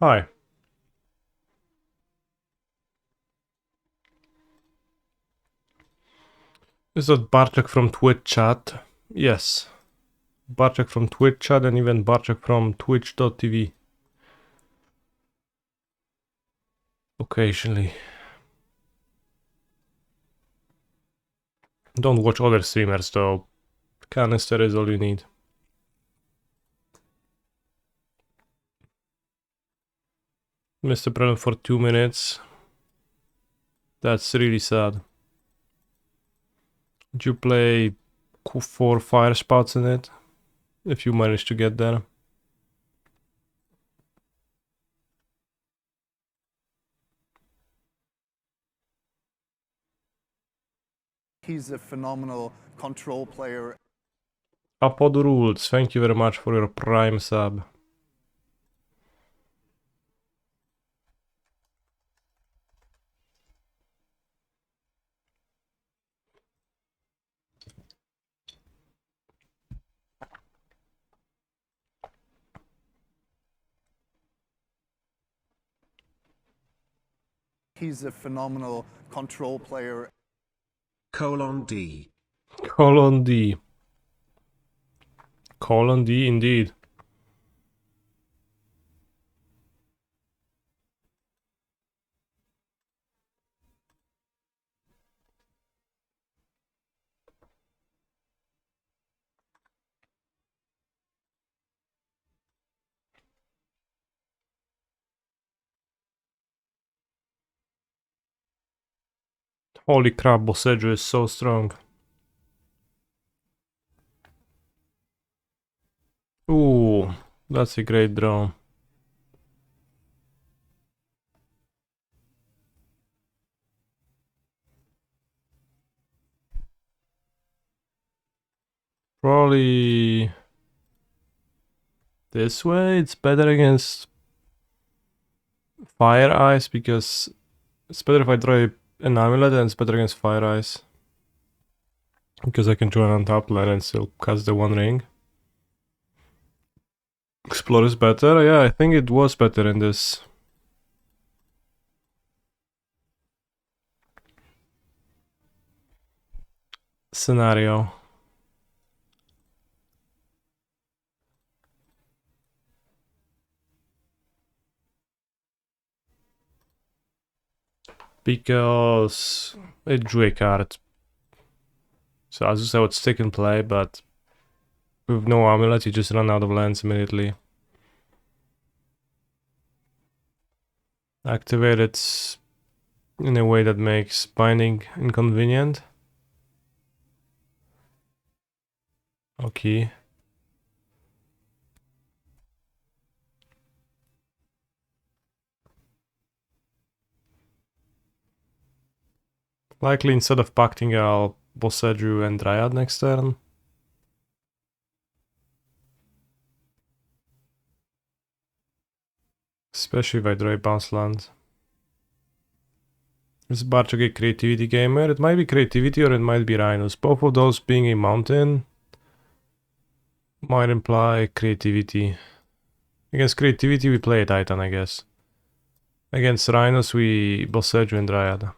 Hi. Is that Bartek from Twitch chat? Yes. Bartek from Twitch chat and even Bartek from twitch.tv. Occasionally. Don't watch other streamers though. Canister is all you need. Mr. Prelim for 2 minutes. That's really sad. Did you play 4 fire spots in it? If you managed to get there. He's a phenomenal control player. Apod Rules, thank you very much for your prime sub. He's a phenomenal control player. D. Colon D. Colon D indeed. Holy crap, Boseju is so strong. Ooh, that's a great draw. Probably this way. It's better against Fire Ice because it's better if I draw an Amulet and it's better against Fire Ice. Because I can join on top lane and still cast the one ring. Explore is better. Yeah, I think it was better in this. Scenario. Because it drew a card. So as I said, I would stick and play, but with no Amulet, you just run out of lands immediately. Activate it in a way that makes binding inconvenient. Okay. Likely instead of pacting, I'll Boseju and Dryad next turn. Especially if I draw a bounce land. Is Bartok a creativity gamer? It might be creativity or it might be Rhinos. Both of those being a mountain might imply creativity. Against creativity we play a Titan, I guess. Against Rhinos we Boseju and Dryad.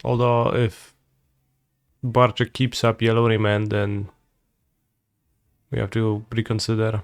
Although if Bartok keeps up Yellow Remand, then we have to reconsider.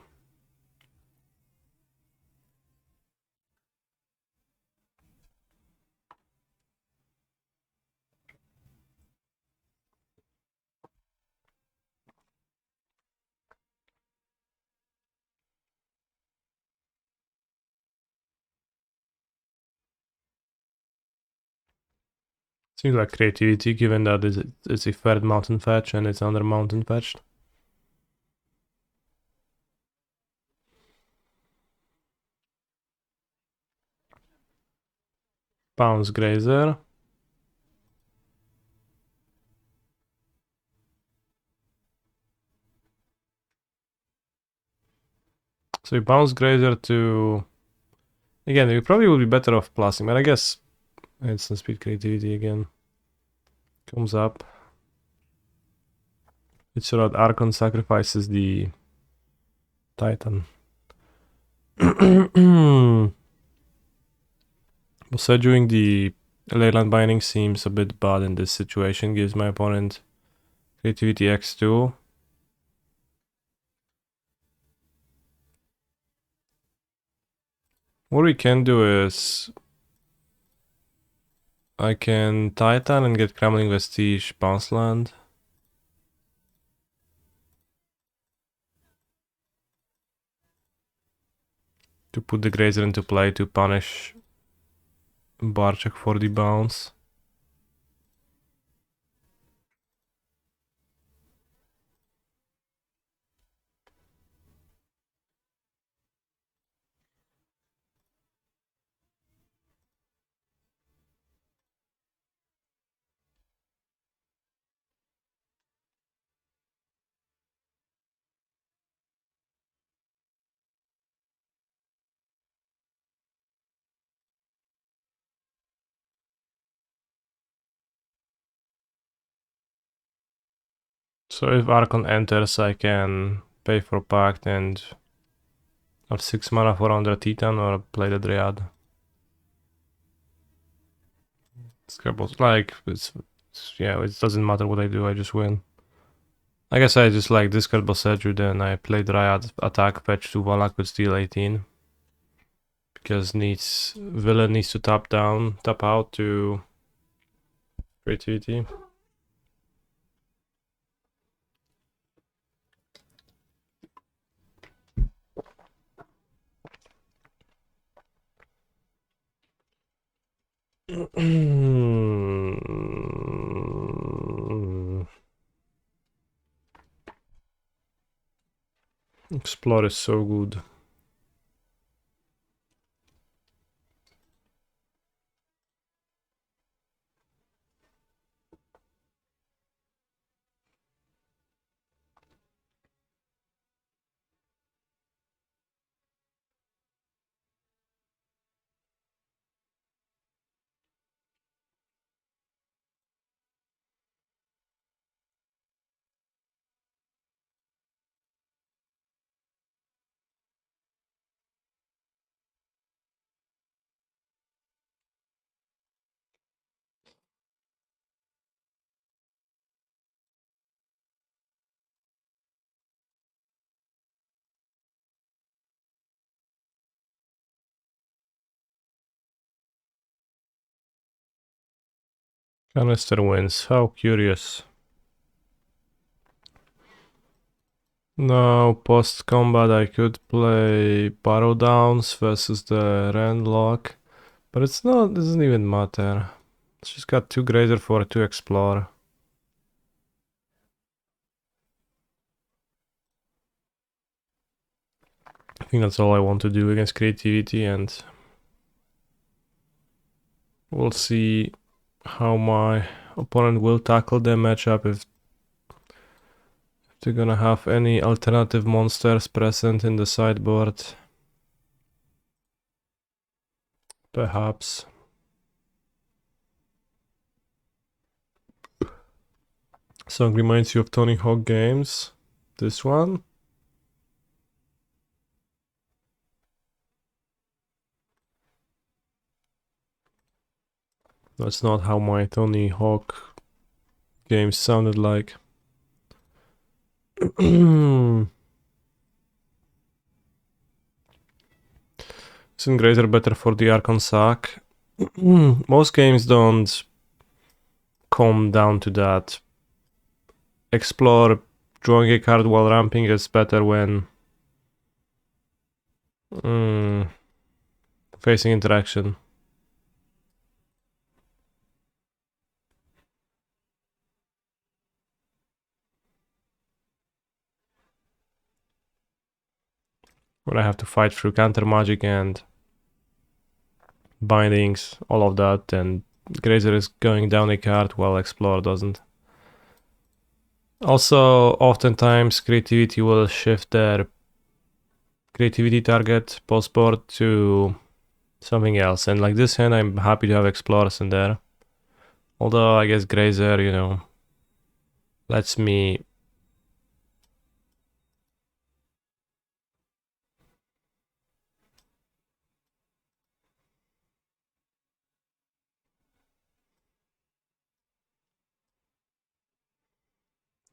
Seems like creativity, given that it's a third mountain fetch and it's under mountain fetched. Bounce Grazer. So we bounce Grazer to... Again, we probably would be better off plusing, but I guess instant speed creativity again. Comes up. It's so that Archon sacrifices the Titan. Also, doing the Leyland binding seems a bit bad in this situation. Gives my opponent creativity x2. What we can do is I can Titan and get Kremlin Vestige bounce land. To put the Grazer into play to punish Barchek for the bounce. So if Archon enters, I can pay for Pact and have 6 mana for under Titan or play the Dryad. Scribbles, like, yeah, it doesn't matter what I do, I just win. I guess I just like discard Boseju, then I play Dryad, attack, fetch to Valak with steal 18. Because villain needs to tap out to creativity. Explore is so good. Canister wins, how curious. Now, post-combat I could play Barrow Downs versus the Randlock, but it doesn't even matter. She's got 2 Grazer for 2 Explorer. I think that's all I want to do against creativity, and we'll see how my opponent will tackle the matchup, if they're gonna have any alternative monsters present in the sideboard. Perhaps. Song reminds you of Tony Hawk games. This one. That's not how my Tony Hawk games sounded like. Isn't Grazer better for the Archon sack? Most games don't come down to that. Explore, drawing a card while ramping is better when facing interaction. When I have to fight through counter magic and bindings, all of that, and Grazer is going down a card while Explore doesn't. Also, oftentimes creativity will shift their creativity target post-board to something else, and like this hand I'm happy to have Explorers in there. Although I guess Grazer, you know, lets me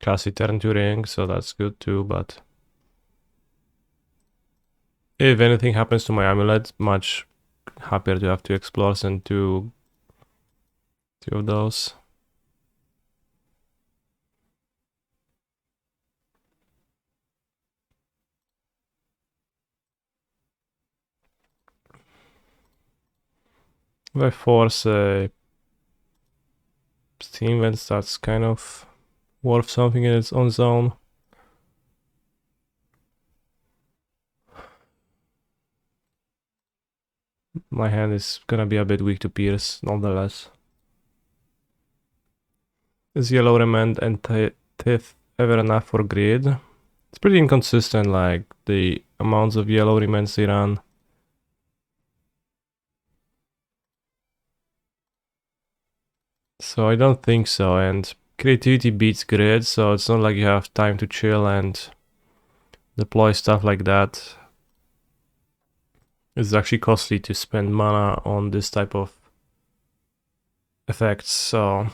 Classy turn to ring, so that's good too, but if anything happens to my amulet, much happier to have 2 explores and two of those. If I force a steam vents, that's kind of worth something in its own zone. My hand is gonna be a bit weak to pierce, nonetheless. Is yellow remand and Tith ever enough for grid? It's pretty inconsistent, like the amounts of yellow remands they run. So I don't think so, and creativity beats grid, so it's not like you have time to chill and deploy stuff like that. It's actually costly to spend mana on this type of effects, so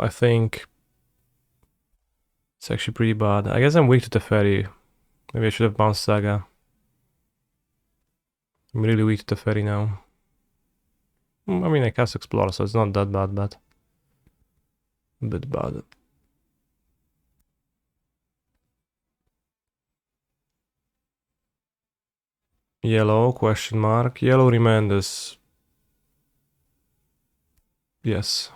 I think it's actually pretty bad. I guess I'm weak to the Teferi. Maybe I should have bounced Saga. I'm really weak to the Teferi now. I mean, I cast Explore, so it's not that bad, but a bit bad. Yellow, question mark. Yellow remand is... Yes.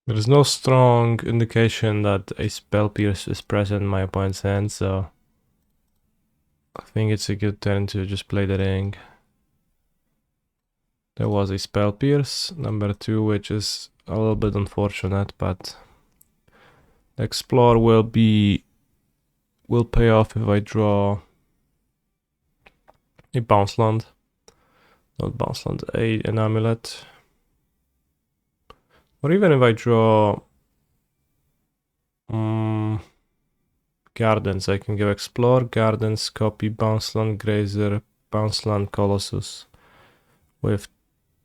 There is no strong indication that a Spell Pierce is present in my opponent's hand, so I think it's a good turn to just play the ring. There was a Spell Pierce, number 2, which is a little bit unfortunate, but the Explore will pay off if I draw a Bounce Land. Not Bounce Land, an Amulet. Or even if I draw Gardens, I can go Explore, Gardens, copy, Bounce Land, Grazer, Bounce Land, Colossus. With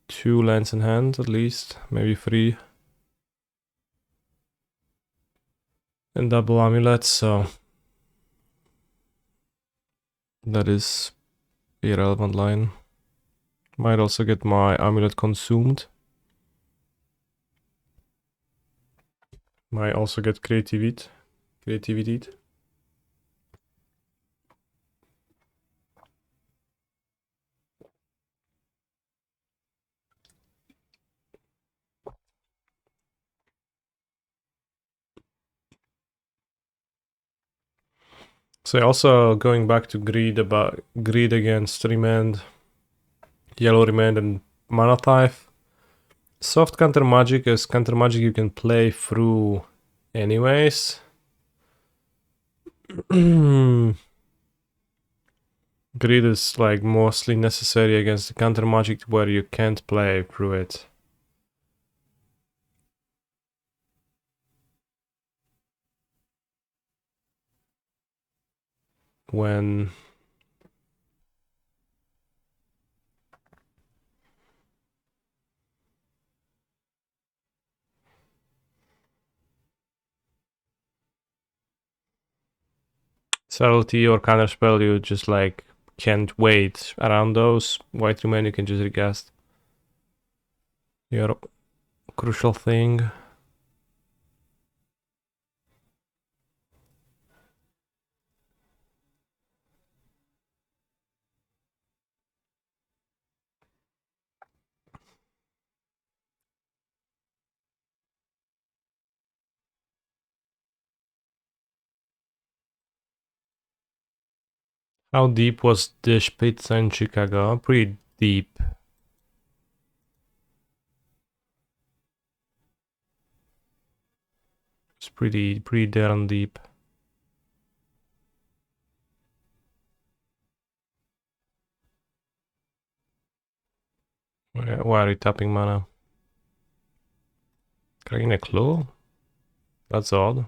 2 lands in hand at least, maybe 3. And double Amulet, so that is a relevant line. Might also get my Amulet consumed. Might also get creativity. So also going back to greed against remand, yellow remand and mana type. Soft counter magic is counter magic you can play through anyways. Greed is like mostly necessary against the counter magic where you can't play through it. When subtlety or counterspell, you just like can't wait around those. White remand you can just recast your crucial thing. How deep was Dish Pizza in Chicago? Pretty deep. It's pretty darn deep. Why are you tapping mana? Cracking a clue? That's odd.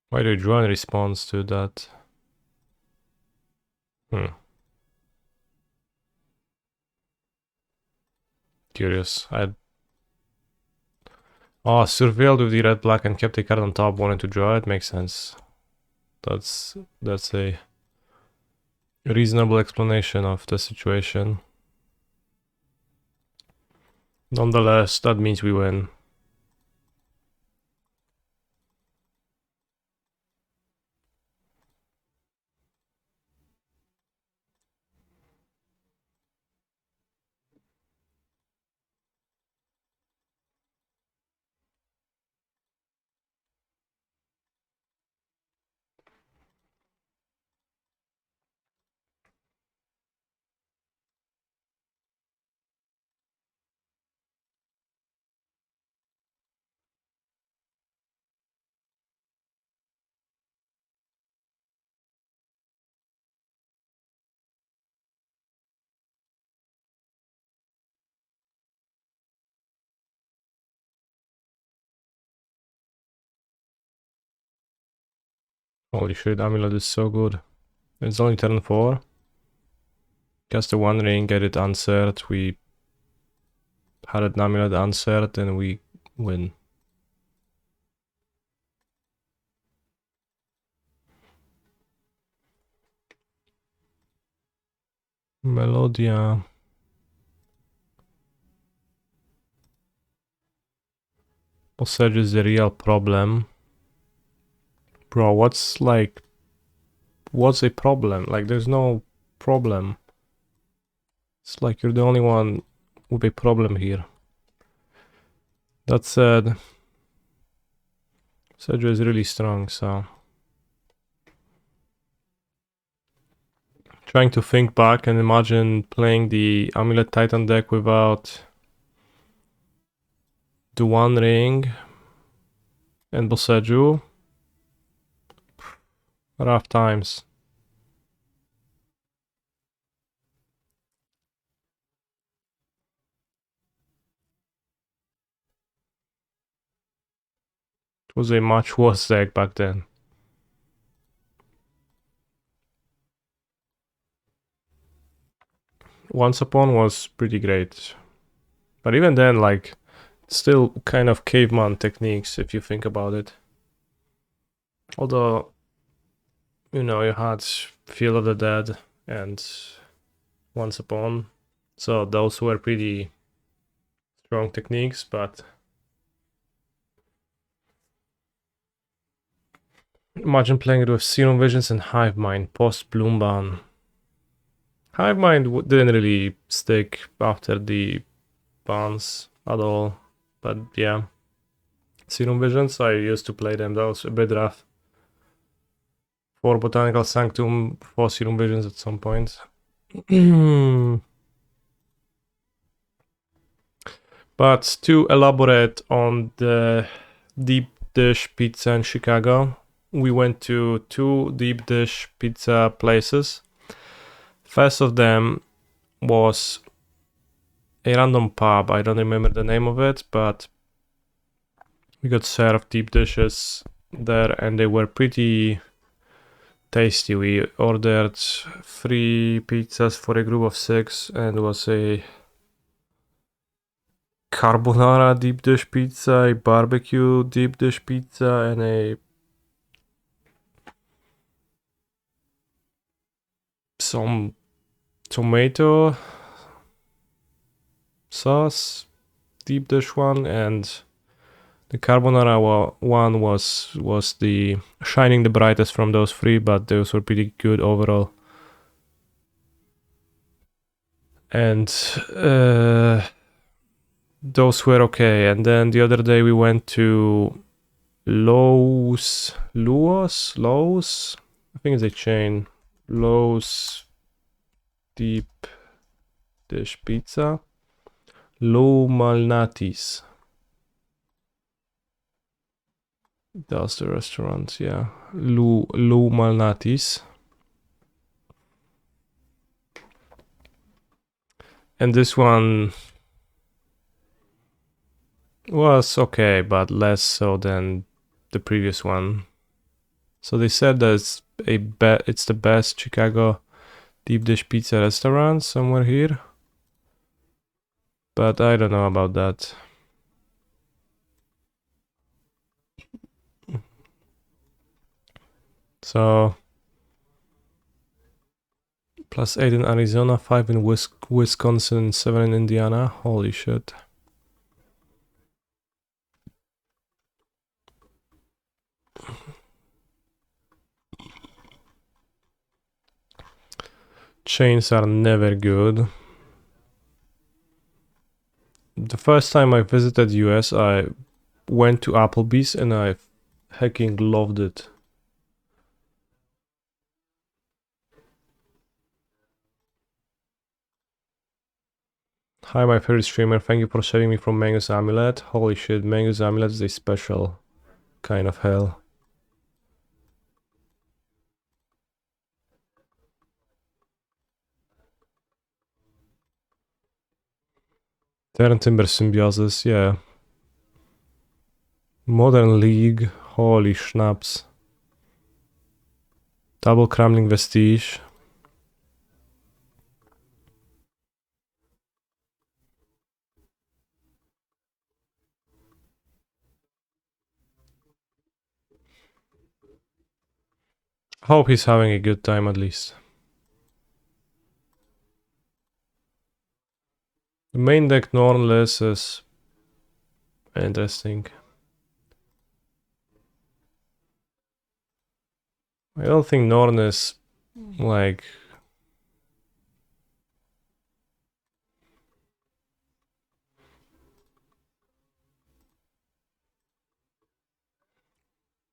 Why do you draw in response to that? Curious. Oh, surveilled with the red black and kept a card on top, wanted to draw it. Makes sense. That's a reasonable explanation of the situation. Nonetheless, that means we win. Holy shit, Amulet is so good. It's only turn 4. Cast the One Ring, get it answered. We had an Amulet answered and we win. Melodia. Posage is the real problem. Bro, what's a problem? Like, there's no problem. It's like you're the only one with a problem here. That said, Sedge is really strong, so... Trying to think back and imagine playing the Amulet Titan deck without the One Ring and Boseju. Rough times. It was a much worse deck back then. Once Upon was pretty great. But even then, like, still kind of caveman techniques if you think about it. Although, you know, you had Field of the Dead and Once Upon. So those were pretty strong techniques, but imagine playing it with Serum Visions and Hive Mind post Bloomban. Hive Mind didn't really stick after the bans at all, but yeah. Serum Visions, I used to play them, that was a bit rough. For Botanical Sanctum, for Serum Visions at some point. But to elaborate on the deep dish pizza in Chicago, we went to 2 deep dish pizza places. First of them was a random pub. I don't remember the name of it, but we got served deep dishes there and they were pretty tasty. We ordered 3 pizzas for a group of 6 and it was a carbonara deep dish pizza, a barbecue deep dish pizza, and a some tomato sauce deep dish one, and the carbonara one was the shining the brightest from those 3, but those were pretty good overall. And those were okay. And then the other day we went to Lowe's, I think it's a chain. Lowe's deep dish pizza. Lou Malnati's. That's the restaurant, yeah. Lou Malnati's. And this one was okay, but less so than the previous one. So they said that it's the best Chicago deep dish pizza restaurant somewhere here. But I don't know about that. So +8 in Arizona, 5 in Wisconsin, 7 in Indiana. Holy shit. Chains are never good. The first time I visited US, I went to Applebee's and I hecking loved it. Hi, my favorite streamer. Thank you for saving me from Mango's Amulet. Holy shit, Mango's Amulet is a special kind of hell. Terran Timber Symbiosis, yeah. Modern League, holy schnapps. Double Crumbling Vestige. Hope he's having a good time at least. The main deck Nornless is interesting. I don't think Norn is like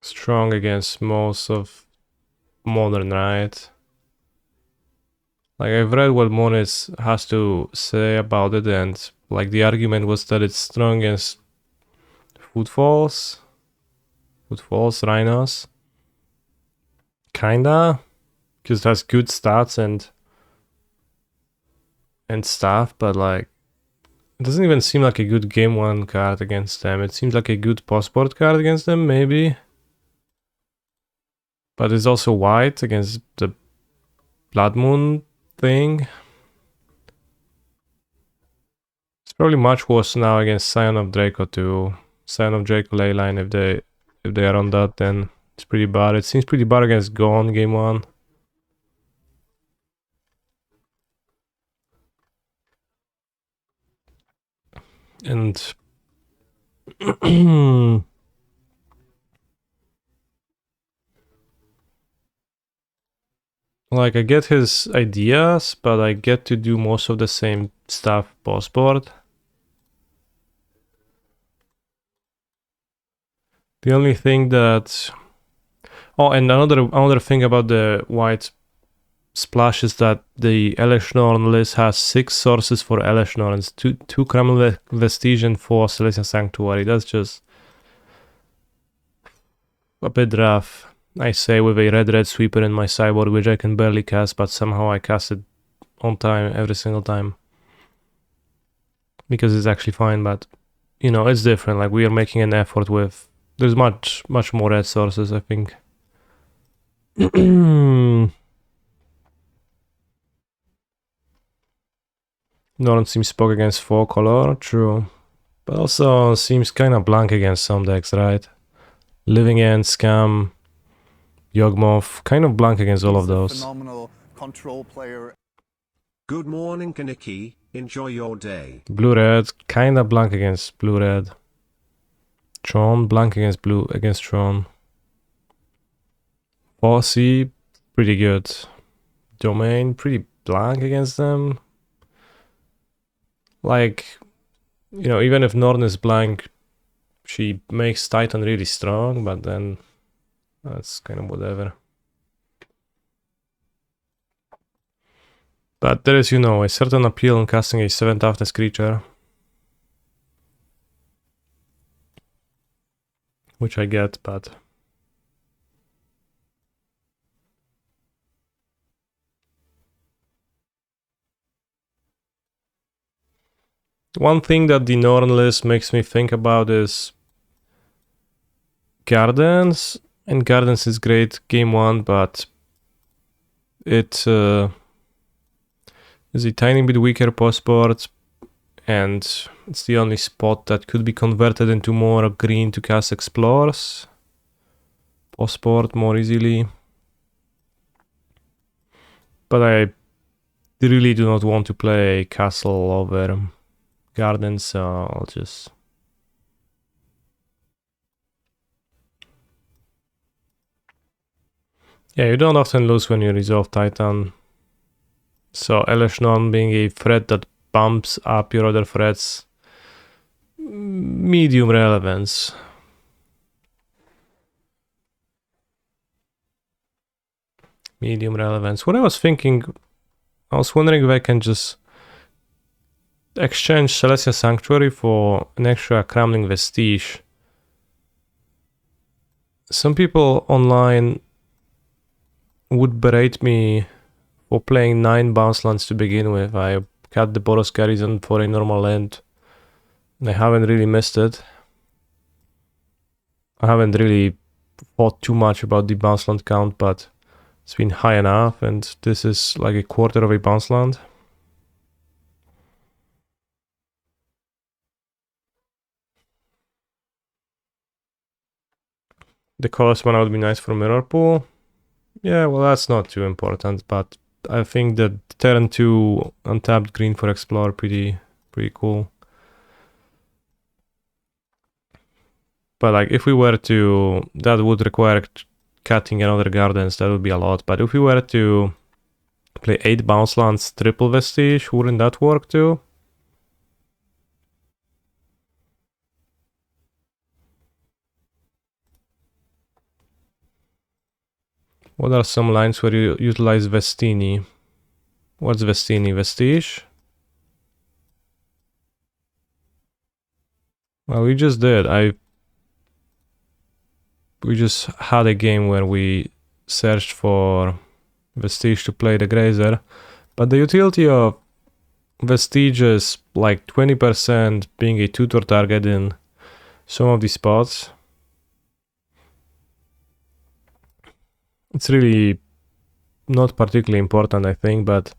strong against most of Modern, right? Like I've read what Monis has to say about it, and like the argument was that it's strong against footfalls, rhinos. Kinda, because it has good stats and stuff, but like it doesn't even seem like a good game one card against them. It seems like a good post-board card against them, maybe. But it's also white against the Blood Moon thing. It's probably much worse now against Scion of Draco too. Scion of Draco Leyline, if they are on that, then it's pretty bad. It seems pretty bad against Gone game one. And like I get his ideas, but I get to do most of the same stuff post board. The only thing that and another thing about the white splash is that the Elesh Norn list has 6 sources for Elesh Norns, 2 Kreml Vestige and 4 Celestial Sanctuary. That's just a bit rough. I say with a red sweeper in my sideboard, which I can barely cast, but somehow I cast it on time every single time. Because it's actually fine, but you know, it's different. Like we are making an effort with there's much more red sources, I think. Norn seems spoke against 4 color, true. But also seems kind of blank against some decks, right? Living End, Scam, Yawgmoth, kind of blank against all of those. Phenomenal control player. Good morning, Kaneki. Enjoy your day. Blue-red, kind of blank against blue-red. Tron, blank against Tron. Bossy, pretty good. Domain, pretty blank against them. Like, you know, even if Norn is blank, She makes Titan really strong, but then that's kind of whatever. But there is, you know, a certain appeal in casting a 7 toughness creature. Which I get, but... One thing that the Norn list makes me think about is Gardens. And Gardens is great game 1, but it is a tiny bit weaker post-board, and it's the only spot that could be converted into more green to cast Explores. Post-board more easily. But I really do not want to play Castle over Gardens, so I'll just... Yeah, you don't often lose when you resolve Titan. So Elesh Non being a threat that bumps up your other threats, medium relevance. Medium relevance. What I was thinking, I was wondering if I can just exchange Celestia Sanctuary for an extra Crumbling Vestige. Some people online would berate me for playing 9 bounce lands to begin with. I cut the Boros Garrison for a normal land. And I haven't really missed it. I haven't really thought too much about the bounce land count, but it's been high enough, and this is like a quarter of a bounce land. The colors one would be nice for Mirror Pool. Yeah, well, that's not too important, but I think that turn 2 untapped green for Explore pretty cool. But like, if we were to, that would require cutting another Gardens, that would be a lot. But if we were to play 8 bounce lands, triple Vestige, wouldn't that work too? What are some lines where you utilize Vestini? What's Vestini? Vestige? Well, we just did. We just had a game where we searched for Vestige to play the Grazer, but the utility of Vestige is like 20% being a tutor target in some of these spots. It's really not particularly important, I think, but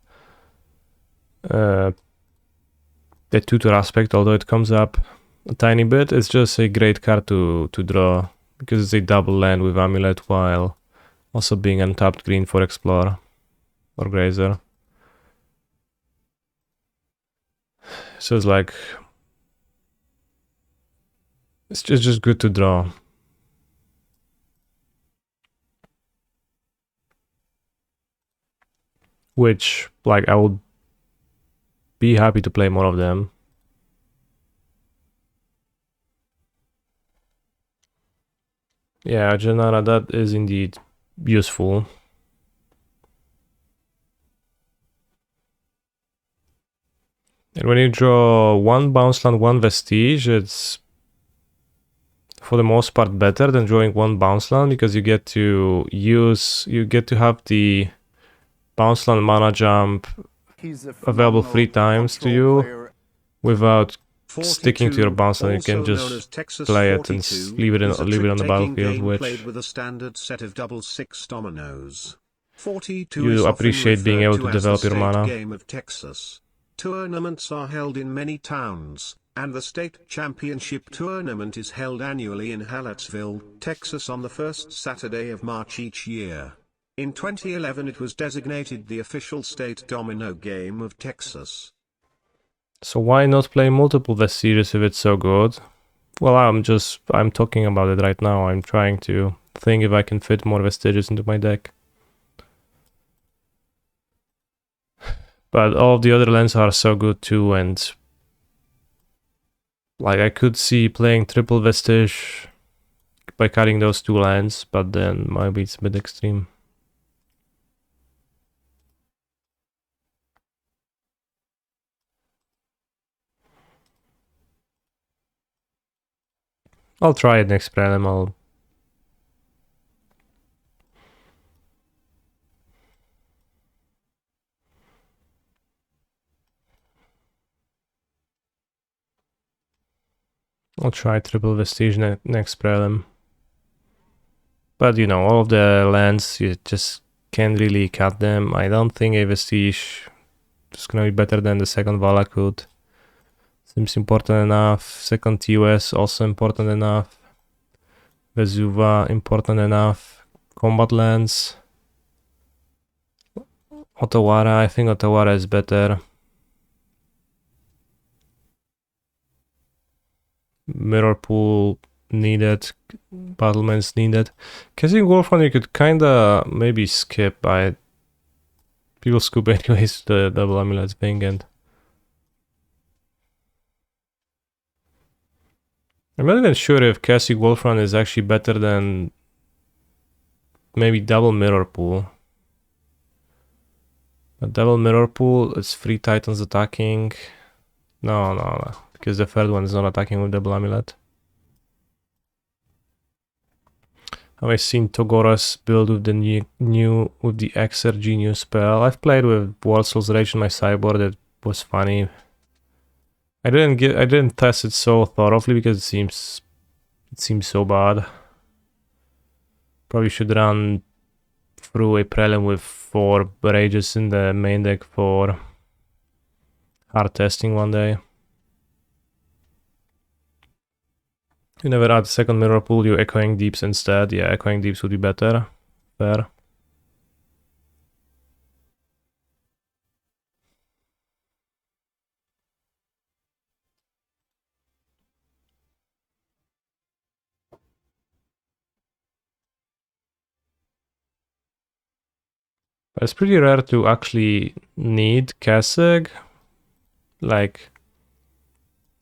the tutor aspect, although it comes up a tiny bit, it's just a great card to draw, because it's a double land with Amulet while also being untapped green for Explore or Grazer. So it's like, it's just good to draw. Which, like, I would be happy to play more of them. Yeah, Janara, that is indeed useful. And when you draw 1 bounce land, 1 Vestige, it's for the most part better than drawing 1 bounce land, because you get to have the bounce land mana jump available 3 times to you without sticking to your bounce land. You can just play it and leave it on the battlefield, which played with a standard set of double 6 dominoes. 42 you is appreciate often being able to referred as develop the your state mana. game of Texas. Tournaments are held in many towns, and the state championship tournament is held annually in Hallettsville, Texas on the first Saturday of March each year. In 2011 it was designated the official state domino game of Texas. So why not play multiple Vestiges if it's so good? Well, I'm talking about it right now. I'm trying to think if I can fit more Vestiges into my deck. But all of the other lands are so good too, and Like, I could see playing triple Vestige by cutting those 2 lands, but then maybe it's a bit extreme. I'll try it next prelim. I'll try triple Vestige next prelim. But you know, all of the lands, you just can't really cut them. I don't think a Vestige is gonna be better than the second Valakut. Seems important enough. Second TOS also important enough. Vesuva important enough. Combat lands. Otawara, I think Otawara is better. Mirror pool needed. Battlements needed. Casting Wolfrun you could kinda maybe skip. People scoop anyways the double amulet thing, and I'm not even sure if casting Wolfrun is actually better than maybe double mirror pool. A double mirror pool, it's 3 titans attacking. No, because the third one is not attacking with double amulet. Have I seen Togoras build with the new with the Exergy new spell? I've played with Warsaul's Rage in my sideboard. It was funny. I didn't test it so thoroughly because it seems so bad. Probably should run through a prelim with 4 rages in the main deck for hard testing one day. You never add second mirror pool, you Echoing Deeps instead. Yeah, Echoing Deeps would be better. Fair. But it's pretty rare to actually need Kaseg. Like,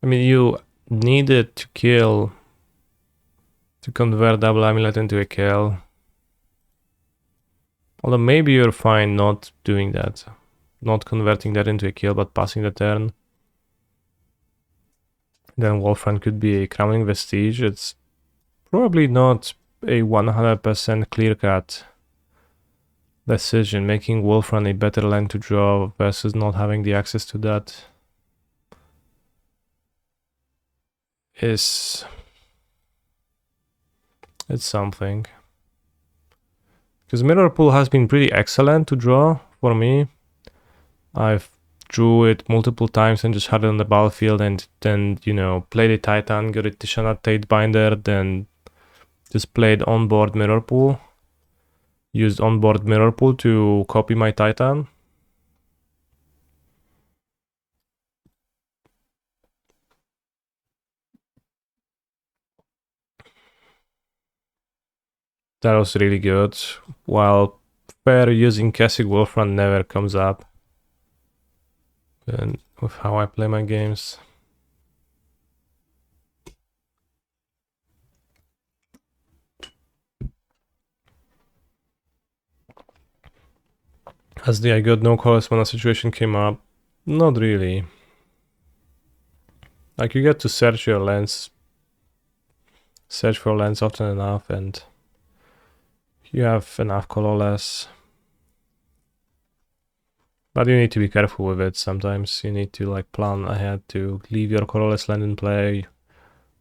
I mean, you need it to kill, to convert double amulet into a kill. Although maybe you're fine not doing that. Not converting that into a kill, but passing the turn. Then Wolfram could be a Crowning Vestige. It's probably not a 100% clear-cut decision. Making Wolfram a better land to draw versus not having the access to that it's something. Because Mirror Pool has been pretty excellent to draw for me. I've drew it multiple times and just had it on the battlefield, and then, you know, played a Titan, got a Tishanat Tate Binder, then just played onboard Mirror Pool. Used onboard Mirror Pool to copy my Titan. That was really good. While fair using Cassic Wolfram never comes up. And with how I play my games. As the I got no calls when a situation came up. Not really. Like, you get to search your lands. Search for lands often enough, and you have enough colorless. But you need to be careful with it sometimes. You need to like plan ahead to leave your colorless land in play,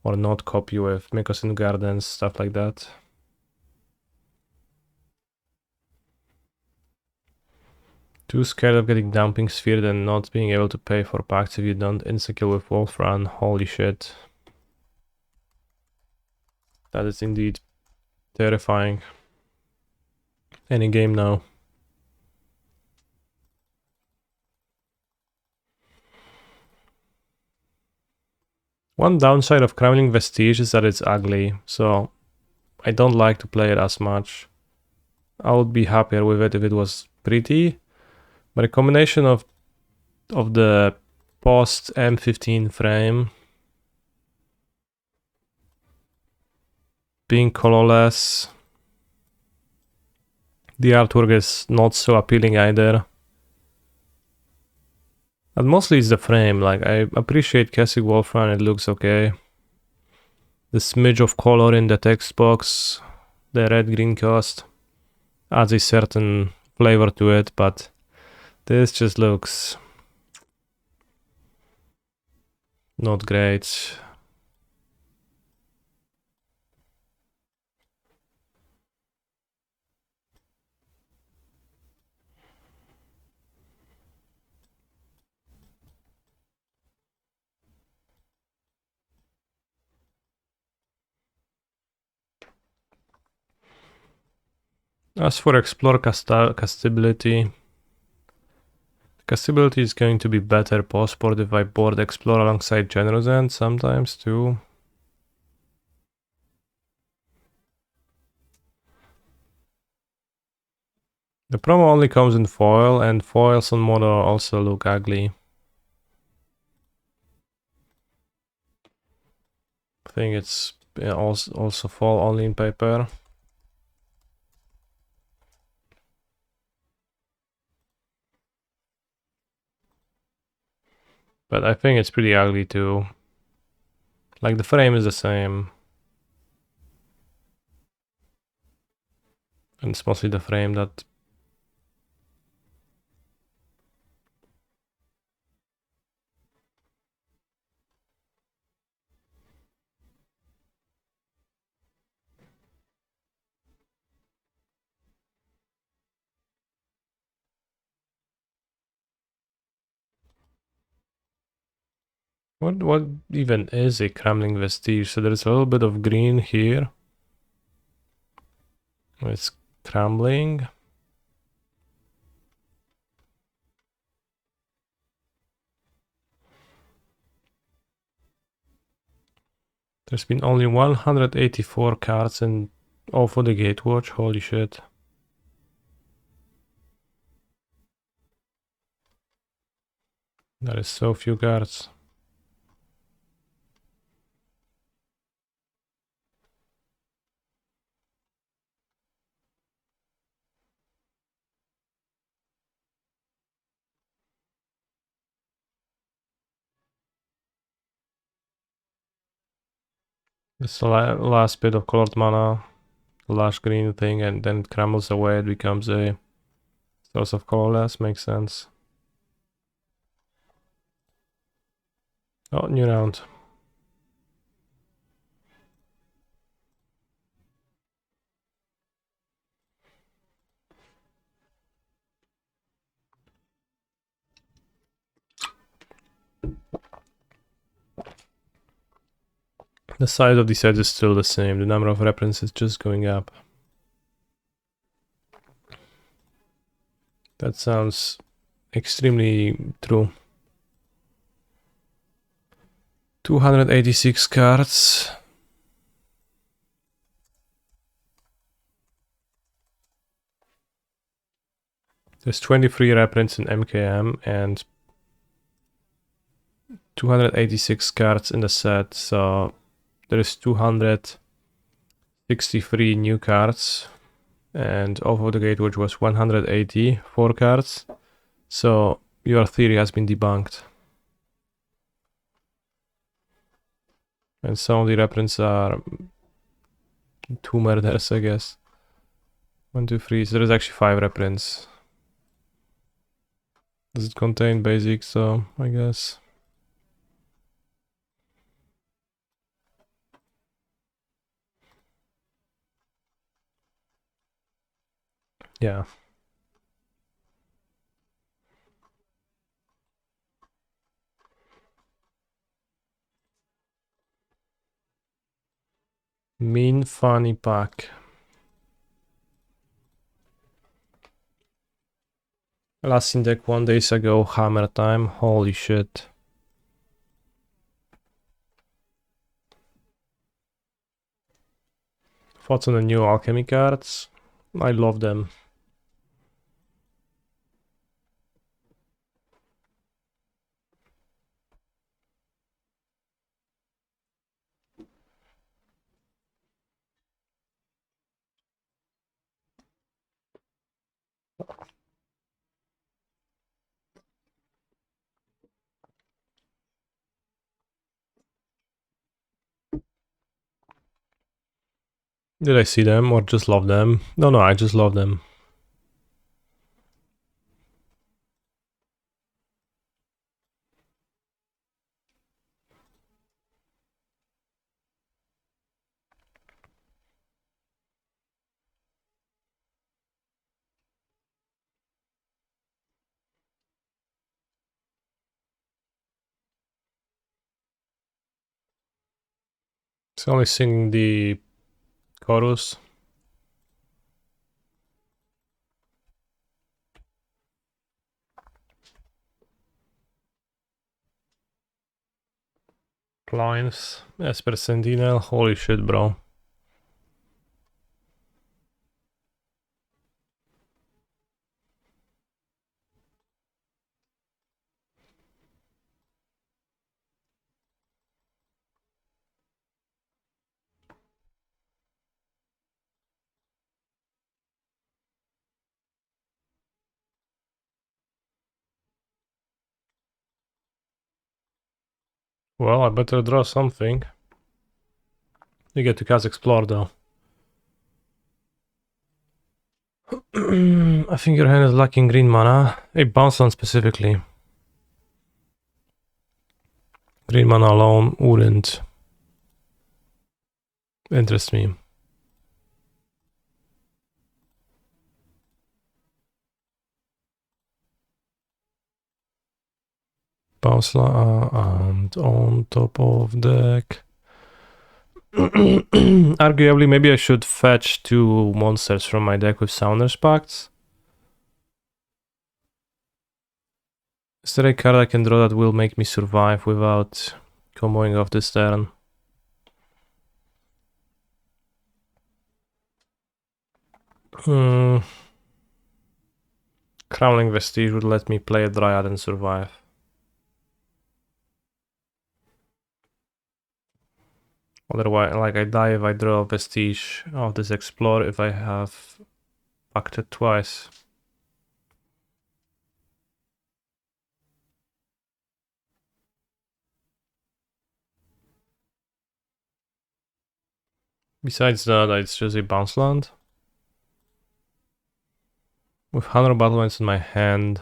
or not copy with Mykosin Gardens, stuff like that. Too scared of getting Dumping Sphere and not being able to pay for packs if you don't insecure with Wolfram. Holy shit. That is indeed terrifying. Any game now. One downside of Crowning Vestige is that it's ugly, so I don't like to play it as much. I would be happier with it if it was pretty, but a combination of the post M15 frame being colorless. The artwork is not so appealing either. And mostly it's the frame, like I appreciate Classic Wolfram, it looks okay. The smidge of color in the text box, the red-green cast, adds a certain flavor to it, but this just looks not great. As for Explore castability, castability is going to be better post-board if I board Explore alongside Generous End sometimes too. The promo only comes in foil, and foils on mono also look ugly. I think it's also foil only in paper. But I think it's pretty ugly too. Like the frame is the same. And it's mostly the frame that... What even is a crumbling vestige? So there's a little bit of green here. It's crumbling. There's been only 184 cards and all for the Gatewatch. Holy shit. That is so few cards. It's the last bit of colored mana, the last green thing, and then it crumbles away. It becomes a source of colorless. Makes sense. Oh, new round. The size of the set is still the same. The number of reprints is just going up. That sounds extremely true. 286 cards. There's 23 reprints in MKM and 286 cards in the set, so there is 263 new cards, and Oath of the Gatewatch was 184 cards, so your theory has been debunked. And some of the reprints are 2 murders, I guess. 1, 2, 3, so there's actually 5 reprints. Does it contain basics? So I guess. Yeah. Mean funny pack. Last in deck 1 days ago, hammer time. Holy shit. Thoughts on the new alchemy cards? I love them. Did I see them or just love them? No, I just love them. It's only singing the chorus. Blinds. Esper Sentinel. Holy shit, bro. Well, I better draw something. You get to cast Explore though. I think your hand is lacking green mana. A bounce land specifically. Green mana alone wouldn't interest me. Bounce land on top of deck. Arguably, maybe I should fetch 2 monsters from my deck with Sounders Pacts. Is there a card I can draw that will make me survive without comboing off this turn? Crowning Vestige would let me play a Dryad and survive. Otherwise, like I die if I draw a Vestige of this Explore if I have acted twice. Besides that, it's just a bounce land. With 100 battlements in my hand.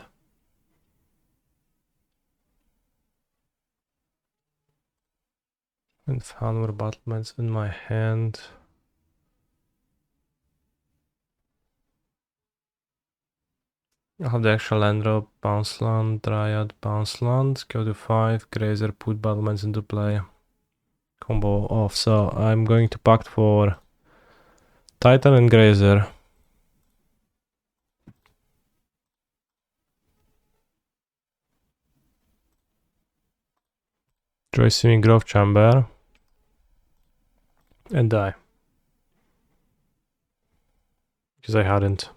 And 100 battlements in my hand. I'll have the extra land drop, bounce land, Dryad, bounce land, go to 5, Grazer, put battlements into play. Combo off, so I'm going to pact for Titan and Grazer. Joy Swimming Growth Chamber. And die. Because I hadn't.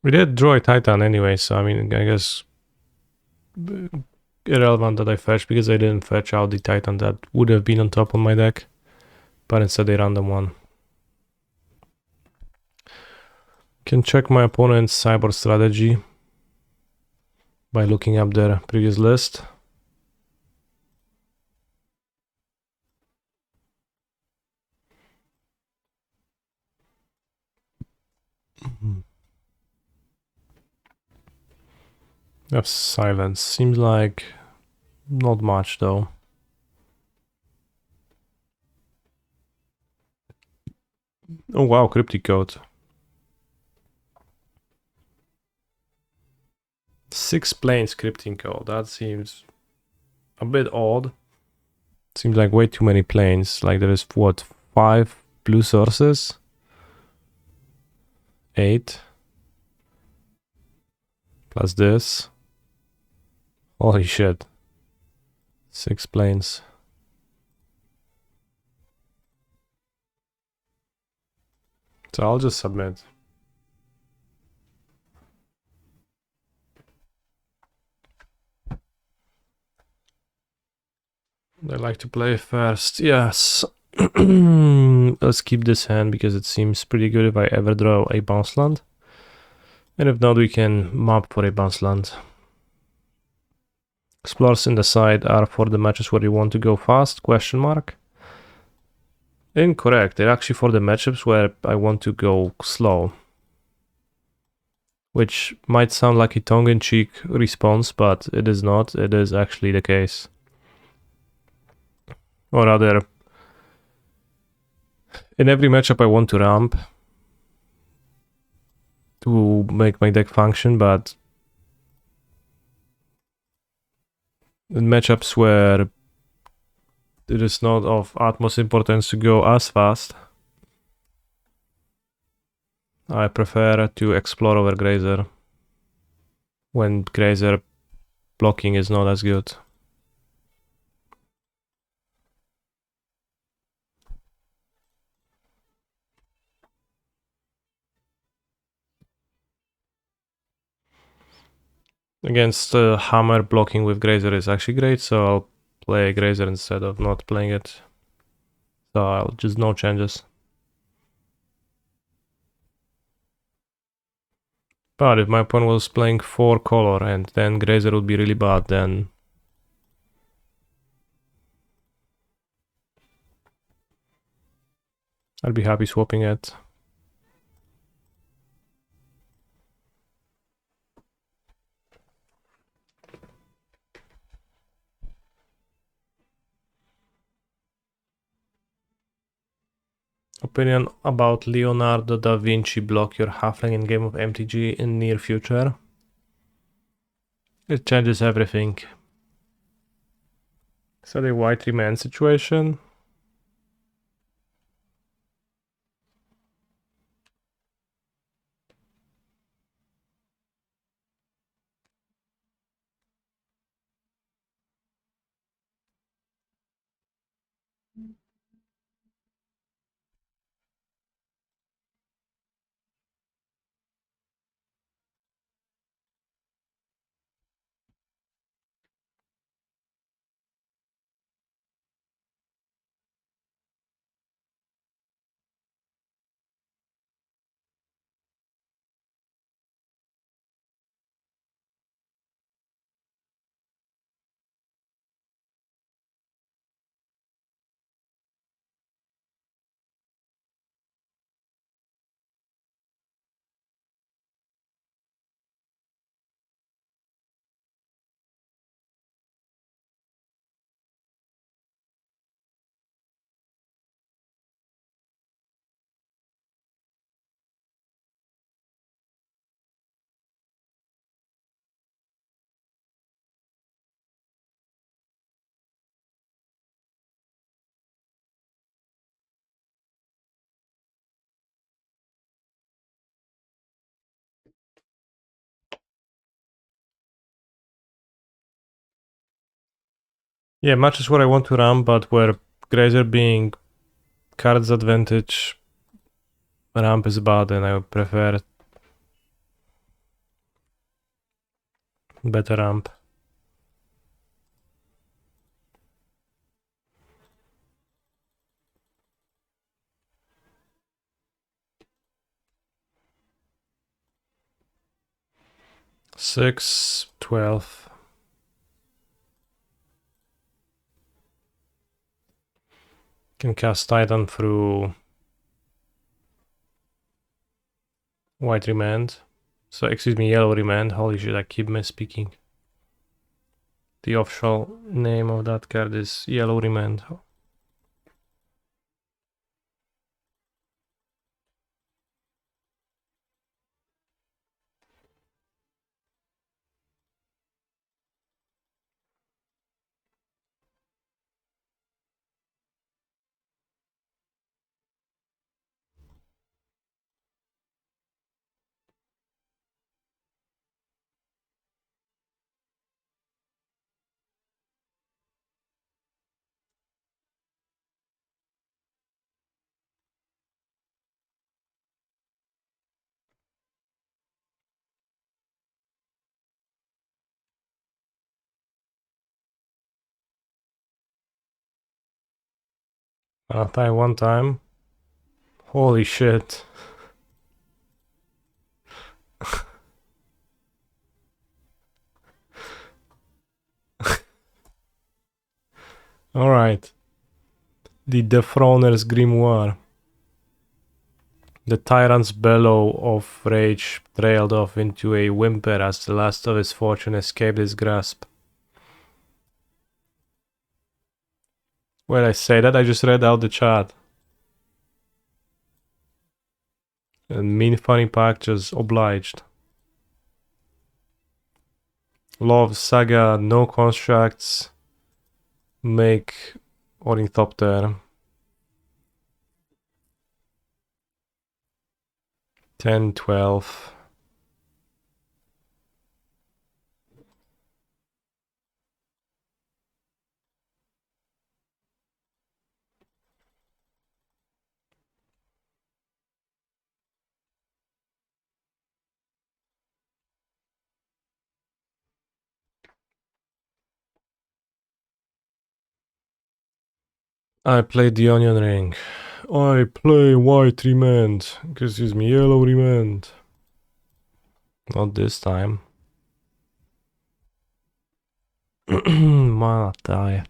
We did draw a Titan anyway, so I mean, I guess irrelevant that I fetched because I didn't fetch out the Titan that would have been on top of my deck, but instead a random one. Can check my opponent's sideboard strategy by looking up their previous list. Have silence. Seems like not much though. Oh wow, Cryptic Code. 6 planes Cryptic Code. That seems a bit odd. Seems like way too many planes. Like there is what, 5 blue sources? 8. Plus this. Holy shit. 6 planes. So I'll just submit. I like to play first. Yes. Let's keep this hand because it seems pretty good if I ever draw a bounce land. And if not, we can map for a bounce land. Explorers in the side are for the matches where you want to go fast, question mark. Incorrect. They're actually for the matchups where I want to go slow. Which might sound like a tongue-in-cheek response, but it is not. It is actually the case. Or rather, in every matchup I want to ramp to make my deck function, but in matchups where it is not of utmost importance to go as fast, I prefer to explore over Grazer when Grazer blocking is not as good. Against Hammer, blocking with Grazer is actually great, so I'll play Grazer instead of not playing it. So I'll just no changes. But if my opponent was playing 4 color and then Grazer would be really bad, then I'd be happy swapping it. Opinion about Leonardo da Vinci block your halfling in game of MTG in near future? It changes everything. Is that a white 3-man situation? Yeah, much is what I want to run, but where Grazer being cards advantage, ramp is bad, and I would prefer better ramp. Six, 12. Can cast Titan through white remand. So, excuse me, yellow remand. Holy shit, I keep misspeaking. The official name of that card is yellow remand. I'll tie one time. Holy shit. Alright. The Dethroner's Grimoire. The tyrant's bellow of rage trailed off into a whimper as the last of his fortune escaped his grasp. When I say that, I just read out the chat. And mean funny pack just obliged. Love Saga, no constructs. Make Ornithopter. 10, 12. I played the Onion Ring. I play white remand. Excuse me, yellow remand. Not this time. Mana die.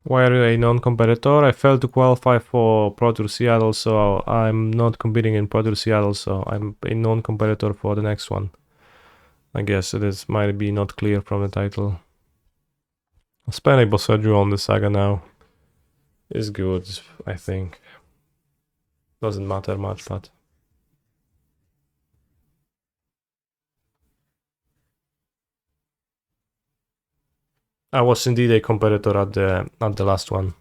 Why are you a non-competitor? I failed to qualify for Pro Tour Seattle, so I'm not competing in Pro Tour Seattle, so I'm a non-competitor for the next one. I guess it is might be not clear from the title. Spending Boseju on the saga now is good, I think. Doesn't matter much, but I was indeed a competitor at the last one.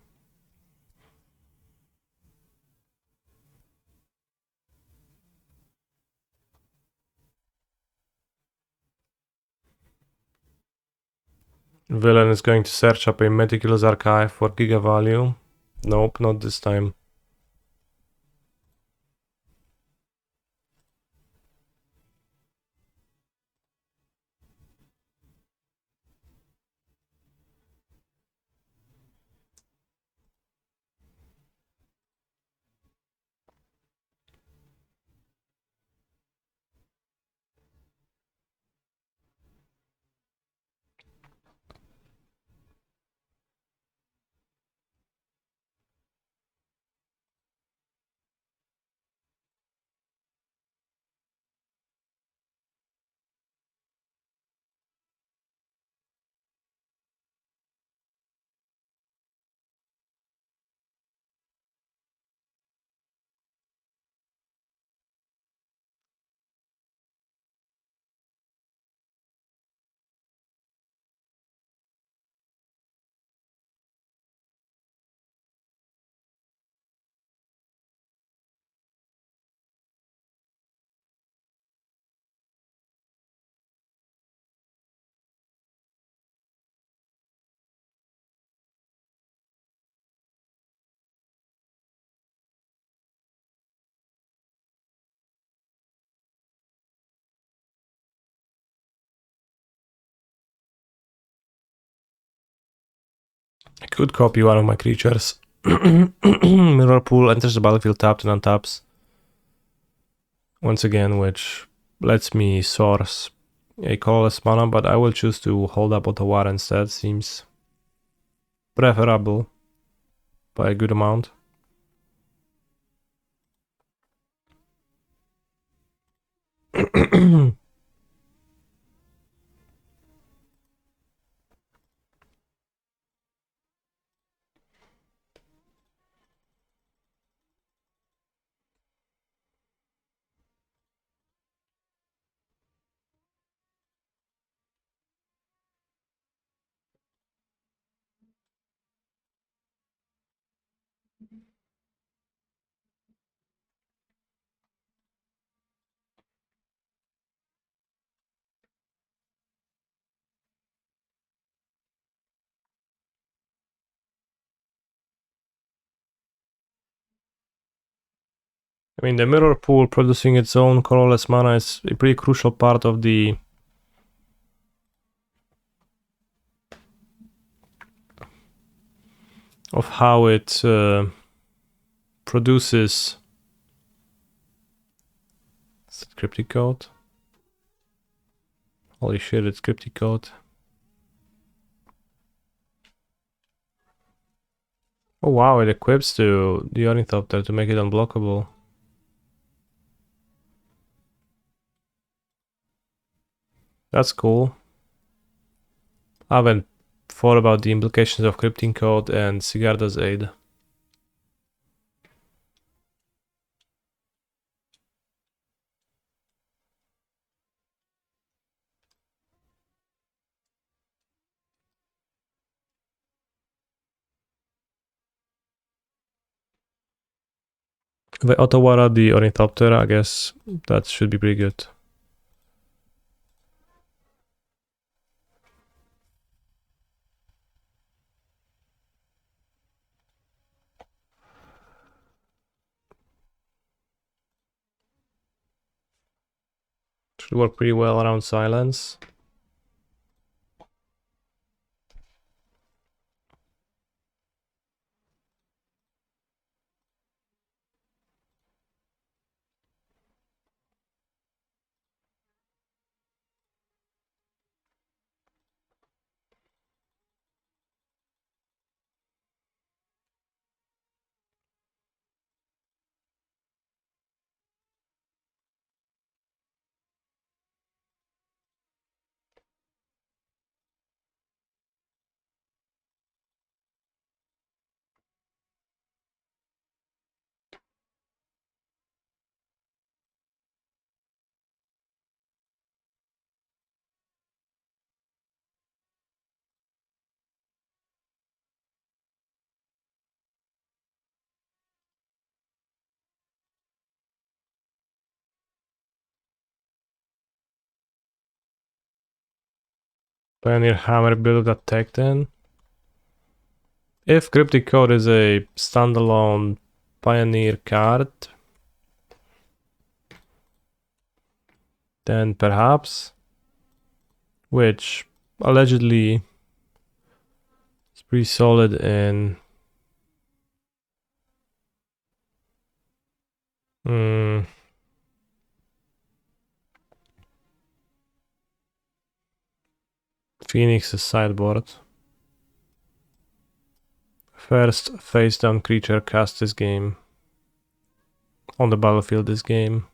Villain is going to search up a meticulous archive for giga value. Nope, not this time. I could copy one of my creatures. Mirror Pool enters the battlefield tapped and untaps. Once again, which lets me source a colorless mana, but I will choose to hold up Otawara instead. Seems preferable by a good amount. I mean, the Mirror Pool producing its own colorless mana is a pretty crucial part of the of how it produces. Is it cryptic code? Holy shit, it's cryptic code. Oh wow, it equips to the Ornithopter to make it unblockable. That's cool. I haven't thought about the implications of crypting code and Sigarda's aid. If I auto-wara the Ornithopter, I guess that should be pretty good. Should work pretty well around silence. Pioneer Hammer build attack then. If cryptic code is a standalone Pioneer card, then perhaps, which allegedly is pretty solid in Phoenix's sideboard. First face down creature cast this game. On the battlefield this game.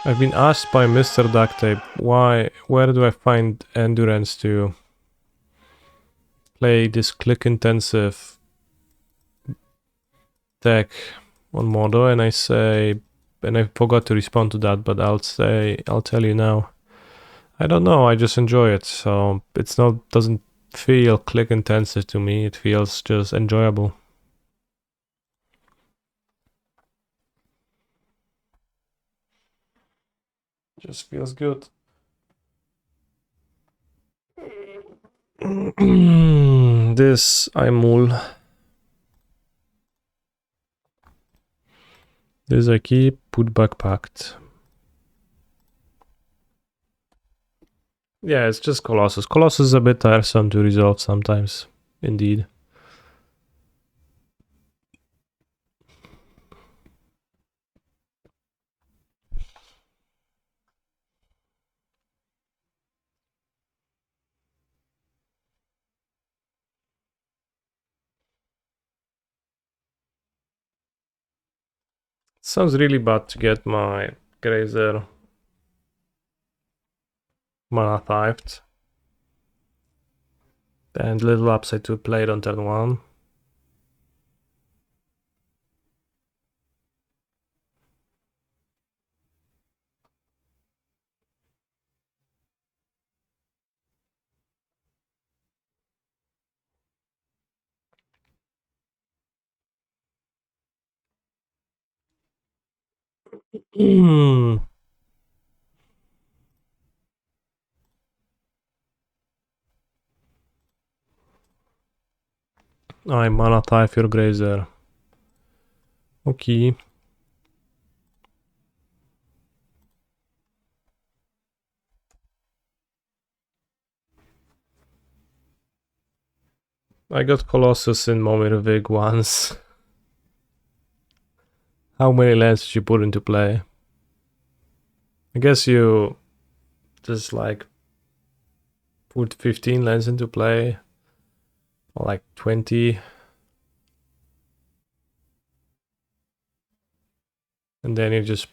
I've been asked by Mr. Ducktape where do I find endurance to play this click intensive deck on Modo, and I say, and I forgot to respond to that, but I'll tell you now. I don't know, I just enjoy it, so doesn't feel click intensive to me, it feels just enjoyable. Just feels good. This Aimul. This I keep, put back packed. Yeah, it's just Colossus. Colossus is a bit tiresome to resolve sometimes, indeed. Sounds really bad to get my Grazer mana typed. And little upside to play it on turn 1. I'm mana type your Grazer. Okay. I got Colossus in Momirvig once. How many lands did you put into play? I guess you just like put 15 lands into play, or like 20. And then you just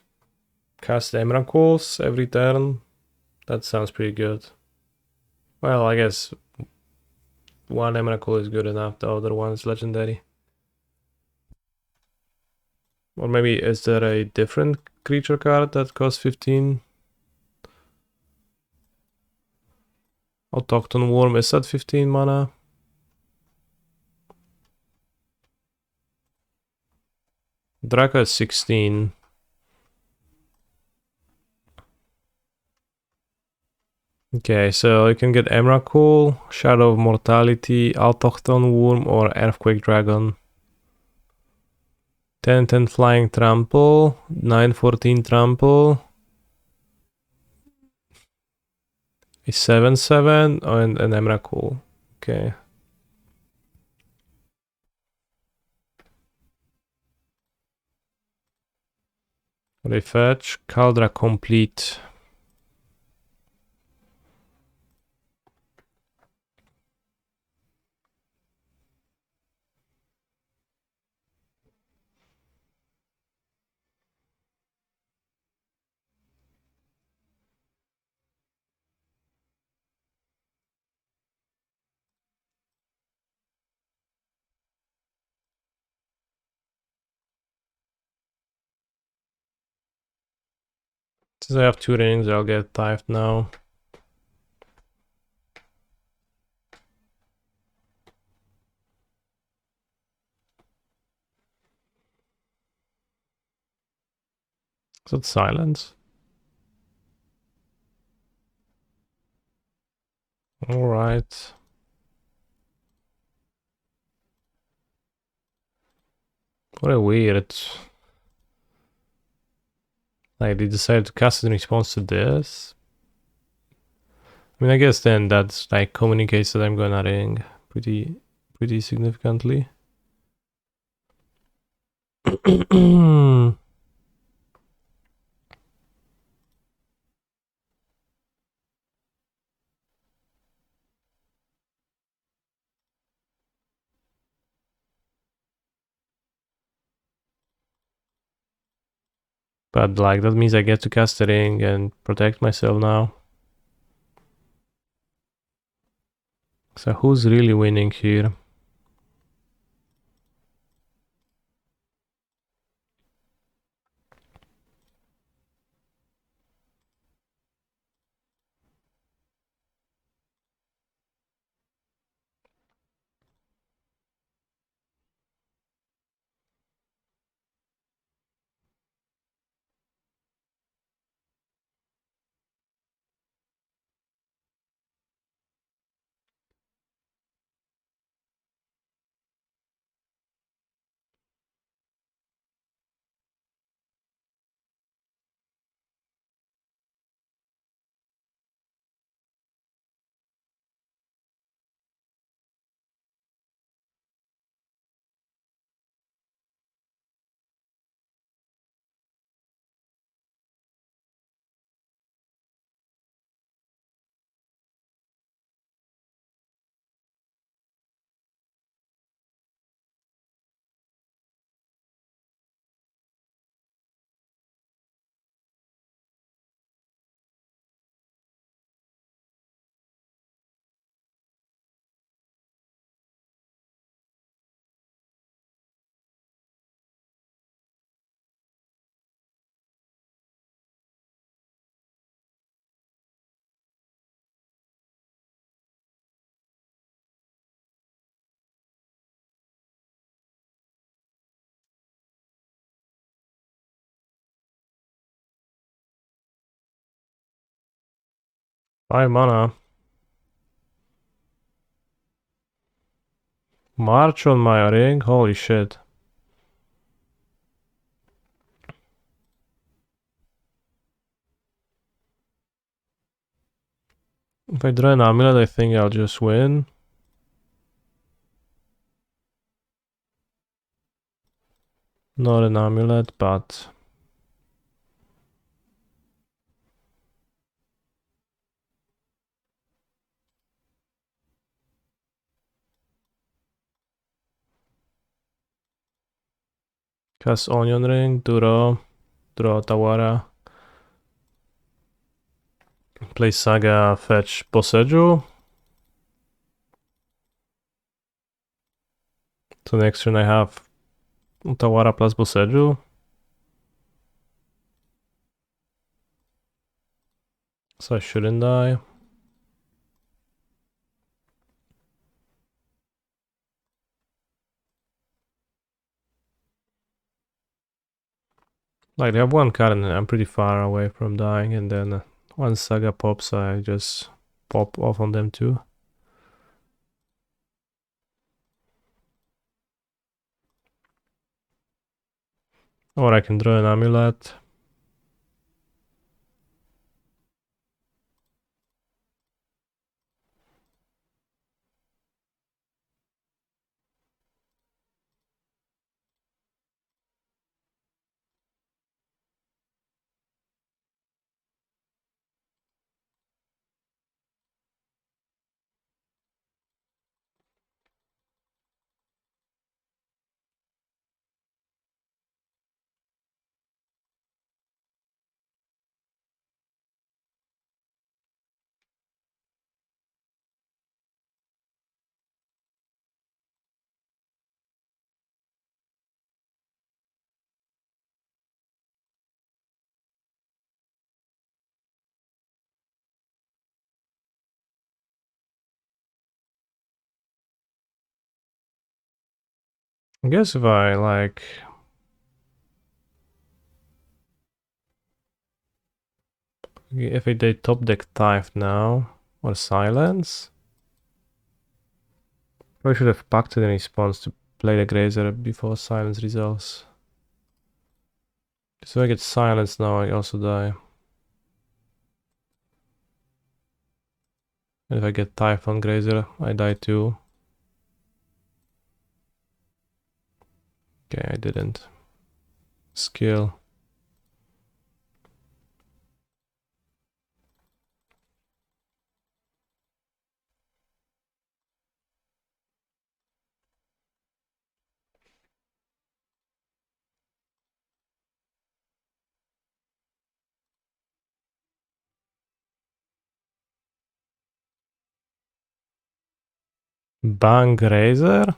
cast Emrakul's every turn. That sounds pretty good. Well, I guess one Emrakul is good enough, the other one is legendary. Or maybe is there a different creature card that costs 15? Autochthon Worm, is that 15 mana? Draco is 16. Okay, so you can get Emrakul, Shadow of Mortality, Autochthon Worm, or Earthquake Dragon. 10-10 Flying Trample, 9-14 Trample, a 7-7, and an Emrakul. Okay. They fetch Caldra Complete. Since I have 2 rings, I'll get Tithed now. Is that silence? Alright. What a weird. Like, they decided to cast it in response to this. I mean, I guess then that's like communicates that I'm gonna ring pretty significantly. But like that means I get to cast the ring and protect myself now. So who's really winning here? Five mana. March on my ring? Holy shit. If I draw an amulet, I think I'll just win. Not an amulet, but... Cast onion ring, draw Tawara. Play Saga, fetch Boseju. So next turn I have Tawara plus Boseju. So I shouldn't die. Like, they have one card and I'm pretty far away from dying, and then once Saga pops, I just pop off on them too. Or I can draw an amulet. I guess if I like... If I did top deck Tithe now, or Silence, I should have packed it in response to play the Grazer before Silence resolves. So I get Silence now, I also die. And if I get Tithe on Grazer, I die too. Okay, I didn't. Skill. Bang Razor?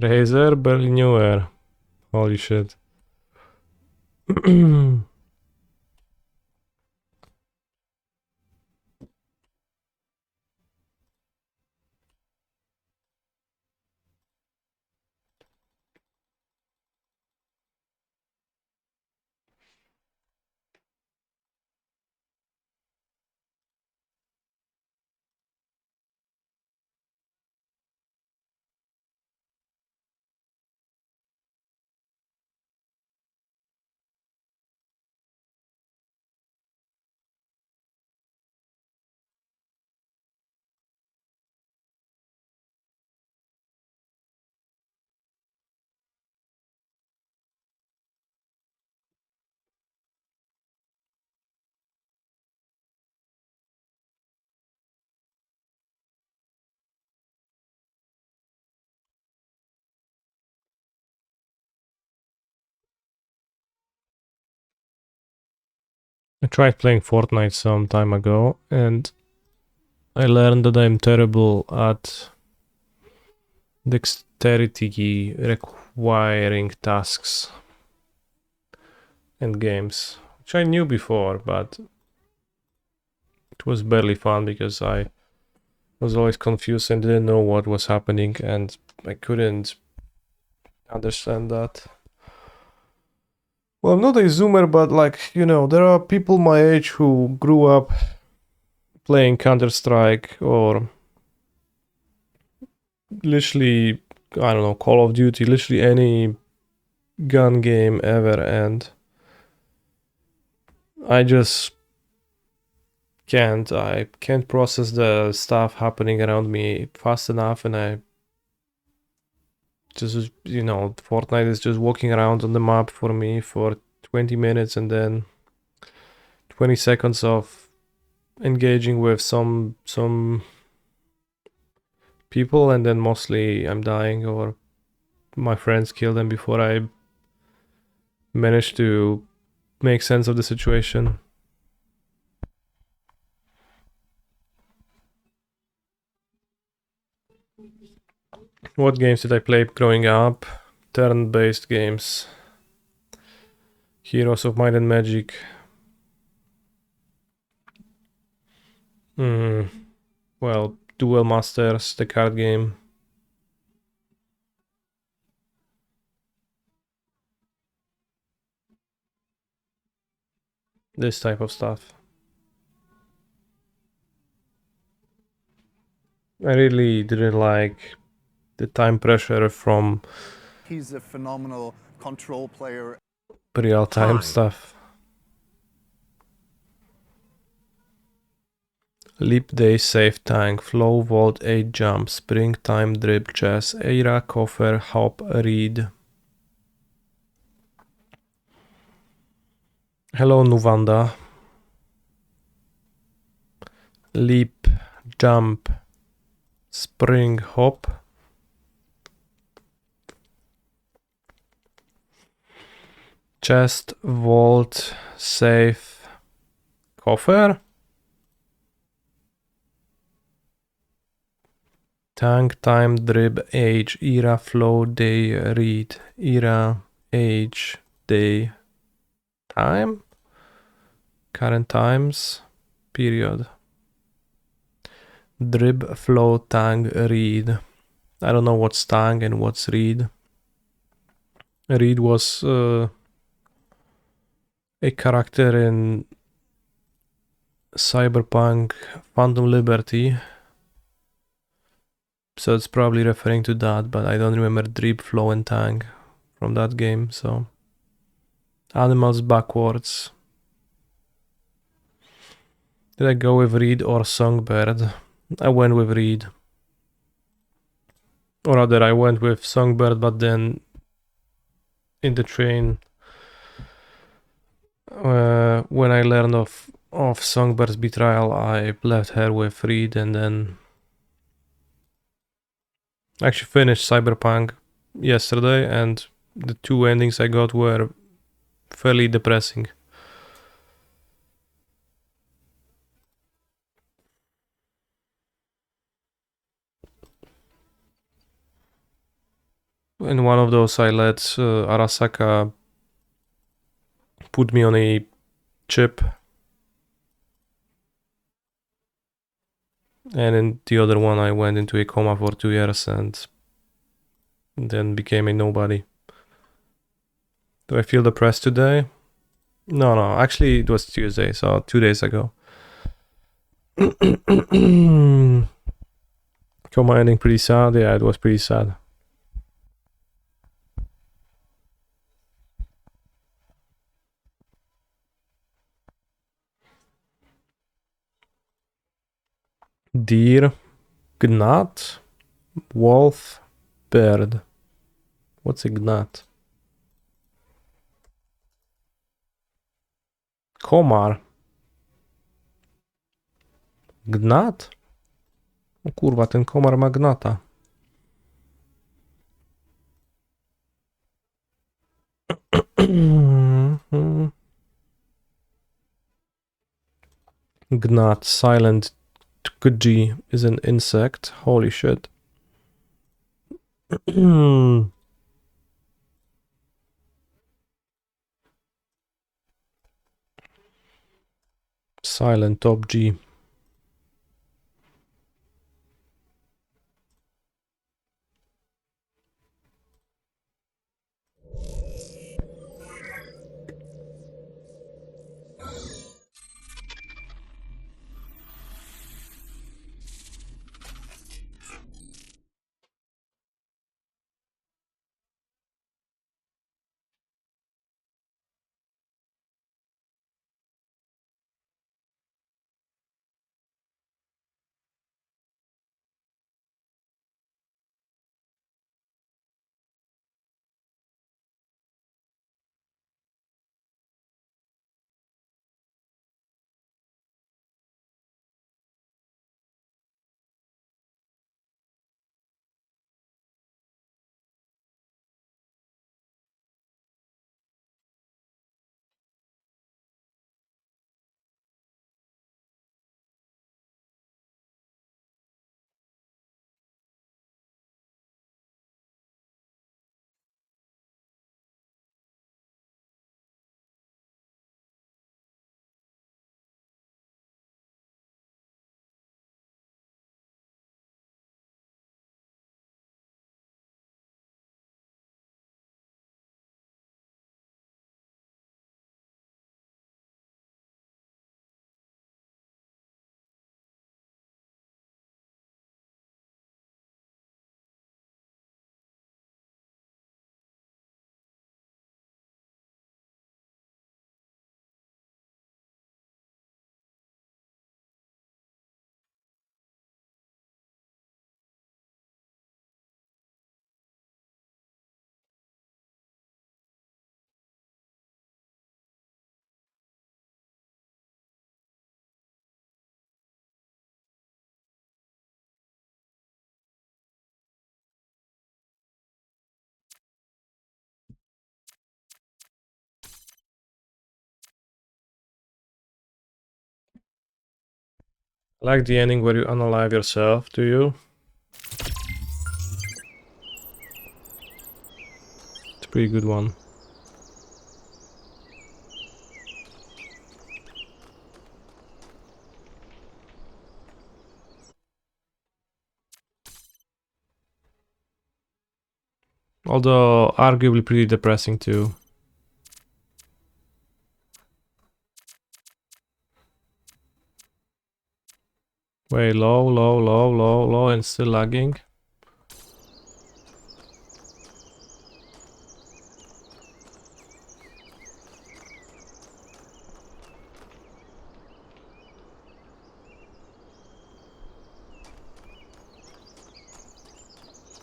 Razor Berliner. Holy shit. I tried playing Fortnite some time ago, and I learned that I'm terrible at dexterity requiring tasks and games, which I knew before, but it was barely fun because I was always confused and didn't know what was happening, and I couldn't understand that. Well, I'm not a zoomer, but like, you know, there are people my age who grew up playing Counter-Strike or literally, I don't know, Call of Duty, literally any gun game ever, and I just I can't process the stuff happening around me fast enough, and I just, you know, Fortnite is just walking around on the map for me for 20 minutes and then 20 seconds of engaging with some people, and then mostly I'm dying or my friends kill them before I manage to make sense of the situation. What games did I play growing up? Turn-based games. Heroes of Might and Magic. Well, Duel Masters, the card game. This type of stuff. I really didn't like the time pressure from He's a phenomenal control player. real-time stuff. Leap Day, Save Tank, Flow Vault, 8 Jump, Springtime, Drip Chess, Era, Coffer, Hop, Read. Hello Nuvanda. Leap, Jump, Spring, Hop. Chest, Vault, Save, Coffer. Tank, Time, Drip, Age, Era, Flow, Day, Read, Era, Age, Day, Time, Current Times, Period. Drip, Flow, Tang, Read. I don't know what's Tang and what's Read. Read was a character in Cyberpunk Phantom Liberty, so it's probably referring to that, but I don't remember Drip, Flow, and Tang from that game, so... Animals backwards. Did I go with Reed or Songbird? I went with Reed. Or rather, I went with Songbird, but then in the train, when I learned of Songbird's betrayal, I left her with Reed, and then actually finished Cyberpunk yesterday, and the two endings I got were fairly depressing. In one of those, I let Arasaka put me on a chip, and in the other one, I went into a coma for 2 years and then became a nobody. Do I feel depressed today? No, actually it was Tuesday, so 2 days ago. Coma ending pretty sad? Yeah, it was pretty sad. Deer, gnat, wolf, bird. What's a gnat? Komar. Gnat? O kurwa, ten komar ma gnata. Gnat, silent G is an insect. Holy shit. Silent top G. I like the ending where you unalive yourself, do you? It's a pretty good one. Although arguably pretty depressing too. Way low, low, low, low, low, and still lagging.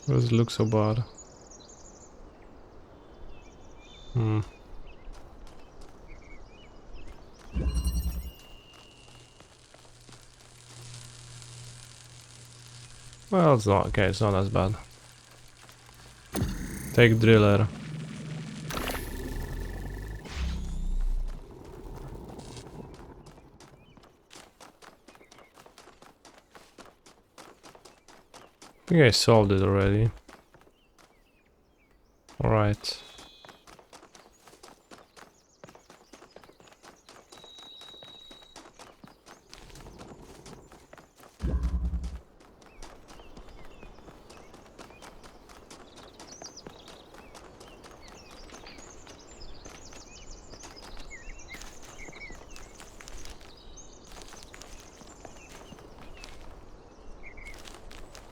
Why does it look so bad? Well, it's not okay, it's not as bad. Take driller. I think I solved it already. Alright.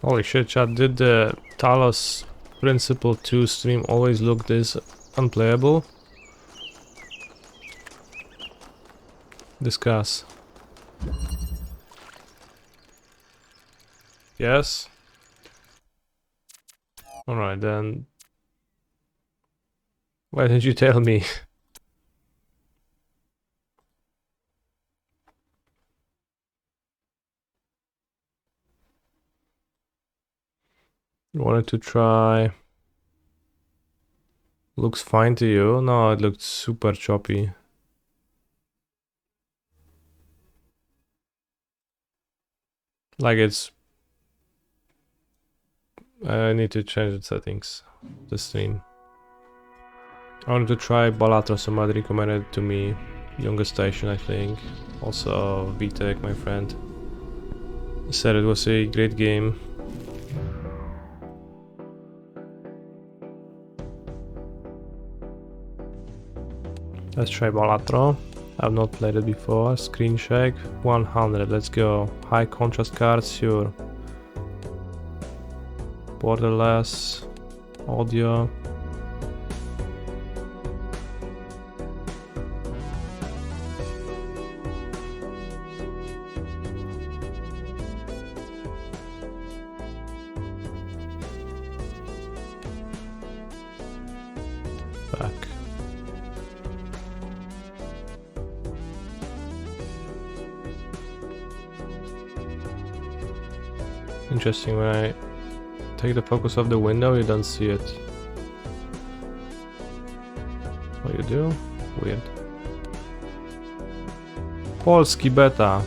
Holy shit, chat, did the Talos Principle 2 stream always look this unplayable? Discuss. Yes? Alright then. Why didn't you tell me? You wanted to try. Looks fine to you? No, it looked super choppy. Like it's I need to change the settings. The stream. I wanted to try Balatro, somebody recommended it to me. Youngest Station, I think. Also Vitek, my friend, said it was a great game. Let's try Balatro. I've not played it before. Screen check. 100, let's go. High contrast cards, sure. Borderless. Audio. Back. Interesting, when I take the focus off the window, you don't see it. What you do? Weird. Polski beta.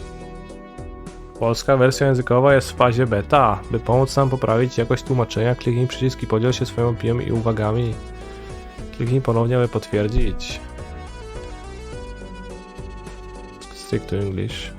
Polska wersja językowa jest w fazie beta. By pomóc nam poprawić jakość tłumaczenia, kliknij przycisk i podziel się swoją opinią i uwagami. Kliknij ponownie, aby potwierdzić. Stick to English.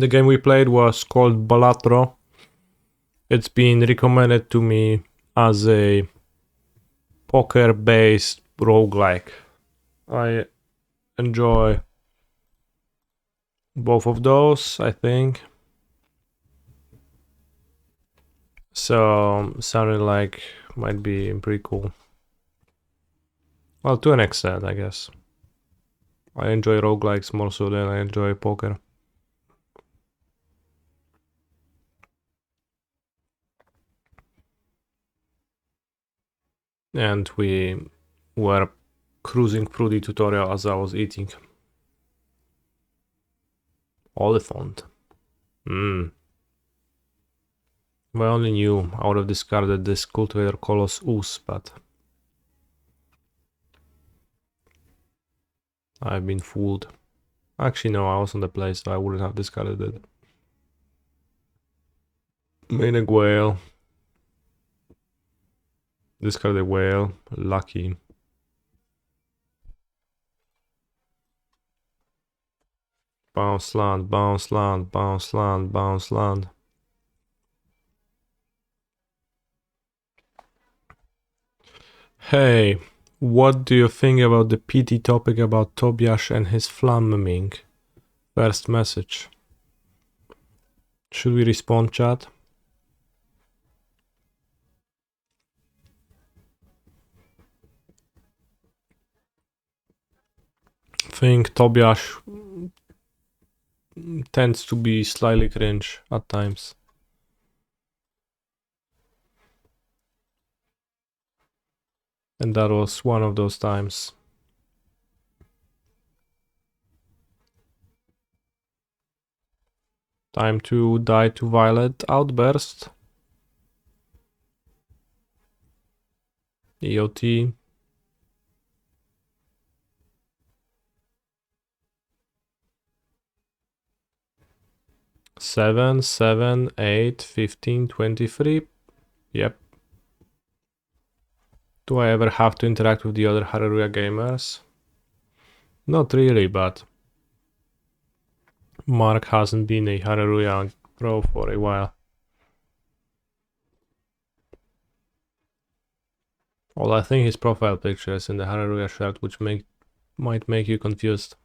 The game we played was called Balatro. It's been recommended to me as a poker-based roguelike. I enjoy both of those, I think. So, sounded like might be pretty cool. Well, to an extent, I guess. I enjoy roguelikes more so than I enjoy poker. And we were cruising through the tutorial as I was eating. Oliphant. If I only knew, I would have discarded this cultivator Colos Us, but I've been fooled. Actually, no, I was on the place, so I wouldn't have discarded it. Main a whale. Discard a whale. Lucky. Bounce land, bounce land, bounce land, bounce land. Hey, what do you think about the PT topic about Tobias and his flaming? First message. Should we respond, chat? Think Tobias tends to be slightly cringe at times. And that was one of those times. Time to die to Violet Outburst. EOT. 7, 7, 8, 15, 23. Yep. Do I ever have to interact with the other Hallelujah gamers? Not really, but Mark hasn't been a Hallelujah pro for a while. Well, I think his profile picture is in the Hallelujah shirt, which might make you confused.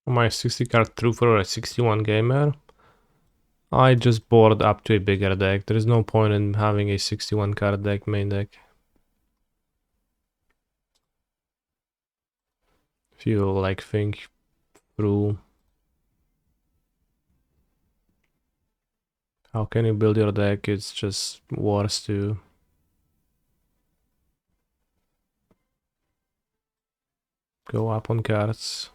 Am I a 60 card truther or a 61 gamer? I just board up to a bigger deck. There is no point in having a 61 card deck main deck. If you like think through how can you build your deck, it's just worse to go up on cards.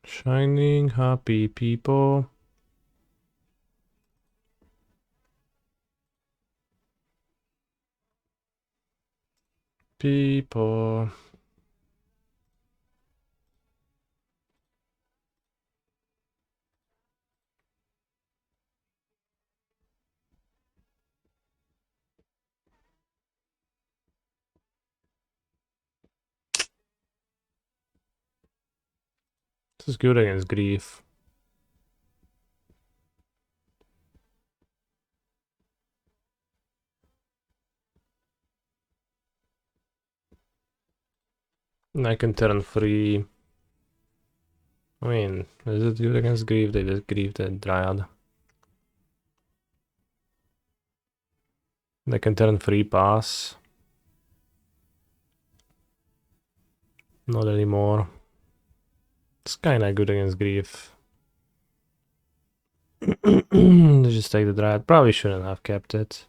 Shining happy people. People. This is good against grief. And I can turn free. I mean, is it good against grief? They just grief the Dryad. They can turn free pass. Not anymore. It's kinda good against grief. They just take the Dryad. Probably shouldn't have kept it.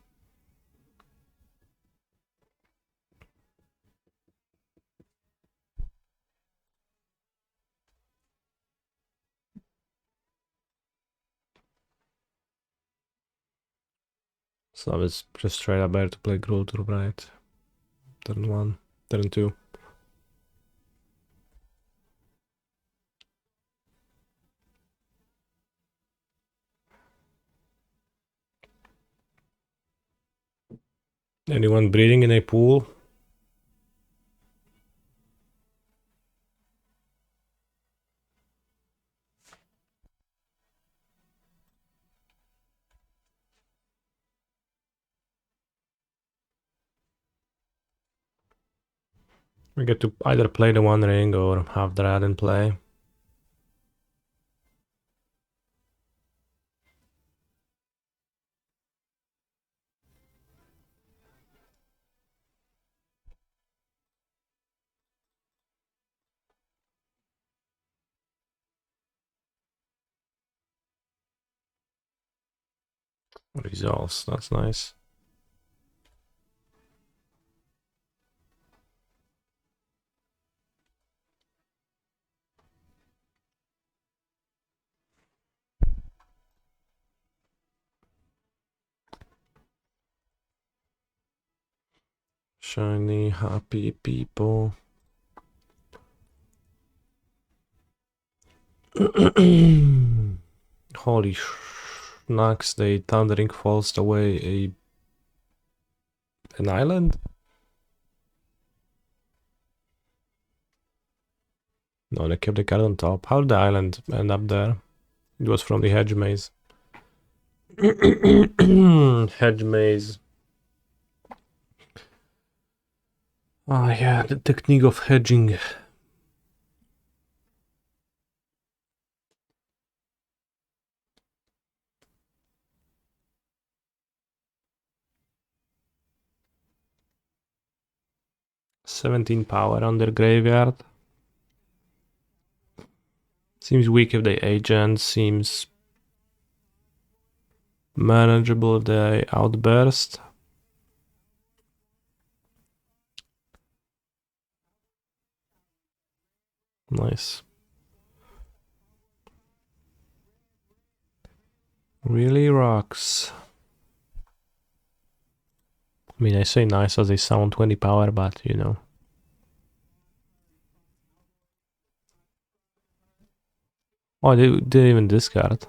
So it's just straight up better to play Growth right? Turn 1, turn 2. Anyone breeding in a pool? We get to either play the One Ring or have Dryad in play. Results, that's nice. Shiny, happy people. Holy schnacks, they Thundering Falls away an island? No, they kept the card on top. How did the island end up there? It was from the hedge maze. Hedge maze. Oh yeah, the technique of hedging. "17 power on their graveyard. Seems weak if they agent, seems manageable if they outburst. Nice. Really rocks. I mean, I say nice as they sound 20 power, but you know. Oh, they didn't even discard.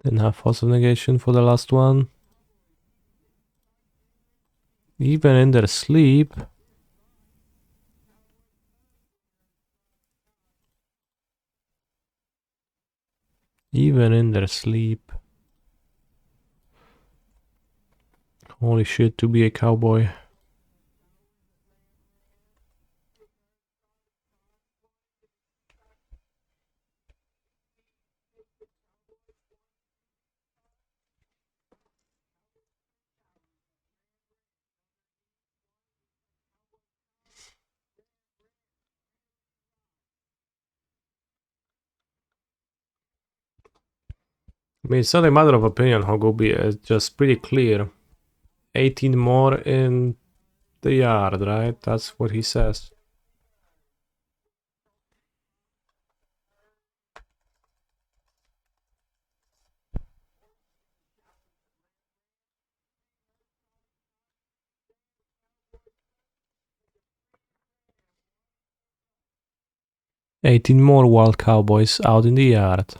Didn't have force of negation for the last one. Even in their sleep. Even in their sleep. Holy shit, to be a cowboy. I mean, it's not a matter of opinion, Hogobi. It's just pretty clear. 18 more in the yard, right? That's what he says. "18 more wild cowboys out in the yard."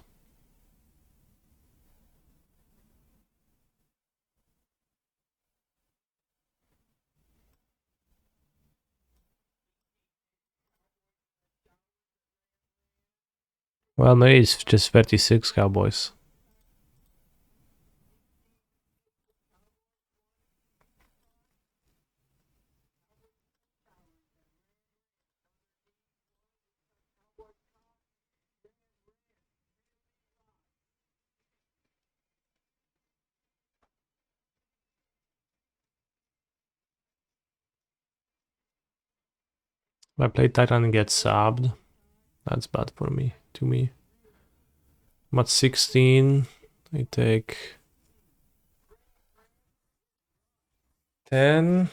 Well, maybe it's just 36 cowboys. If I play Titan and get subbed, that's bad for me, to me. I'm at 16. I take 10.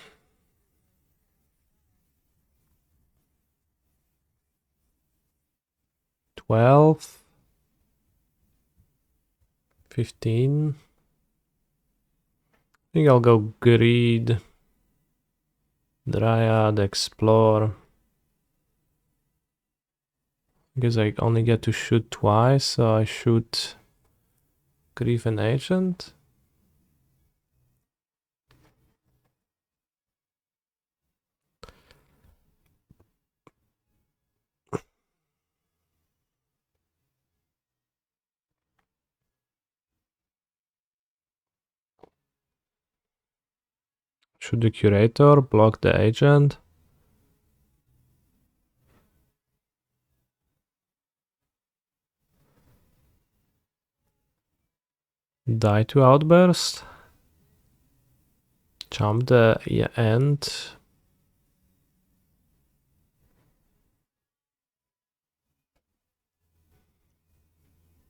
12. 15. I think I'll go Greed, Dryad, Explore. Because I only get to shoot twice, so I shoot Grief and Agent. Shoot the Curator, block the Agent. Die to Outburst. Jump the end.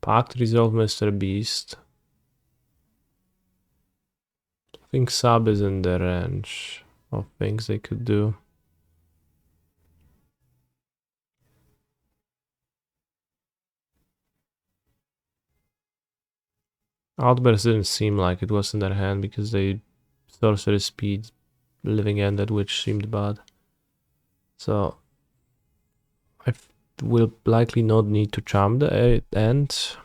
Pact, resolve Mr. Beast. I think sub is in the range of things they could do. Outburst didn't seem like it was in their hand because they sorcery speed living ended, which seemed bad. So I will likely not need to charm the end.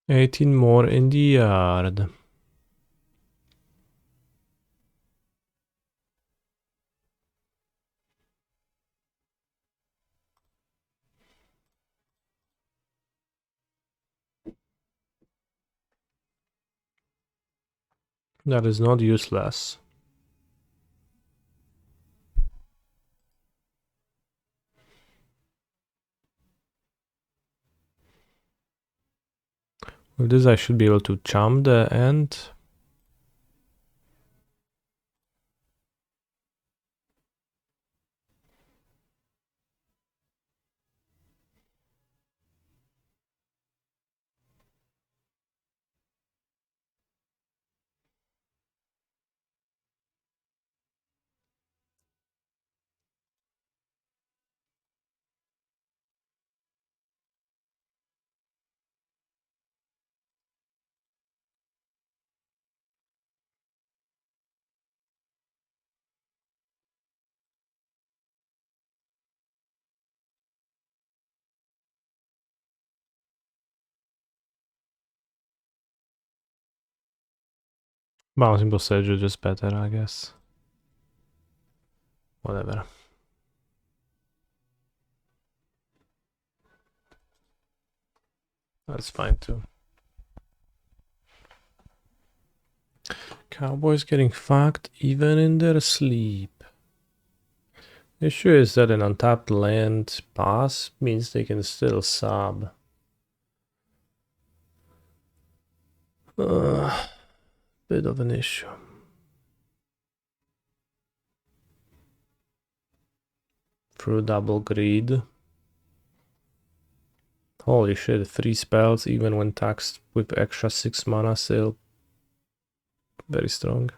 "18 more in the yard." That is not useless. With this I should be able to charm the end. Bouncing Bossage is just better, I guess. Whatever. That's fine too. Cowboys getting fucked even in their sleep. The issue is that an untapped land pass means they can still sub. Bit of an issue. Through double greed. Holy shit, 3 spells even when taxed with extra 6 mana, still very strong.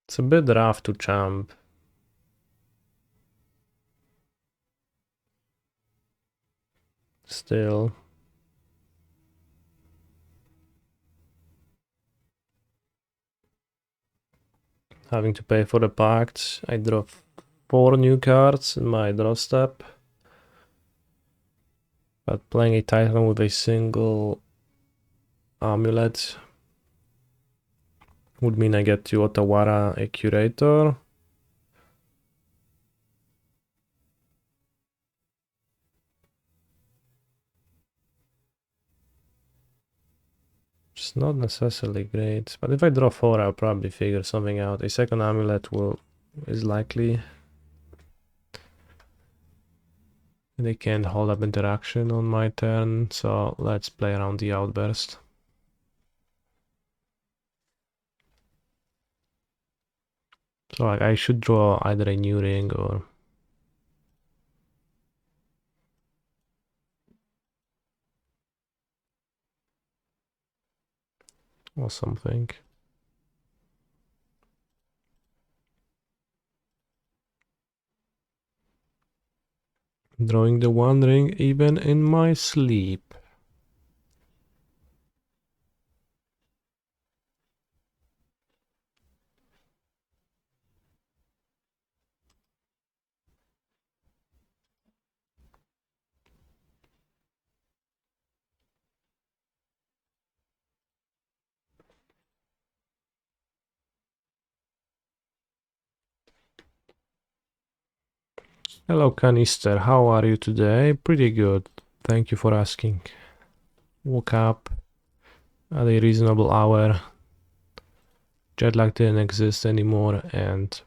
It's a bit rough to champ. Still. Having to pay for the pact. I draw 4 new cards in my draw step. But playing a Titan with a single Amulet would mean I get to Otawara a Curator. It's not necessarily great, but if I draw 4, I'll probably figure something out. A second Amulet is likely. They can't hold up interaction on my turn, so let's play around the Outburst. So like, I should draw either a new ring or something. Drawing the one ring even in my sleep. Hello Canister, how are you today? Pretty good, thank you for asking. Woke up at a reasonable hour. Jet lag didn't exist anymore and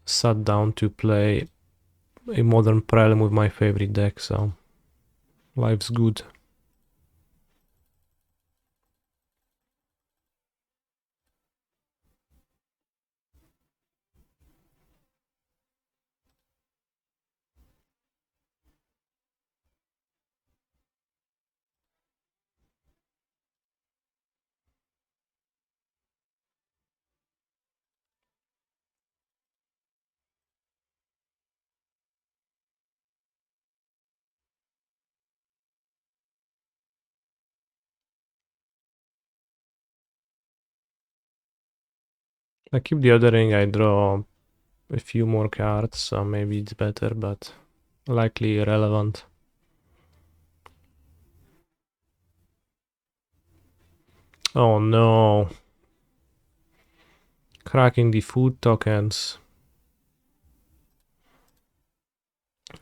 sat down to play a modern Prelim with my favorite deck, so life's good. I keep the other ring, I draw a few more cards, so maybe it's better, but likely irrelevant. Oh no. Cracking the food tokens.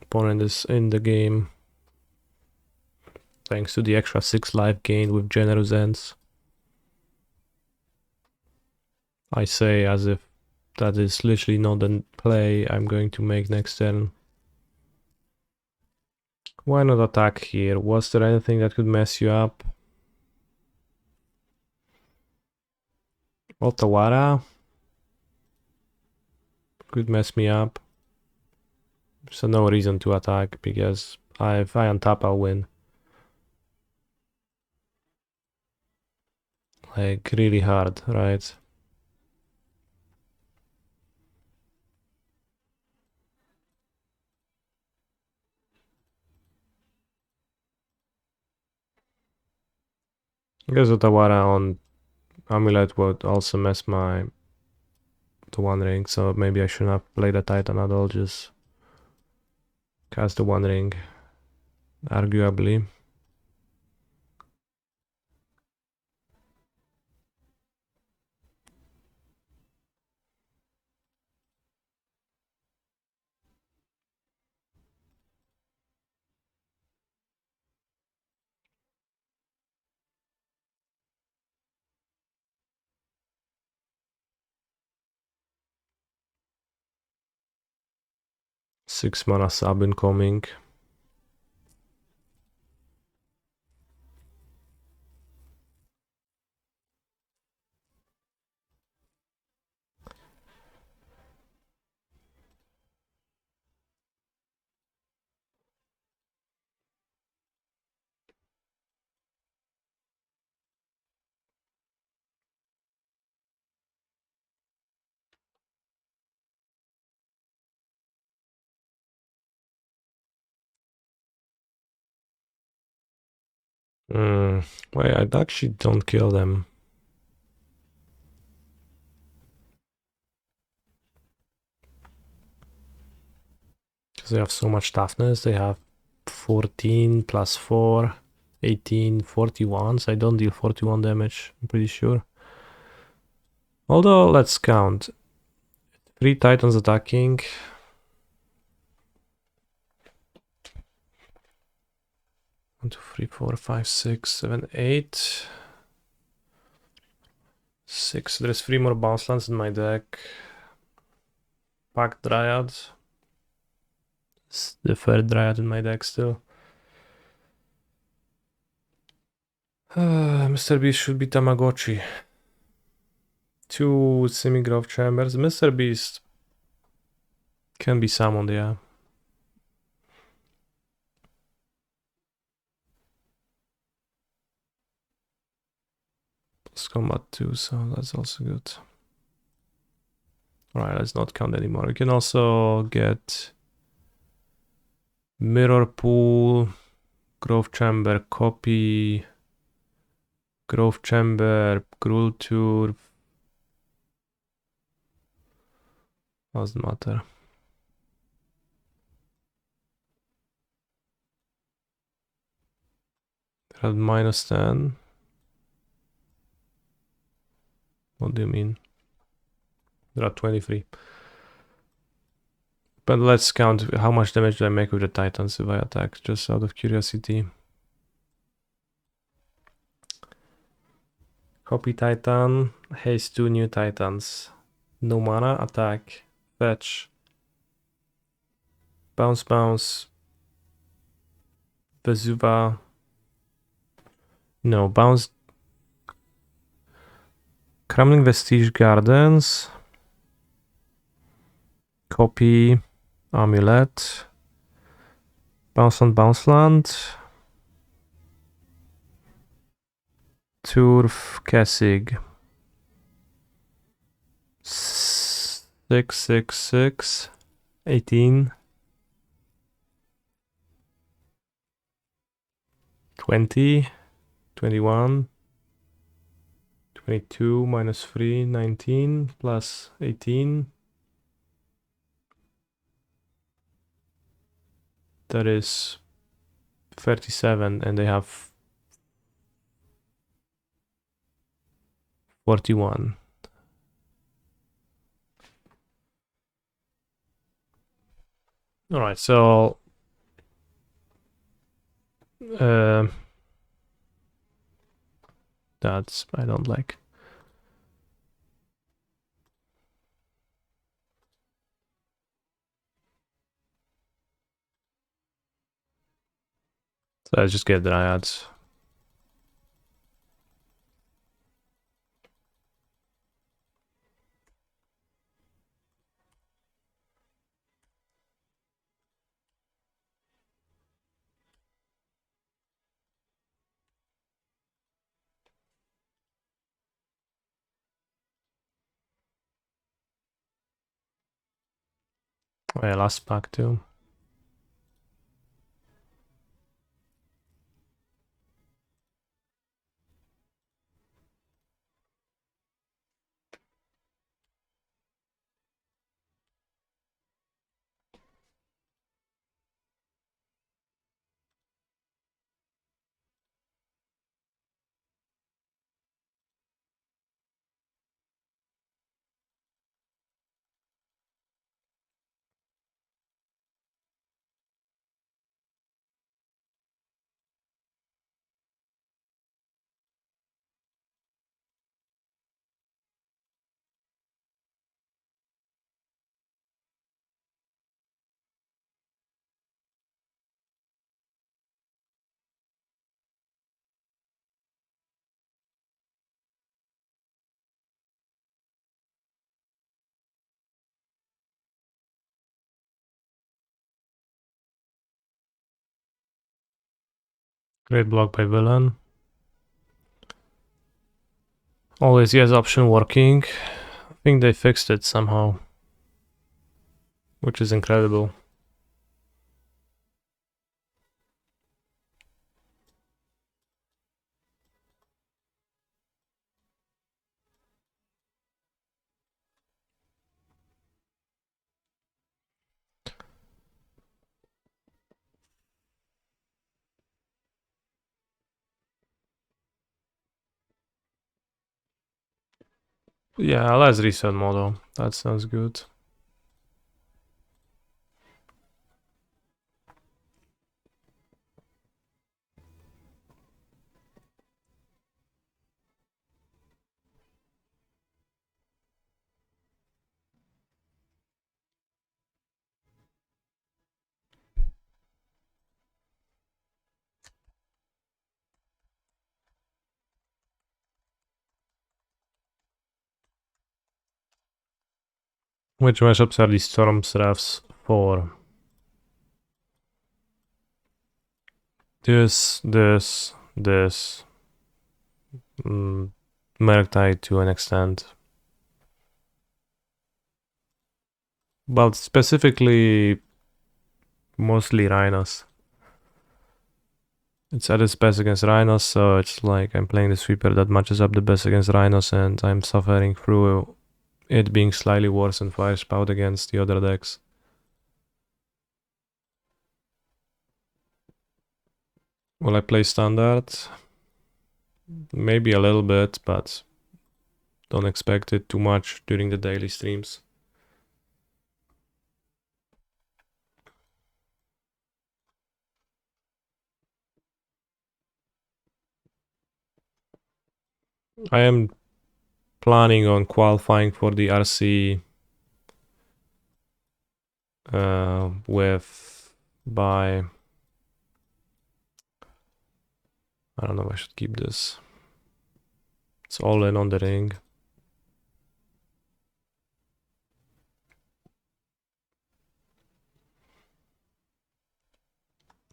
Opponent is in the game. Thanks to the extra 6 life gained with generous ends. I say as if that is literally not the play I'm going to make next turn. Why not attack here? Was there anything that could mess you up? Otawara could mess me up. So no reason to attack because if I untap, I'll win. Like really hard, right? I guess Otawara on Amulet would also mess the One Ring, so maybe I shouldn't have played a Titan at all, just cast the One Ring, arguably. Six mana sub incoming. Wait, I actually don't kill them. Because they have so much toughness. They have 14 plus 4, 18, 41. So I don't deal 41 damage, I'm pretty sure. Although, let's count. 3 Titans attacking. 1, 2, 3, 4, 5, 6, 7, 8. 6. There's 3 more bounce lands in my deck. Pack Dryad. It's the third Dryad in my deck still. Mr. Beast should be Tamagotchi. 2 semi-growth chambers. Mr. Beast can be summoned, yeah. Plus combat 2, so that's also good. Alright, let's not count anymore. We can also get Mirror Pool, Growth Chamber, Copy, Growth Chamber, Grultur. Doesn't matter. They're at -10. What do you mean? They're at 23. But let's count how much damage do I make with the Titans if I attack, just out of curiosity. Copy Titan, haste 2 new Titans. No mana, attack, fetch, bounce, bounce, Vesuva. No, bounce. Crumbling Vestige Gardens. Copy, Amulet. Bounce on Bounce Land. Turf, Kessig. 6, 6, 6, 18. 20, 21, 22 minus 3, 19 plus 18. That is 37, and they have 41. All right, so that's I don't like. So let's just get Dryads. Oh yeah, last pack too. Great block by villain. Always yes option working. I think they fixed it somehow, which is incredible. Yeah, let's reset model. That sounds good. Which matchups are these Storms refs for? This. Merktide to an extent. But specifically, mostly Rhinos. It's at its best against Rhinos, so it's like I'm playing the sweeper that matches up the best against Rhinos, and I'm suffering through it being slightly worse than Fire Spout against the other decks. Will I play Standard? Maybe a little bit, but don't expect it too much during the daily streams. I am planning on qualifying for the RC by I don't know if I should keep this. It's all in on the ring.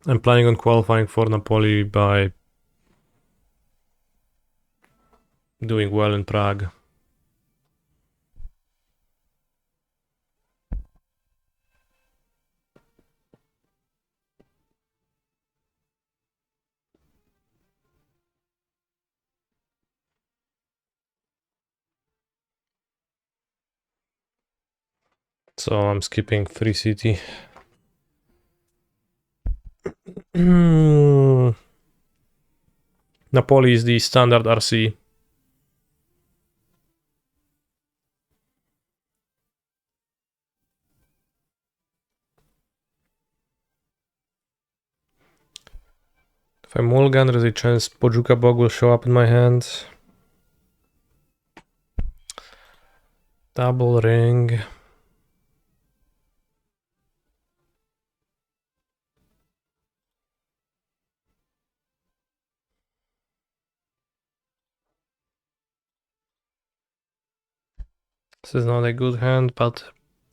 I'm planning on qualifying for Napoli by doing well in Prague. So I'm skipping 3 city. Napoli is the standard RC. If I mulligan, there's a chance Pojuka Bog will show up in my hand. Double ring. This is not a good hand, but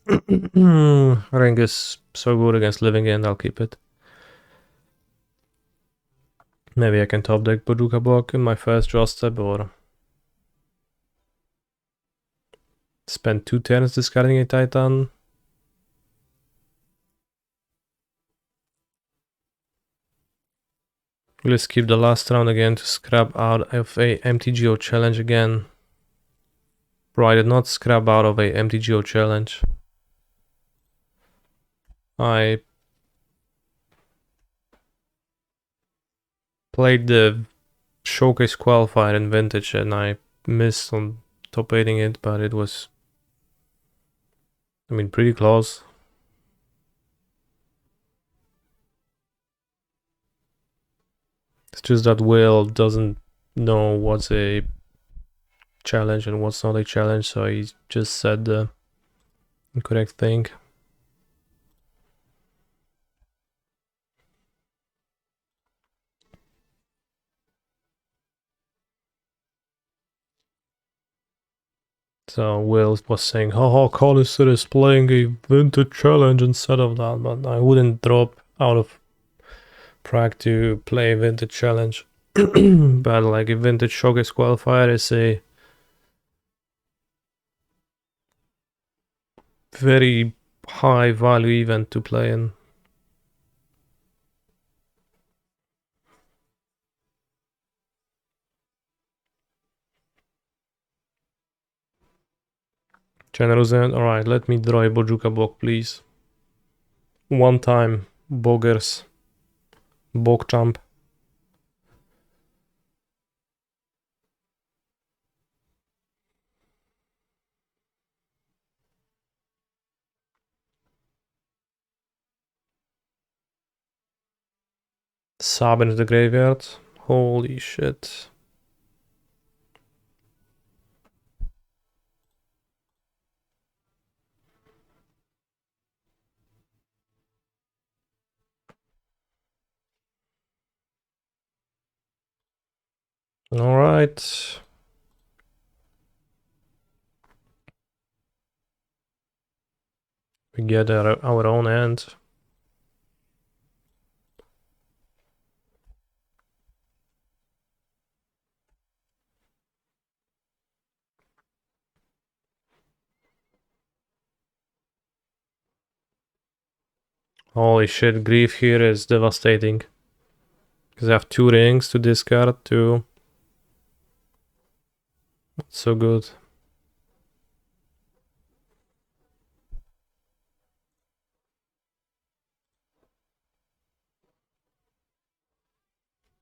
ring is so good against living end, I'll keep it. Maybe I can top deck Pojuka Bog in my first draw step or spend 2 turns discarding a Titan. We'll skip the last round again to scrap out of a MTGO challenge again. Bro, I did not scrap out of a MTGO challenge. I played the showcase qualifier in Vintage and I missed on top 8ing it, but it was, I mean, pretty close. It's just that Will doesn't know what's a challenge and what's not a challenge, so he just said the incorrect thing. So Will was saying, haha, Collister is playing a Vintage challenge instead of that, but I wouldn't drop out of Prague to play Vintage Challenge. But like if Vintage Showcase Qualifier is a very high value event to play in. Generozen, alright, let me draw a Bojuka block, please. One time, Boggers. Bogchamp. Sab into the graveyard. Holy shit. Alright. We get our own end. Holy shit, Grief here is devastating. Because I have 2 rings to discard too. Not so good.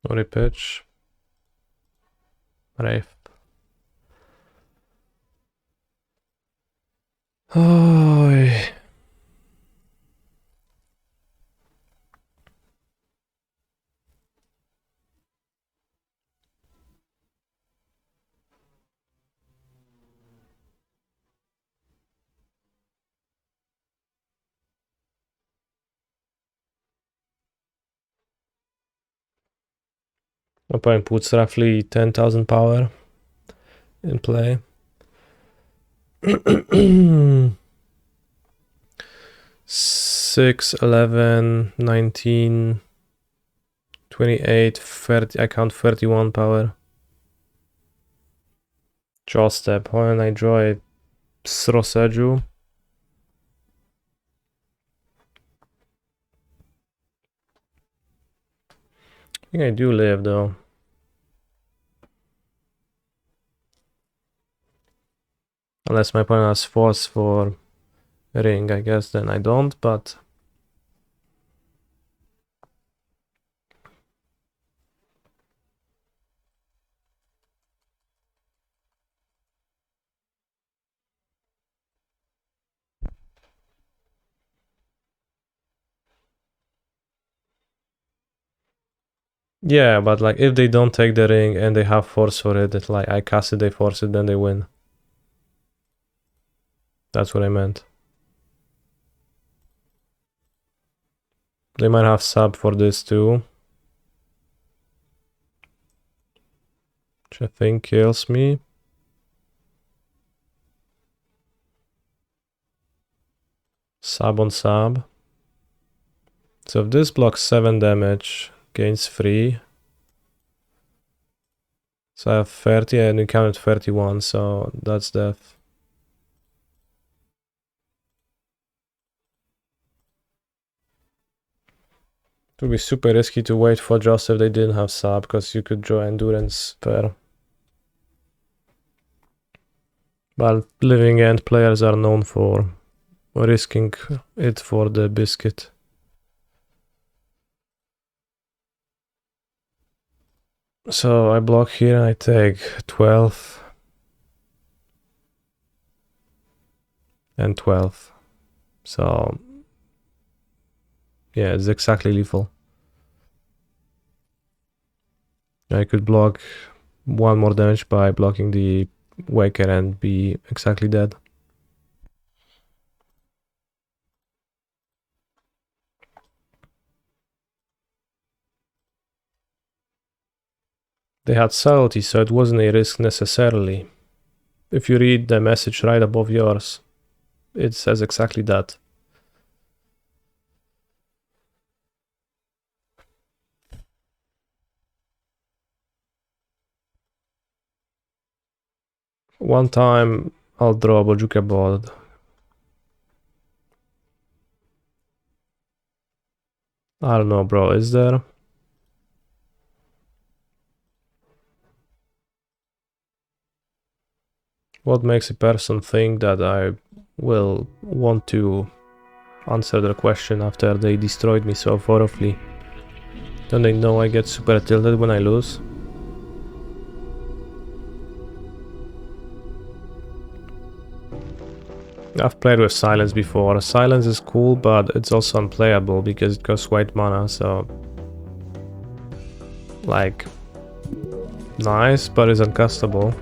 Repitch. Wraith. Oh. Opponent puts roughly 10,000 power in play. 6, 11, 19, 28, 30, I count 31 power. Draw step. When I draw a Sroseju. I think I do live though. Unless my opponent has force for ring, I guess then I don't, but yeah, but like if they don't take the ring and they have force for it, it's like I cast it, they force it, then they win. That's what I meant. They might have sub for this too. Which I think kills me. Sub on sub. So if this blocks 7 damage, gains 3. So I have 30 and you counted 31, so that's death. It would be super risky to wait for just if they didn't have sub, because you could draw endurance pair. But living end players are known for risking it for the biscuit. So I block here and I take 12 and 12. So yeah, it's exactly lethal. I could block 1 more damage by blocking the Waker and be exactly dead. They had subtlety, so it wasn't a risk necessarily. If you read the message right above yours, it says exactly that. One time I'll draw a Bojuka board. I don't know, bro, is there? What makes a person think that I will want to answer their question after they destroyed me so thoroughly? Don't they know I get super tilted when I lose? I've played with Silence before. Silence is cool, but it's also unplayable because it costs white mana, so... like... nice, but it's uncastable.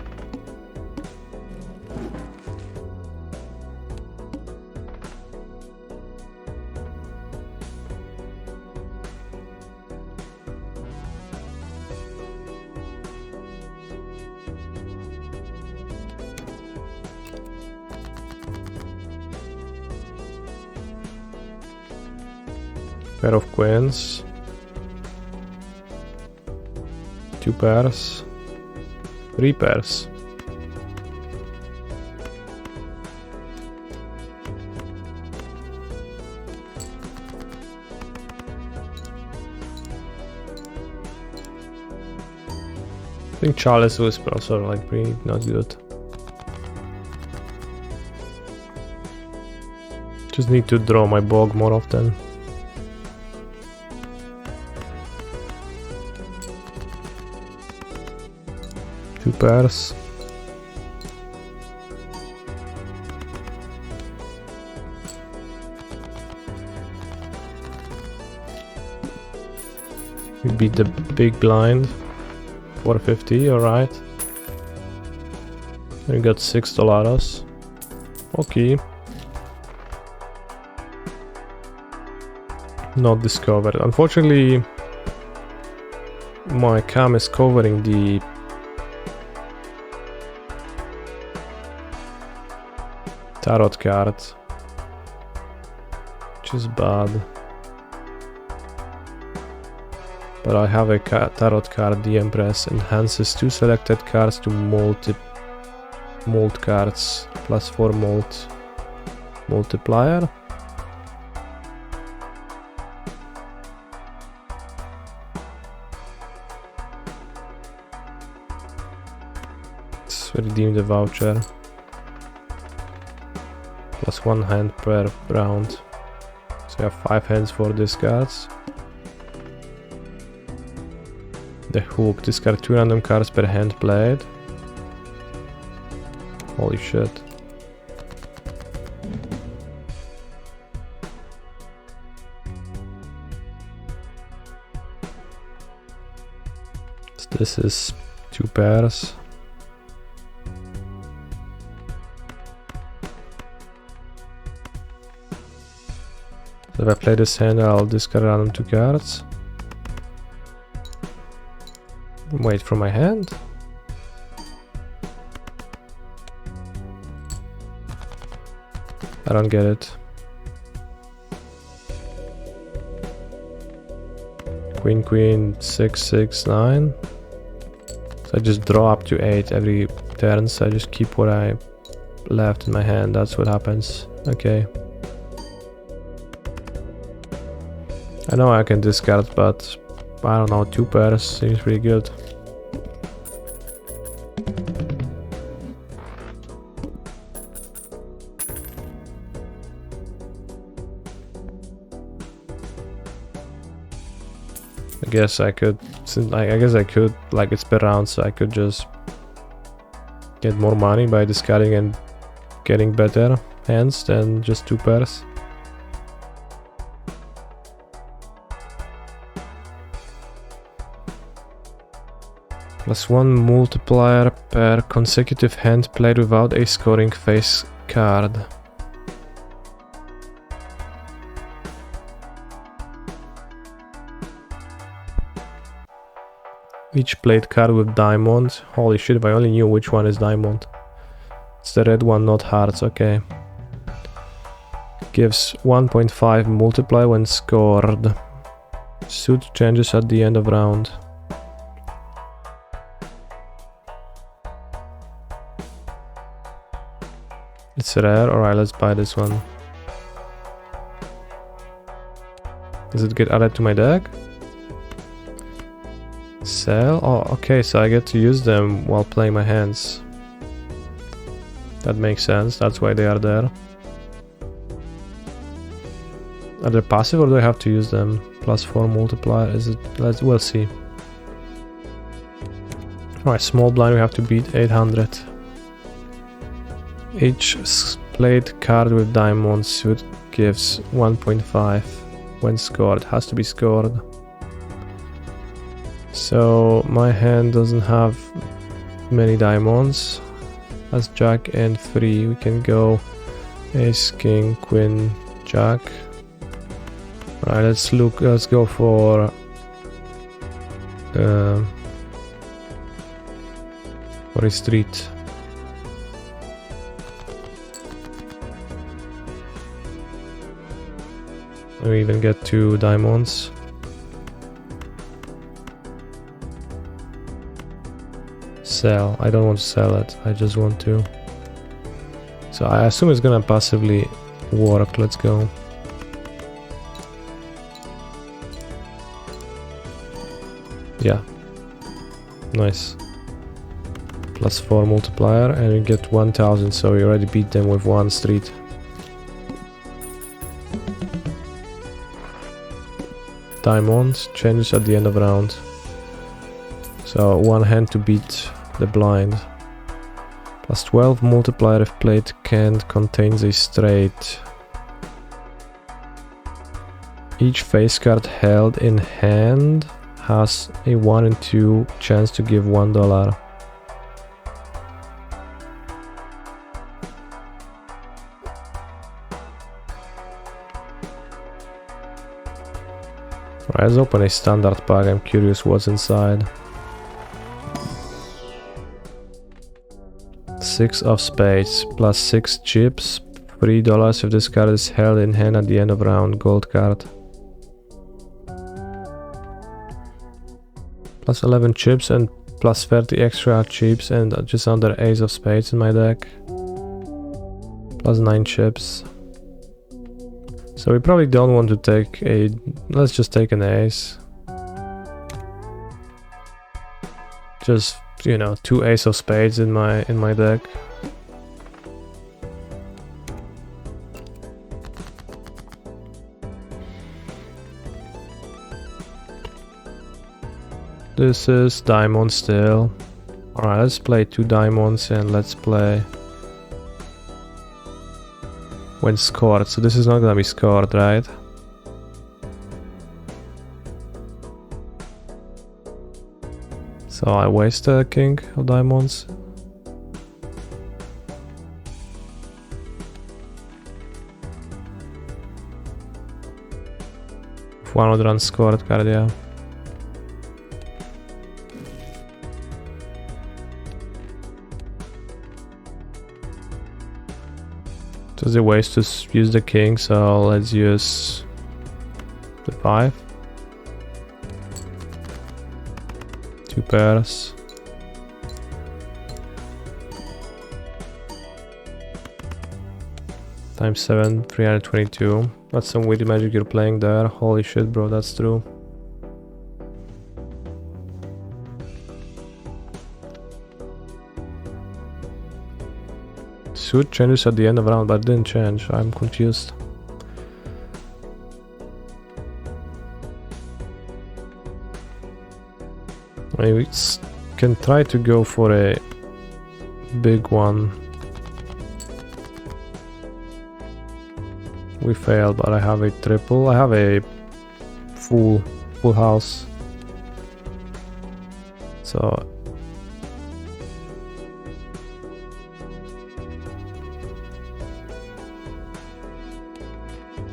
Pair of queens. 2 pairs. 3 pairs. I think Chalice Whisper also like pretty not good. Just need to draw my bog more often. Two pairs. We beat the big blind. 450, alright. We got $6. Okay. Not discovered. Unfortunately, my cam is covering the tarot card, which is bad. But I have a tarot card, the Empress, enhances 2 selected cards to mold cards, plus 4 mold multiplier. Let's redeem the voucher. Plus 1 hand per round. So I have 5 hands for discards. The hook, discard 2 random cards per hand played. Holy shit. So this is 2 pairs. So if I play this hand, I'll discard random 2 cards. Wait for my hand. I don't get it. Queen, queen, 6, 6, 9. So I just draw up to 8 every turn, so I just keep what I left in my hand. That's what happens. Okay. I know I can discard, but I don't know, 2 pairs seems pretty good. I guess I could, like it's per round, so I could just get more money by discarding and getting better hands than just 2 pairs. Plus 1 multiplier per consecutive hand played without a scoring face card. Each played card with diamond. Holy shit, if I only knew which one is diamond. It's the red one, not hearts, okay. Gives 1.5 multiply when scored. Suit changes at the end of round. It's rare. Alright, let's buy this one. Does it get added to my deck? Sell? Oh, okay, so I get to use them while playing my hands. That makes sense, that's why they are there. Are they passive or do I have to use them? +4 multiplier, is it? We'll see. Alright, small blind we have to beat 800. Each played card with diamond suit gives 1.5 when scored. It has to be scored. So my hand doesn't have many diamonds. As Jack and 3 we can go Ace, King, Queen, Jack. Right, let's go for a street. We even get 2 diamonds. Sell. I don't want to sell it, I just want to. So I assume it's gonna passively work. Let's go. Yeah. Nice. +4 multiplier and we get 1000, so we already beat them with 1 street. Diamonds changes at the end of round. So 1 hand to beat the blind. +12 multiplier if played contains a straight. Each face card held in hand has a 1 in 2 chance to give $1. Alright, let's open a standard pack. I'm curious what's inside. 6 of spades +6 chips, $3 if this card is held in hand at the end of round. Gold card. +11 chips and +30 extra chips and just under ace of spades in my deck. +9 chips. So we probably don't want to take a... let's just take an ace. Just, you know, 2 ace of spades in my deck. This is diamond still. Alright, let's play 2 diamonds and let's play when scored. So this is not gonna be scored, right? So I waste a king of diamonds. One would run scored card, yeah. There's a waste to use the king, so let's use the 5. 2 pairs. Times 7, 322. That's some witty magic you're playing there. Holy shit, bro, that's true. Suit changes at the end of round, but it didn't change. I'm confused. I mean, we can try to go for a big one. We failed, but I have a triple. I have a full house. So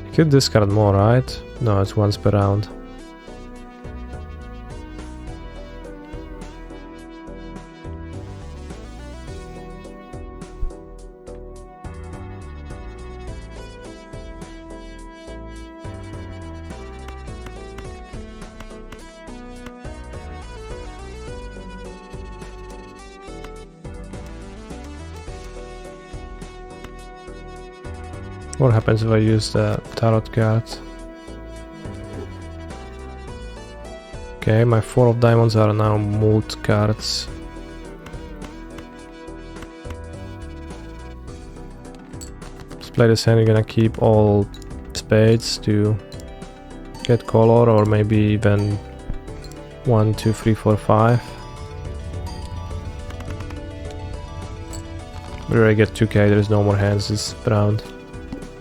you could discard more, right? No, it's once per round. What happens if I use the tarot card? Okay, my 4 of diamonds are now moot cards. Let's play this hand. You're gonna keep all spades to get color, or maybe even 1, 2, 3, 4, 5. We already get 2k, there's no more hands this round.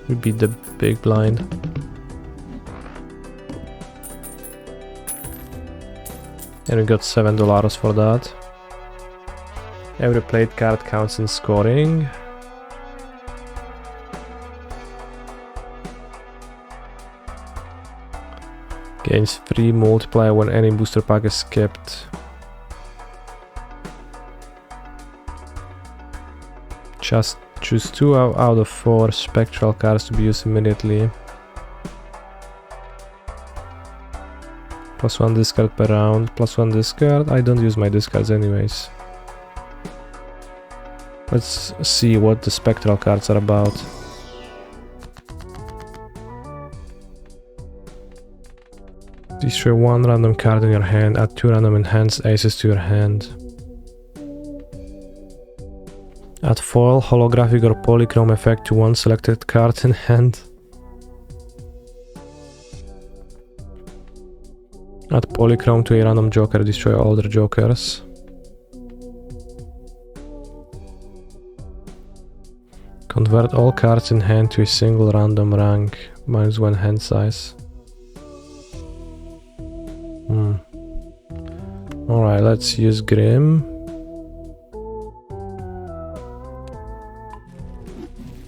We beat the big blind. And we got $7 for that. Every played card counts in scoring. Gains free multiplier when any booster pack is skipped. Just choose 2 out of 4 spectral cards to be used immediately. +1 discard per round, +1 discard. I don't use my discards anyways. Let's see what the spectral cards are about. Destroy 1 random card in your hand, add 2 random enhanced aces to your hand. Add foil, holographic or polychrome effect to 1 selected card in hand. Add polychrome to a random joker, destroy all other jokers. Convert all cards in hand to a single random rank, -1 hand size. Alright, let's use Grim.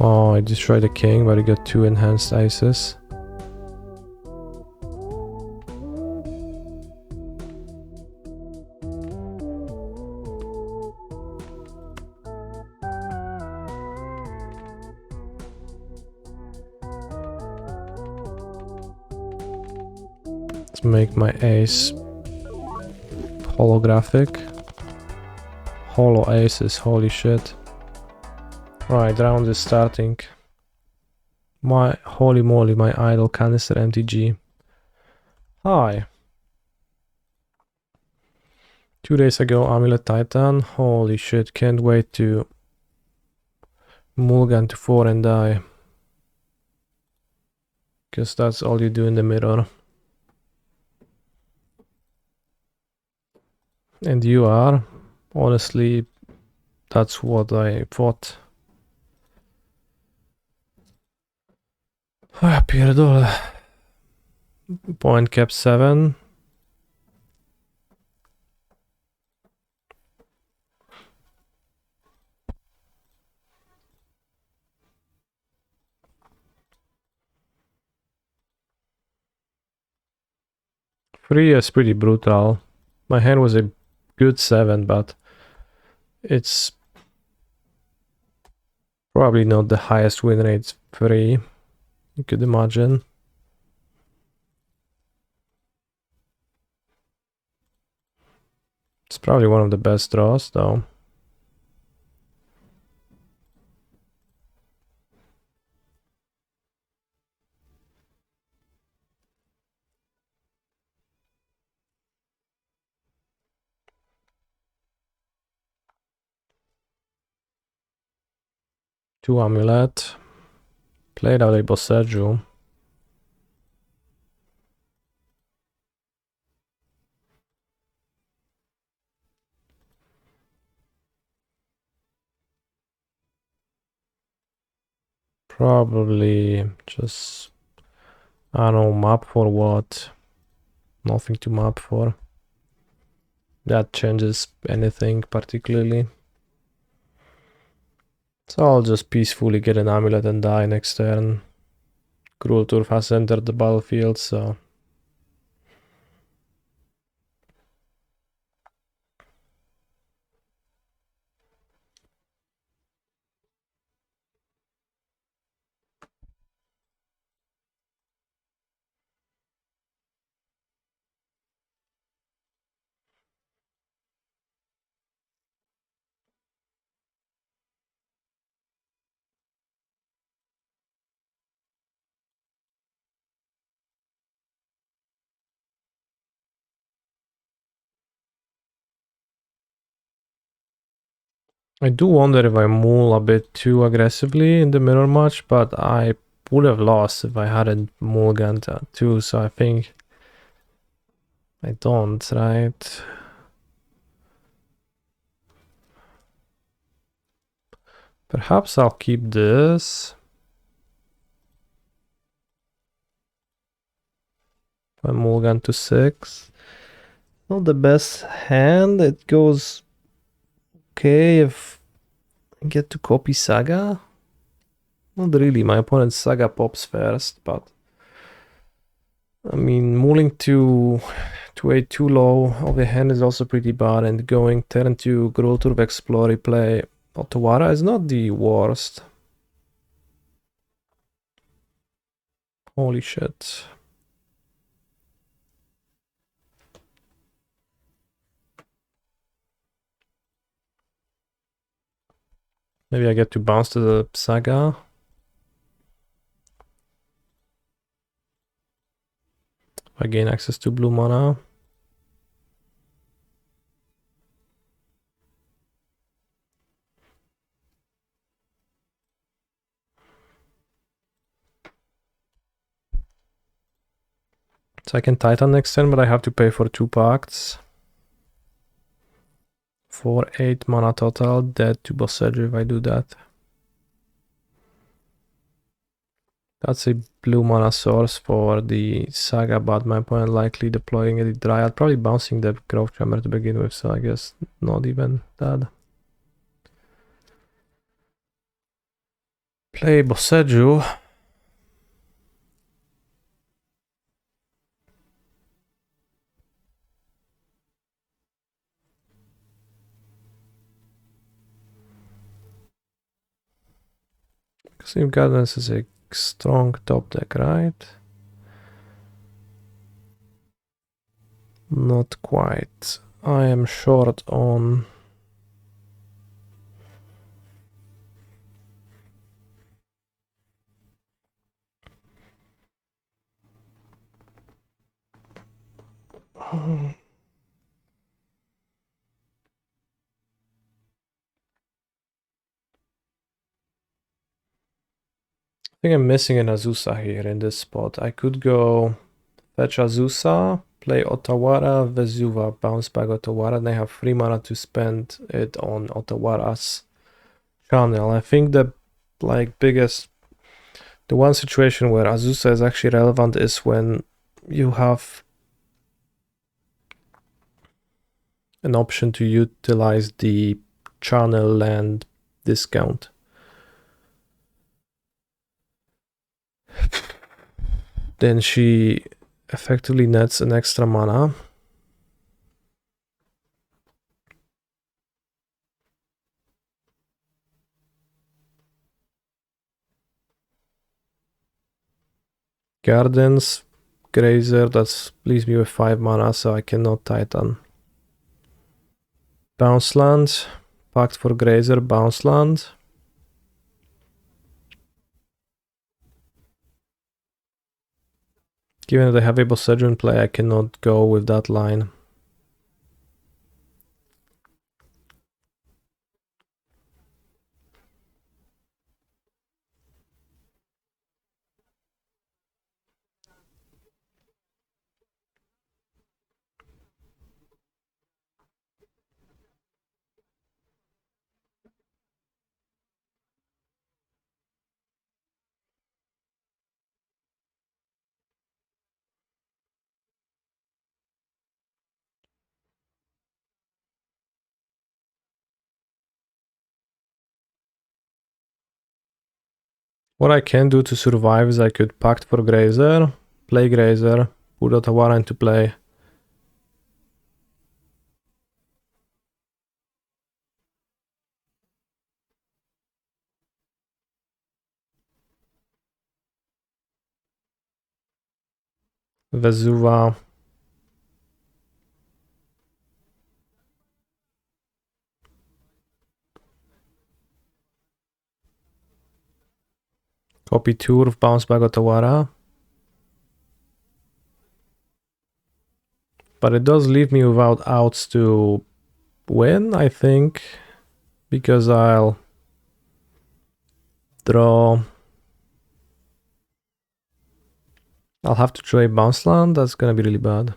Oh, I destroyed the king, but I got 2 enhanced aces. Let's make my ace holographic. Holo aces, holy shit. Right, round is starting. My holy moly, my idle canister MTG. Hi. 2 days ago, Amulet Titan. Holy shit, can't wait to mulligan to 4 and die. Because that's all you do in the mirror. And you are. Honestly, that's what I thought. Pierdolę. Point cap 7. Three is pretty brutal. My hand was a good 7, but it's probably not the highest win rate 3, you could imagine. It's probably one of the best draws though. Two Amulet. Played out a Boseju. Probably just, I don't know, map for what? Nothing to map for. That changes anything particularly. So I'll just peacefully get an Amulet and die next turn. Cruel Turf has entered the battlefield, so I do wonder if I mull a bit too aggressively in the mirror match, but I would have lost if I hadn't mulliganed too, so I think I don't, right? Perhaps I'll keep this. I mulligan to 6. Not the best hand. It goes okay if I get to copy Saga. Not really. My opponent's Saga pops first, but I mean, mulling to a too low of a hand is also pretty bad, and going turn to Grolturv Explore play Otawara is not the worst. Holy shit. Maybe I get to bounce to the Saga. I gain access to blue mana. So I can Titan next turn, but I have to pay for 2 pacts. For 8 mana total, dead to Bossedger if I do that. That's a blue mana source for the Saga, but my opponent likely deploying a Dryad, probably bouncing the Growth Chamber to begin with, so I guess not even that. Play Bossedger. Extreme Guidance is a strong top deck, right? Not quite. I am short on... I think I'm missing an Azusa here in this spot. I could go fetch Azusa, play Otawara, Vesuva, bounce back Otawara, and I have 3 mana to spend it on Otawara's channel. I think the the one situation where Azusa is actually relevant is when you have an option to utilize the channel land discount. Then she effectively nets an extra mana. Gardens, Grazer, that leaves me with 5 mana, so I cannot Titan. Bounce land, Pact for Grazer, bounce land. Given that I have a Bossedger in play, I cannot go with that line. What I can do to survive is I could Pact for Grazer, play Grazer, put Otawara into play. Vesuva. Copy Turf, bounce back Otawara. But it does leave me without outs to win, I think. because I'll draw. I'll have to draw a bounce land. That's gonna be really bad.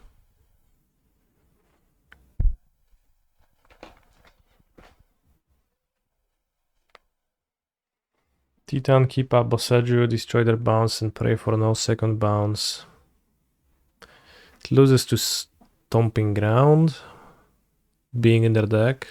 Titan, keep up Boseju, destroy their bounce and pray for no second bounce. It loses to Stomping Ground, being in their deck.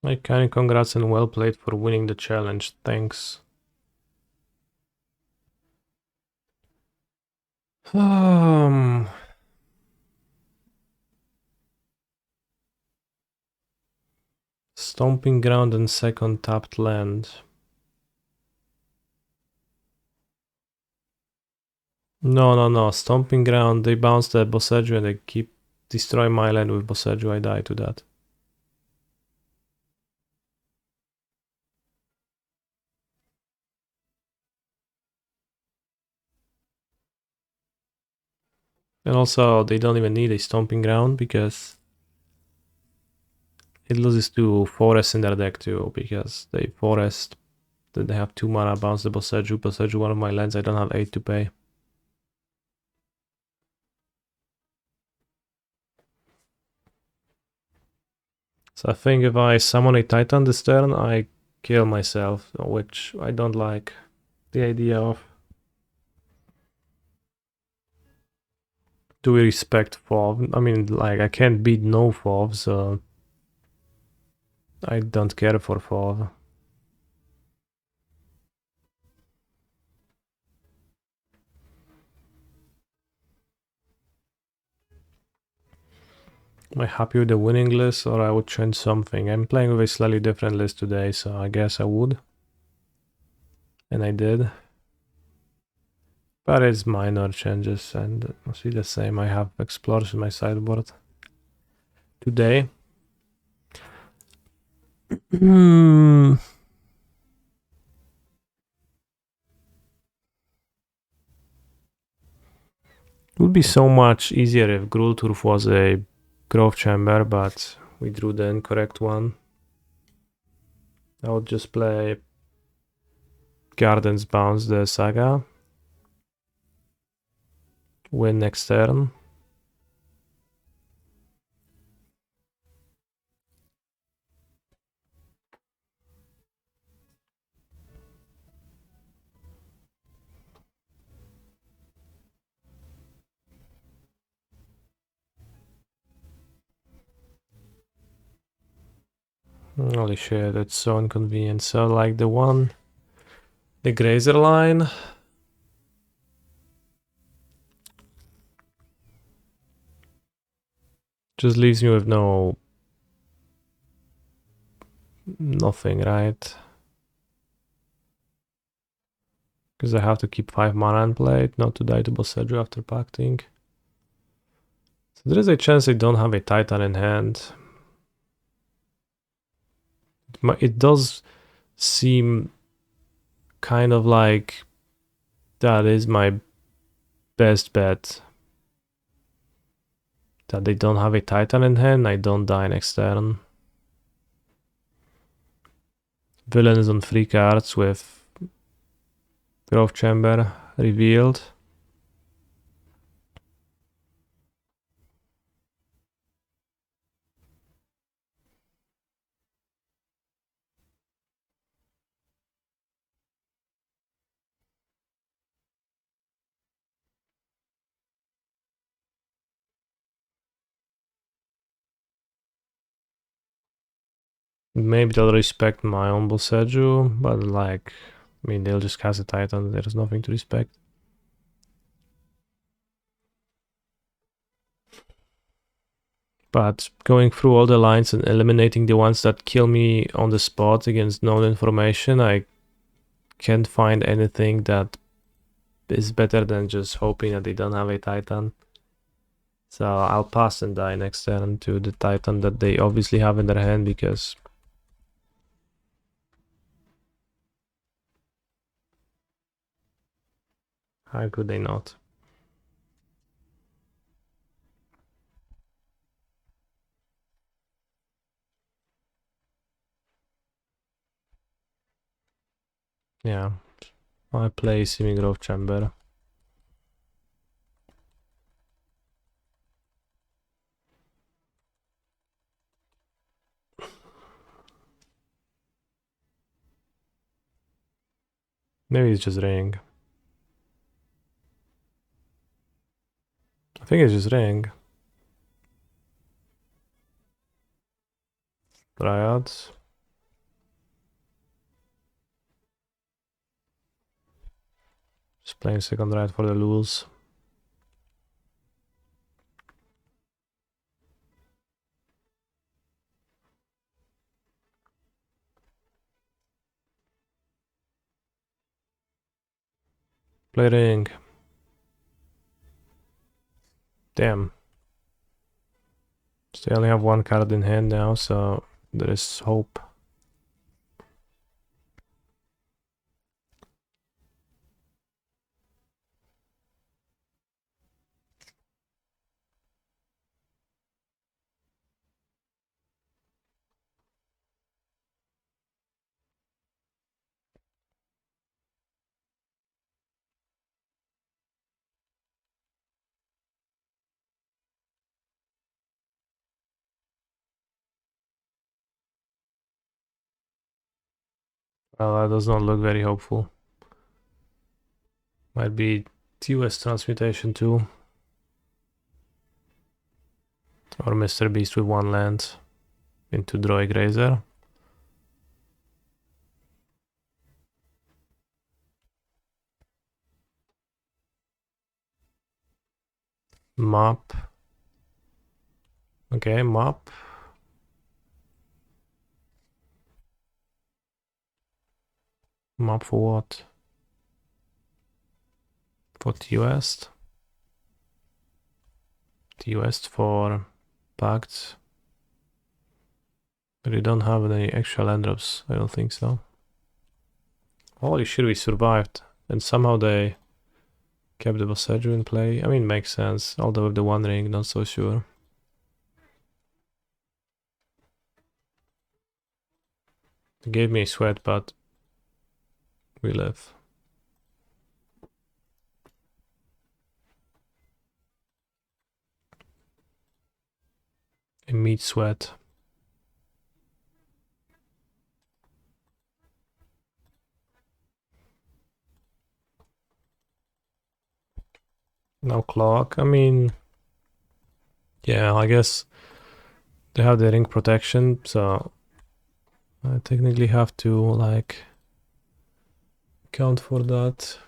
My kind congrats and well played for winning the challenge, thanks. Stomping Ground and second tapped land. No. Stomping Ground, they bounce the Boseju and they keep destroy my land with Boseju. I die to that. And also, they don't even need a Stomping Ground because it loses to Forest in their deck too, because they Forest, then they have 2 mana, bounce the Boseju, Boseju one of my lands, I don't have 8 to pay. So I think if I summon a Titan this turn, I kill myself, which I don't like the idea of. Do we respect FOV? I mean, like, I can't beat no FOV, so I don't care for FOV. Am I happy with the winning list, or I would change something? I'm playing with a slightly different list today, so I guess I would. And I did. But it's minor changes, and mostly the same. I have explorers in my sideboard today. It would be so much easier if Grulturf was a growth chamber, but we drew the incorrect one. I would just play Gardens Bounce the Saga. Win next turn. Holy shit, it's so inconvenient. So like the Grazer line. Just leaves me with nothing, right? Because I have to keep 5 mana in play, not to die to Boseju after pacting. So there is a chance I don't have a Titan in hand. It does seem kind of like that is my best bet. That they don't have a Titan in hand, I don't die next turn. Villain is on 3 cards with Growth Chamber revealed. Maybe they'll respect my own Boseju, but like, I mean, they'll just cast a Titan, there's nothing to respect. But going through all the lines and eliminating the ones that kill me on the spot against known information, I can't find anything that is better than just hoping that they don't have a Titan. So I'll pass and die next turn to the Titan that they obviously have in their hand, because how could they not? Yeah, I play Semi-Growth Chamber. Maybe it's just ring. I think it's just ring. Dryads. Just playing second Dryad for the lulz. Play ring. Damn. So they only have one card in hand now, so there is hope. Well, that does not look very hopeful. Might be TOS transmutation too. Or Mr. Beast with one land into Droid Grazer. Mop. Okay, mop. Mop for what? For TOS? TOS for Pact. But we don't have any extra land drops, I don't think so. Holy shit, we survived. And somehow they kept the Boseiju in play. I mean, makes sense. Although with the one ring, not so sure. They gave me a sweat, but we live. A meat sweat. No clock. I mean, yeah, I guess they have the ring protection, so I technically have to like count for that.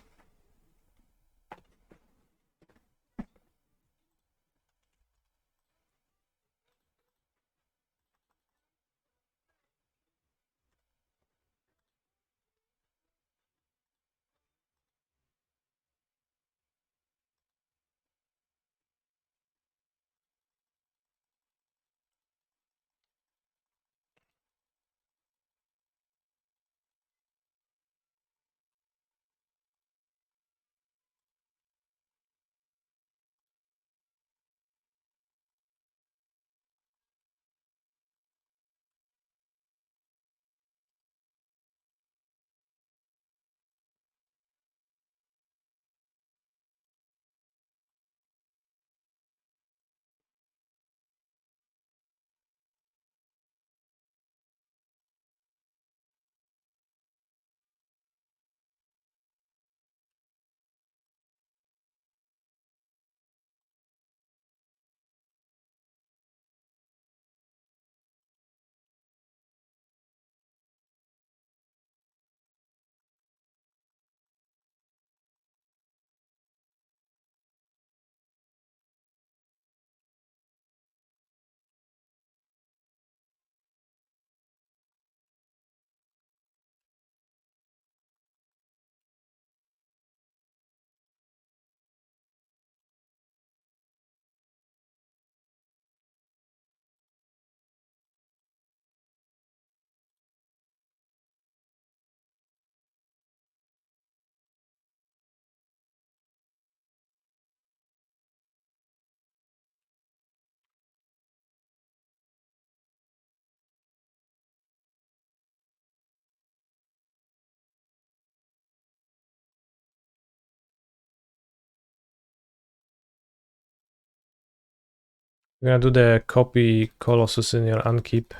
We're gonna do the copy Colossus in your unkeep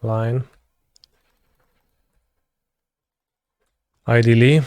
line. Ideally.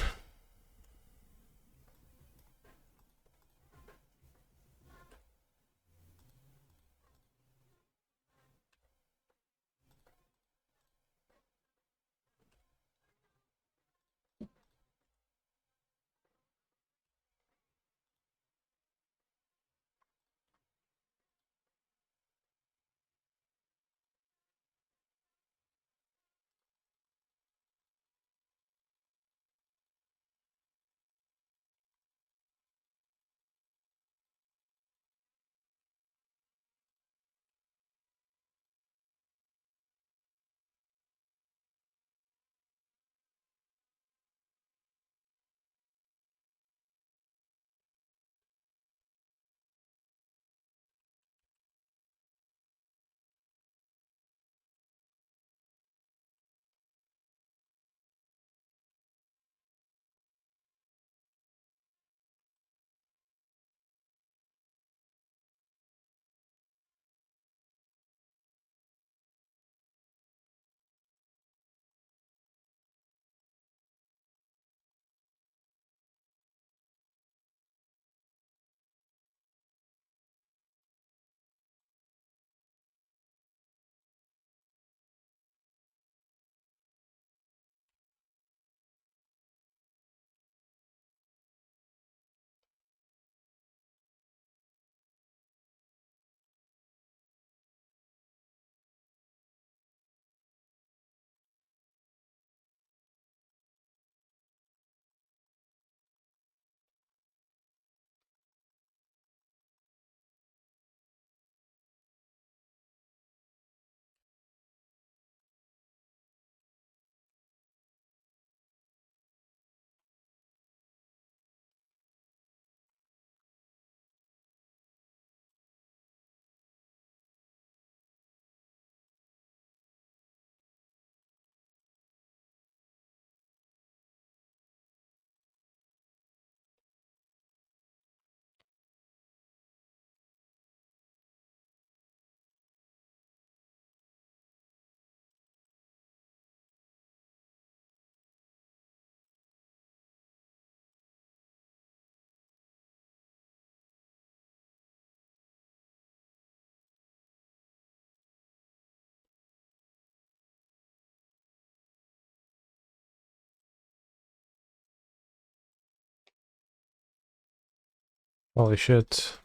Holy shit.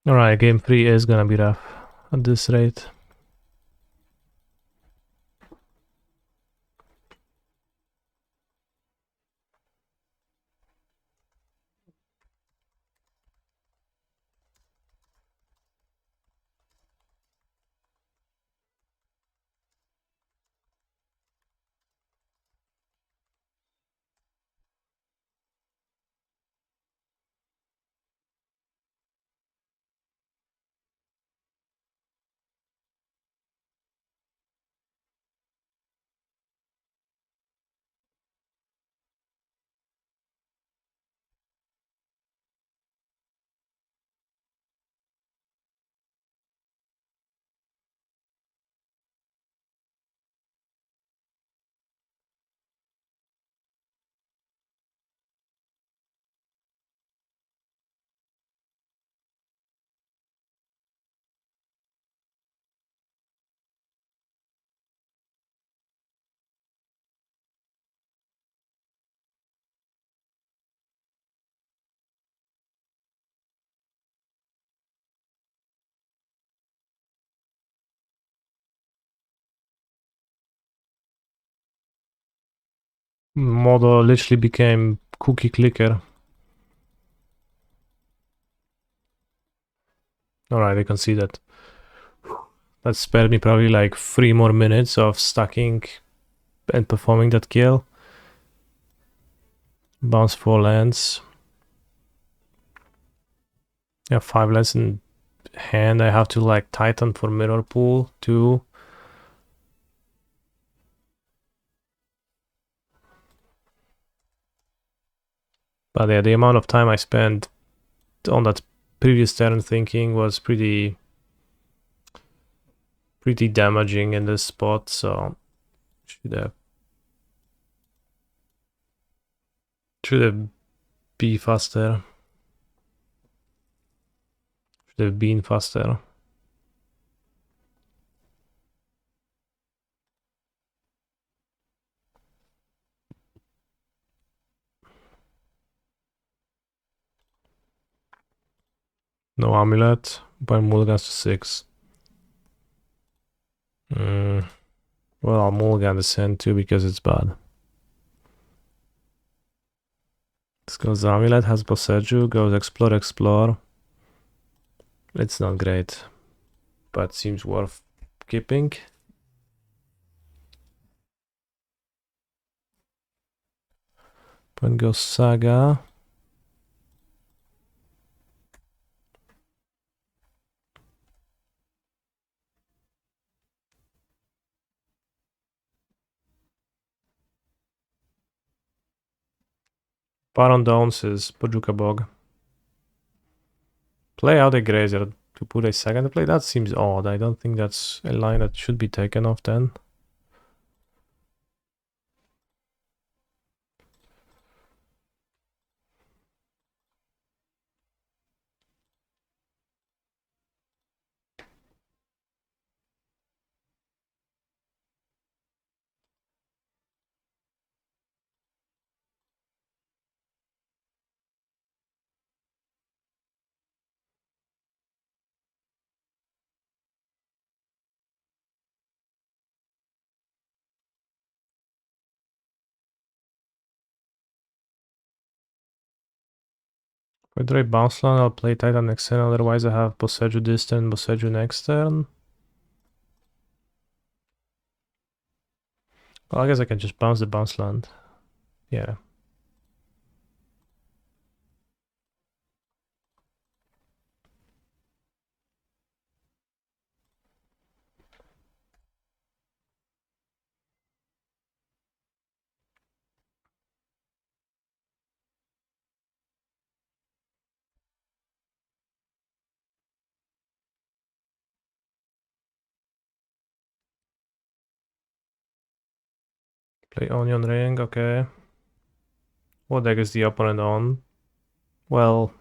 Alright, game 3 is gonna be rough at this rate. Modo literally became cookie clicker. Alright, I can see that. That spared me probably like 3 more minutes of stacking and performing that kill. Bounce 4 lands. Yeah, 5 lands in hand I have to like tighten for mirror pool too. But yeah, the amount of time I spent on that previous turn thinking was pretty damaging in this spot, so should have be faster. Should have been faster. No Amulet, but mulligans to 6. Well, I'll mulligan the sand too because it's bad. This goes Amulet, has Boseju, goes Explore. It's not great, but seems worth keeping. Then goes Saga. Baron Downs is Pojuka Bog. Play out a Grazer to put a second play. That seems odd. I don't think that's a line that should be taken off then. If I draw bounce land, I'll play Titan next turn, otherwise I have Boseju this turn, Boseju next turn. Well, I guess I can just bounce the bounce land. Yeah. Play Onion Ring, okay. What deck is the opponent on? Well,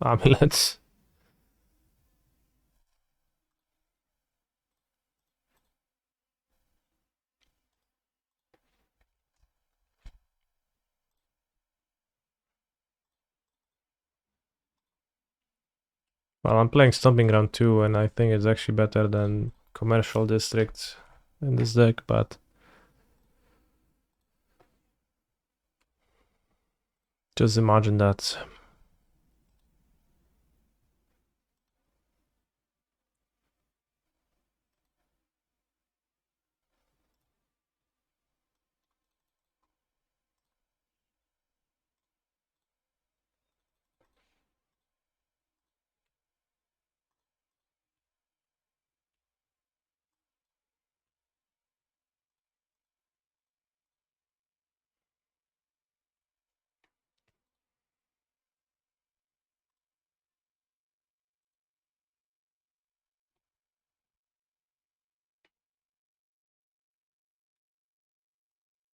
Amulets. Well, I'm playing Stomping Ground 2, and I think it's actually better than Commercial District in this deck, but just imagine that.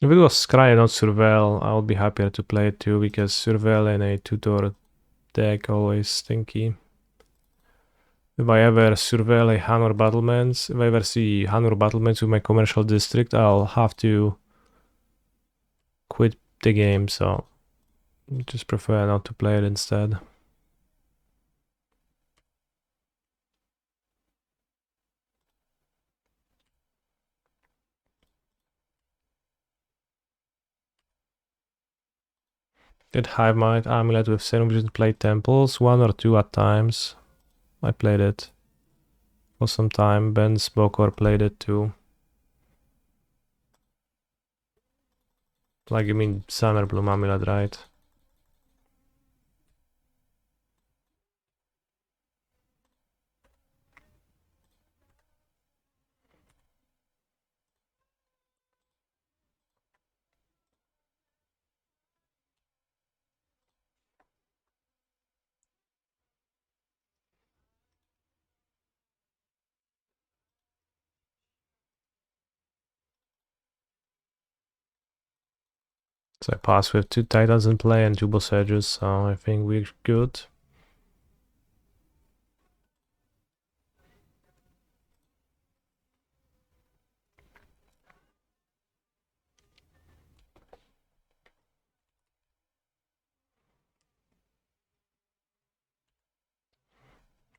If it was Scry and not Surveil, I would be happier to play it too, because Surveil in a tutor deck always stinky. If I ever surveil a Hanor Battlements, if I ever see Hanor Battlements with my Commercial District, I'll have to quit the game, so I just prefer not to play it instead. Did Hive Mind Amulet with Serum Vision play Temples? 1 or 2 at times. I played it for some time. Ben Spokor played it too. Like, you mean Summer Bloom Amulet, right? So I pass with 2 titans in play and 2 boss edges, so I think we're good.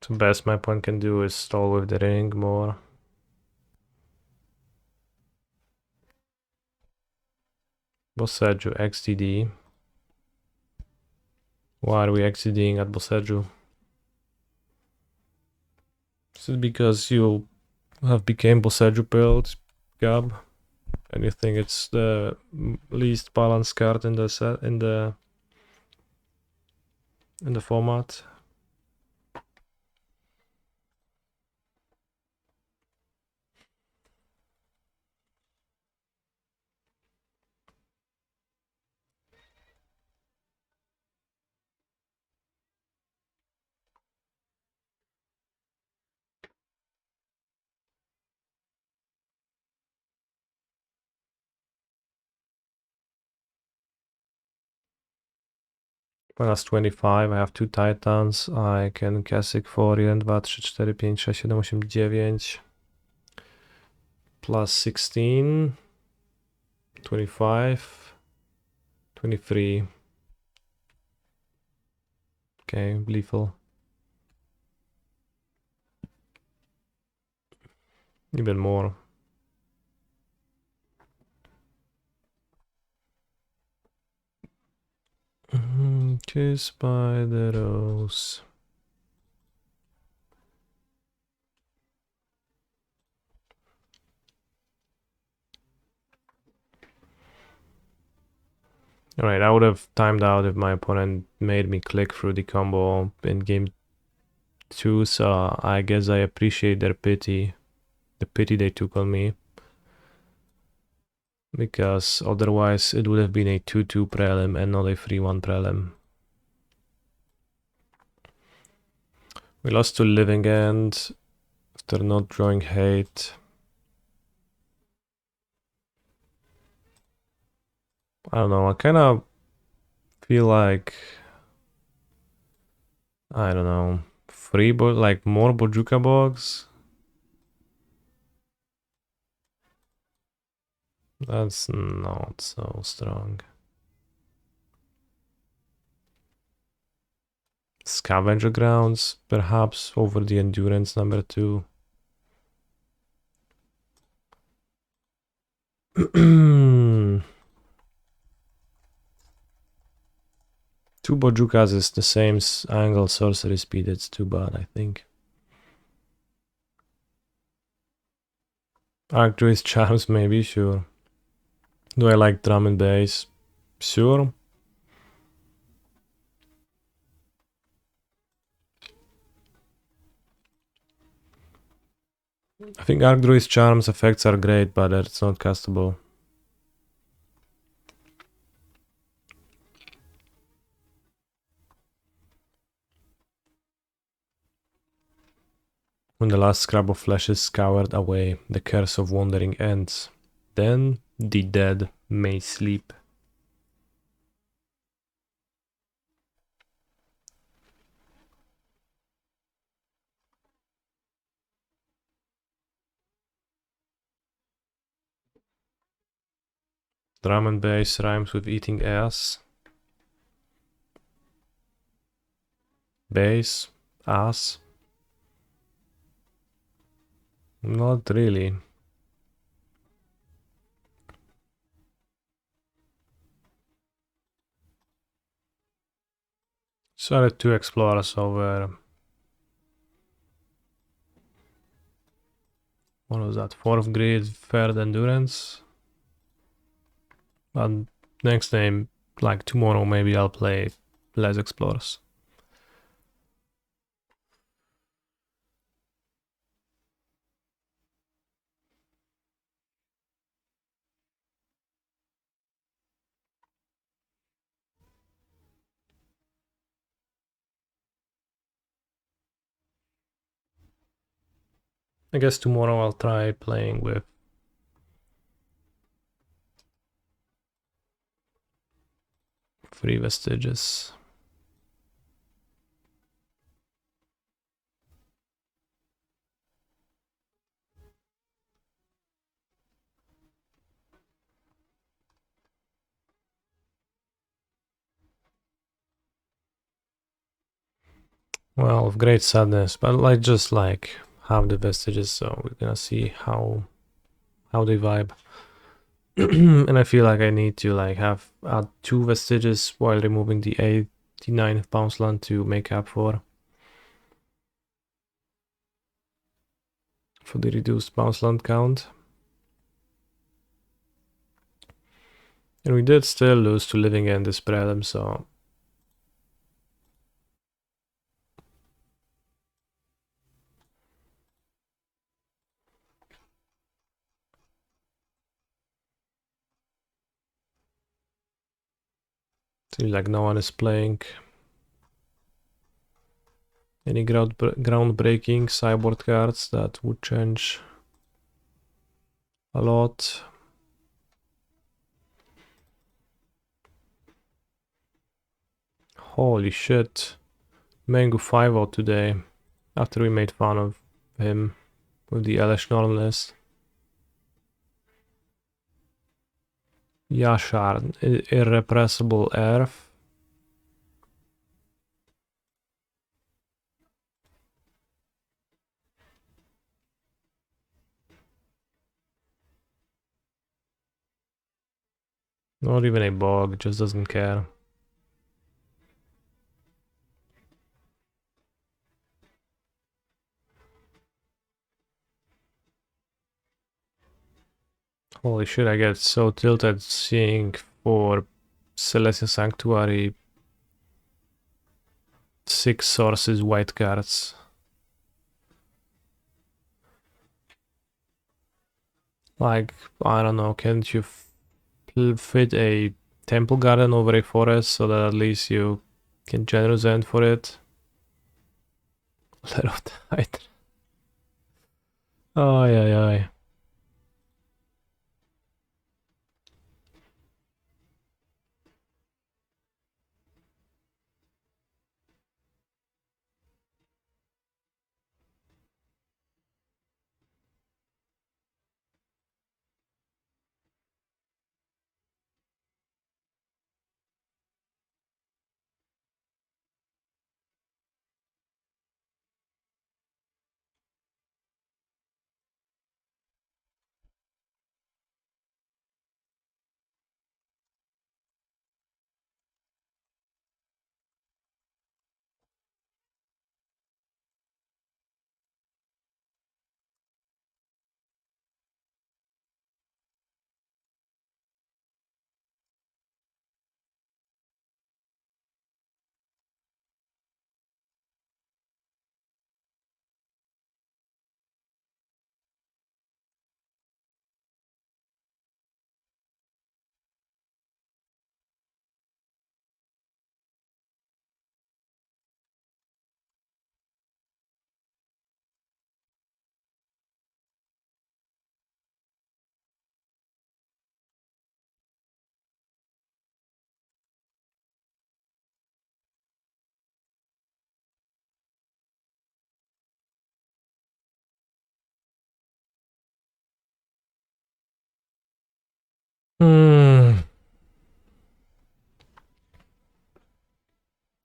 So best my opponent can do is stall with the ring more. Bosseggio XTD. Why are we XTDing at Bosseggio? This is because you have became Bosseggio build, Gab, and you think it's the least balanced card in the set in the format. Plus 25, I have 2 titans, I can Kasich for 1, 2, 3, 4, 5, 6, 7, 8, 9. Plus 16, 25, 23. Okay, lethal. Even more. Kissed by the rose. Alright, I would have timed out if my opponent made me click through the combo in game 2, so I guess I appreciate their pity. The pity they took on me. Because otherwise it would have been a 2-2 prelim and not a 3-1 prelim. We lost to Living End after not drawing hate. I don't know, I kind of feel like, I don't know, like more Bojuka box. That's not so strong. Scavenger Grounds, perhaps over the Endurance number 2. Two Bojukas is the same angle sorcery speed, it's too bad, I think. Arcdruid's Charms, maybe, sure. Do I like drum and bass? Sure. I think Arcdruid's Charms effects are great, but it's not castable. When the last scrap of flesh is scoured away, the curse of wandering ends. Then the dead may sleep. Drum and bass rhymes with eating ass. Bass, ass. Not really. So I had 2 explorers over. What was that? 4th grade third endurance. But next time, like tomorrow, maybe I'll play less explorers. I guess tomorrow I'll try playing with 3 vestiges. Well, of great sadness, but like just like have the vestiges, so we're gonna see how they vibe. And I feel like I need to like add 2 vestiges while removing the 89 bounce land to make up for the reduced bounce land count. And we did still lose to living in this prelim, so seems like no one is playing any groundbreaking sideboard cards that would change a lot. Holy shit. Mango 5-0 today, after we made fun of him with the LS Norm list. Yashar, Irrepressible Earth. Not even a bog, just doesn't care. Holy shit, I get so tilted seeing for Celestial Sanctuary 6 sources white cards. Like, I don't know, can't you fit a Temple Garden over a forest so that at least you can generous end for it? Let off the Hydra. Ay, ay, ay.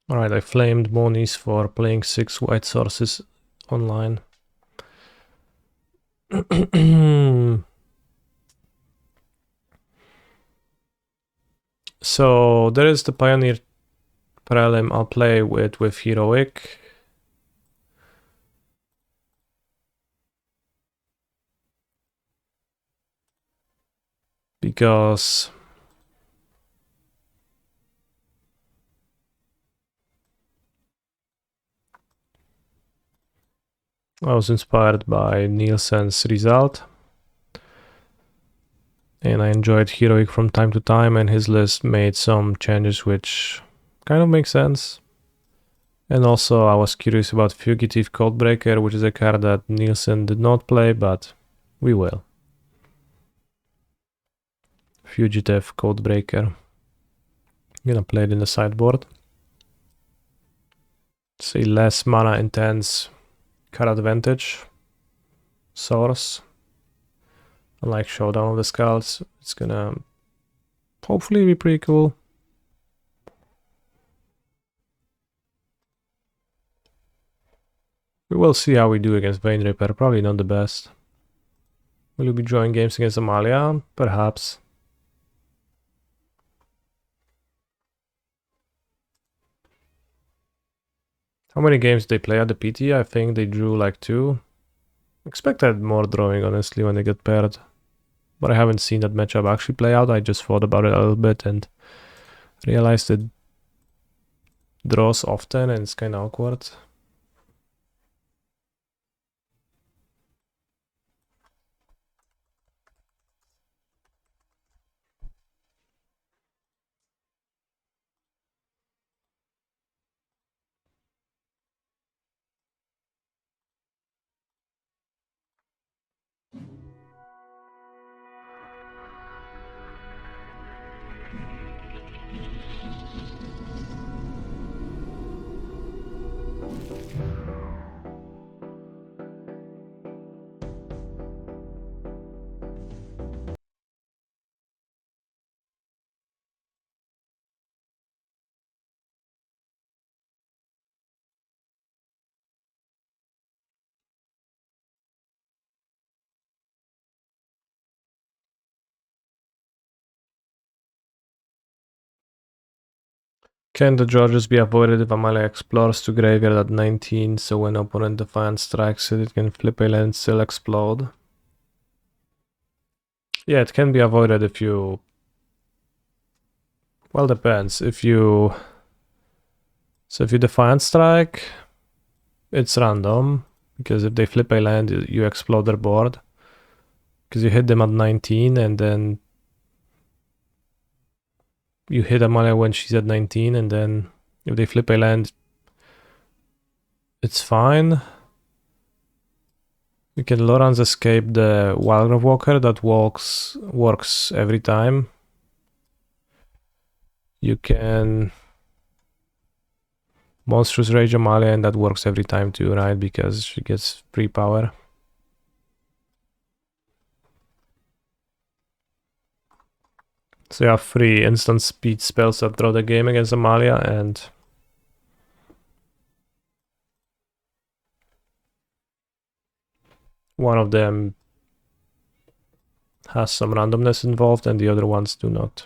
Alright, I flamed Moniz for playing 6 white sources online. So there is the Pioneer Prelim I'll play with Heroic. Because I was inspired by Nielsen's result. And I enjoyed Heroic from time to time, and his list made some changes which kind of make sense. And also I was curious about Fugitive Codebreaker, which is a card that Nielsen did not play, but we will. Fugitive Codebreaker. gonna play it in the sideboard. Say less mana intense card advantage source. Unlike Showdown of the Skulls, it's gonna hopefully be pretty cool. We will see how we do against Vein Ripper, probably not the best. Will you be drawing games against Amalia? Perhaps. How many games did they play at the PT? I think they drew like 2. Expected more drawing, honestly, when they get paired. But I haven't seen that matchup actually play out. I just thought about it a little bit and realized it draws often and it's kind of awkward. Can the Georges be avoided if Amalia explores to graveyard at 19, so when opponent Defiant strikes it, it can flip a land and still explode? Yeah, it can be avoided if you... Well, depends. If you... So if you Defiant strike, it's random, because if they flip a land, you explode their board. Because you hit them at 19, and then you hit Amalia when she's at 19, and then if they flip a land, it's fine. You can Lawrence escape the Wildgrove Walker that works every time. You can Monstrous Rage Amalia, and that works every time too, right? Because she gets free power. So you have 3 instant speed spells that draw the game against Amalia, and one of them has some randomness involved and the other ones do not.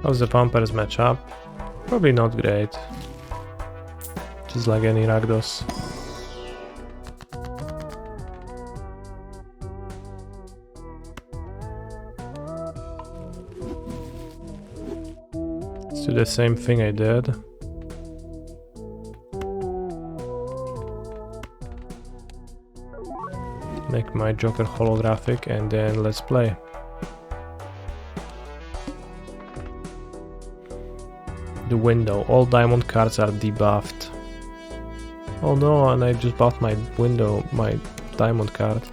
How's the Vampires matchup? Probably not great. Just like any Rakdos. Let's do the same thing I did. Make my Joker holographic and then let's play. The window. All diamond cards are debuffed. Oh no, and I just buffed my window, my diamond card.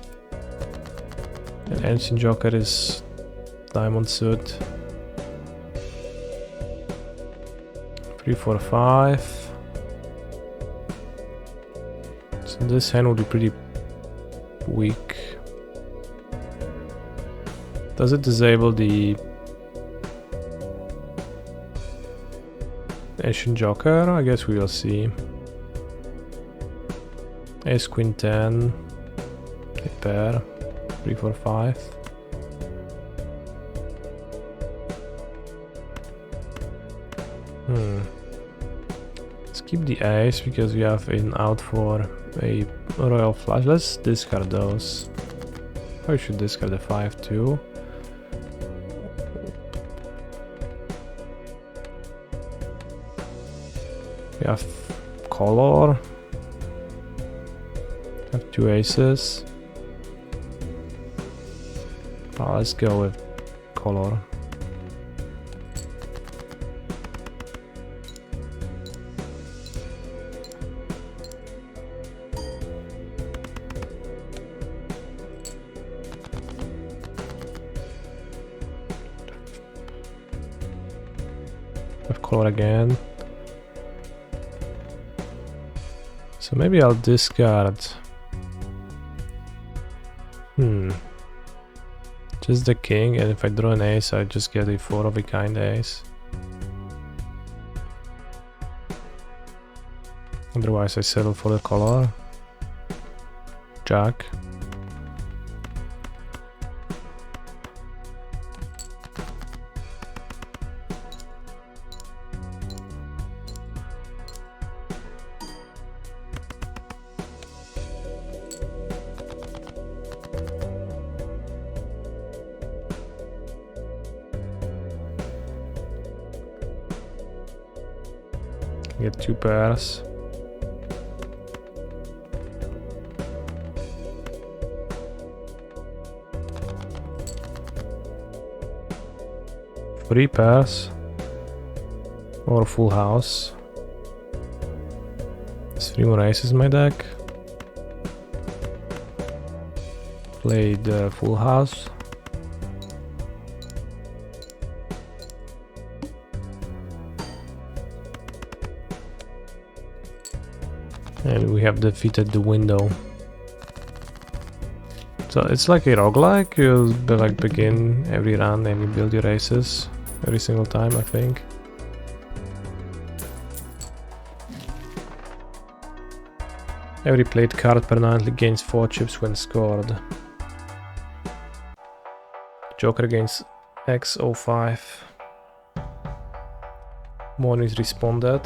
And Ancient Joker is diamond suit. 3, 4, 5. So this hand will be pretty weak. Does it disable the Ancient Joker? I guess we will see. Ace Queen 10. A pair. 3, 4, 5. Let's keep the ace because we have an out for a Royal Flush. Let's discard those. I should discard the 5 too. We have color. Have 2 aces. Oh, let's go with color. Have color again. So maybe I'll discard. Just the king, and if I draw an ace, I just get a 4 of a kind ace. Otherwise, I settle for the color. Jack. Get 2 pairs. Three pairs. Or a full house. There's 3 more aces in my deck. Play the full house. And we have defeated the window. So it's like a roguelike, you like begin every round and you build your aces every single time, I think. Every played card permanently gains 4 chips when scored. Joker gains X05. One is responded.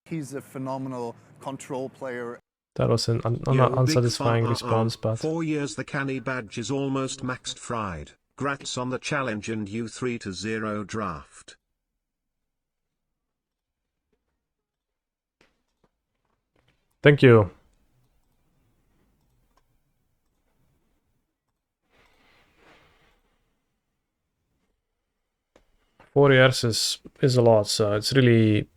He's a phenomenal control player. That was an Yo, big unsatisfying far response, but 4 years the canny badge is almost maxed fried. Grats on the challenge and you 3-0 draft. thank you. $4 is a lot, so it's really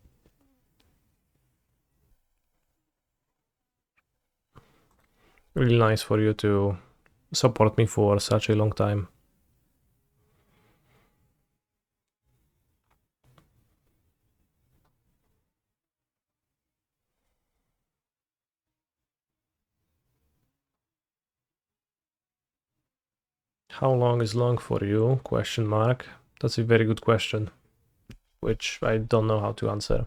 nice for you to support me for such a long time. How long is long for you? Question mark. That's a very good question, which I don't know how to answer.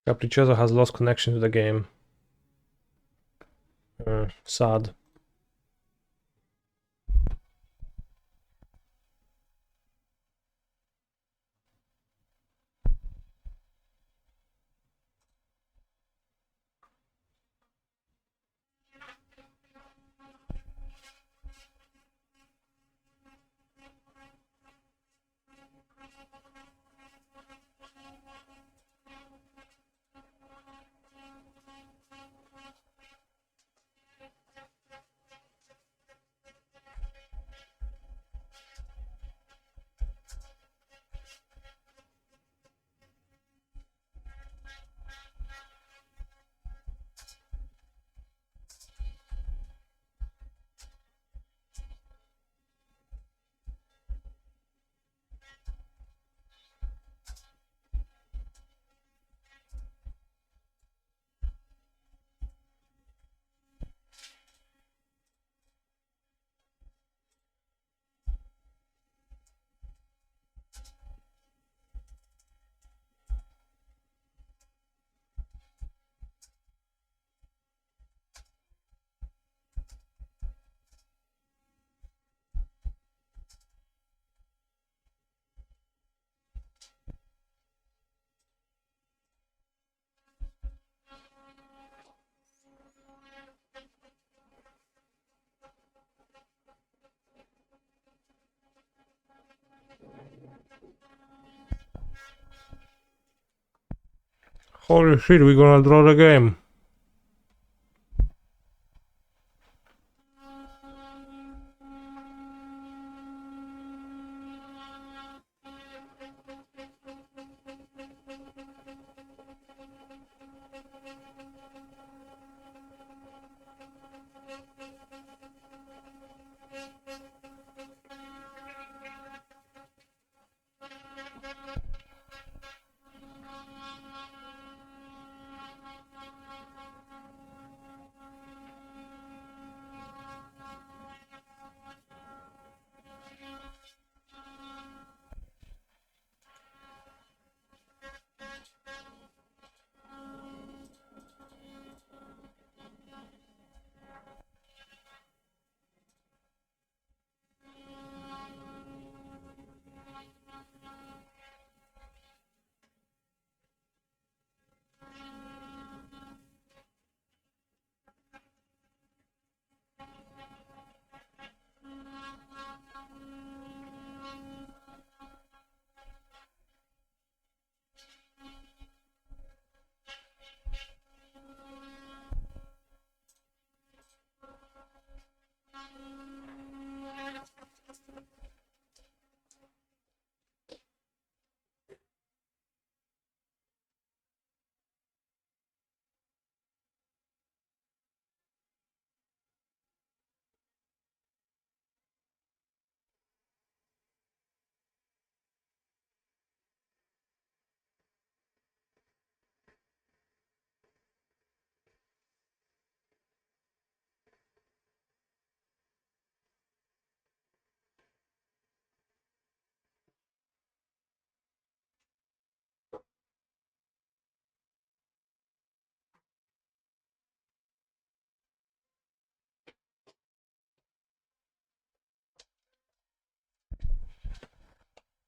Capriccioso has lost connection to the game. Sad. Holy shit, we're gonna draw the game.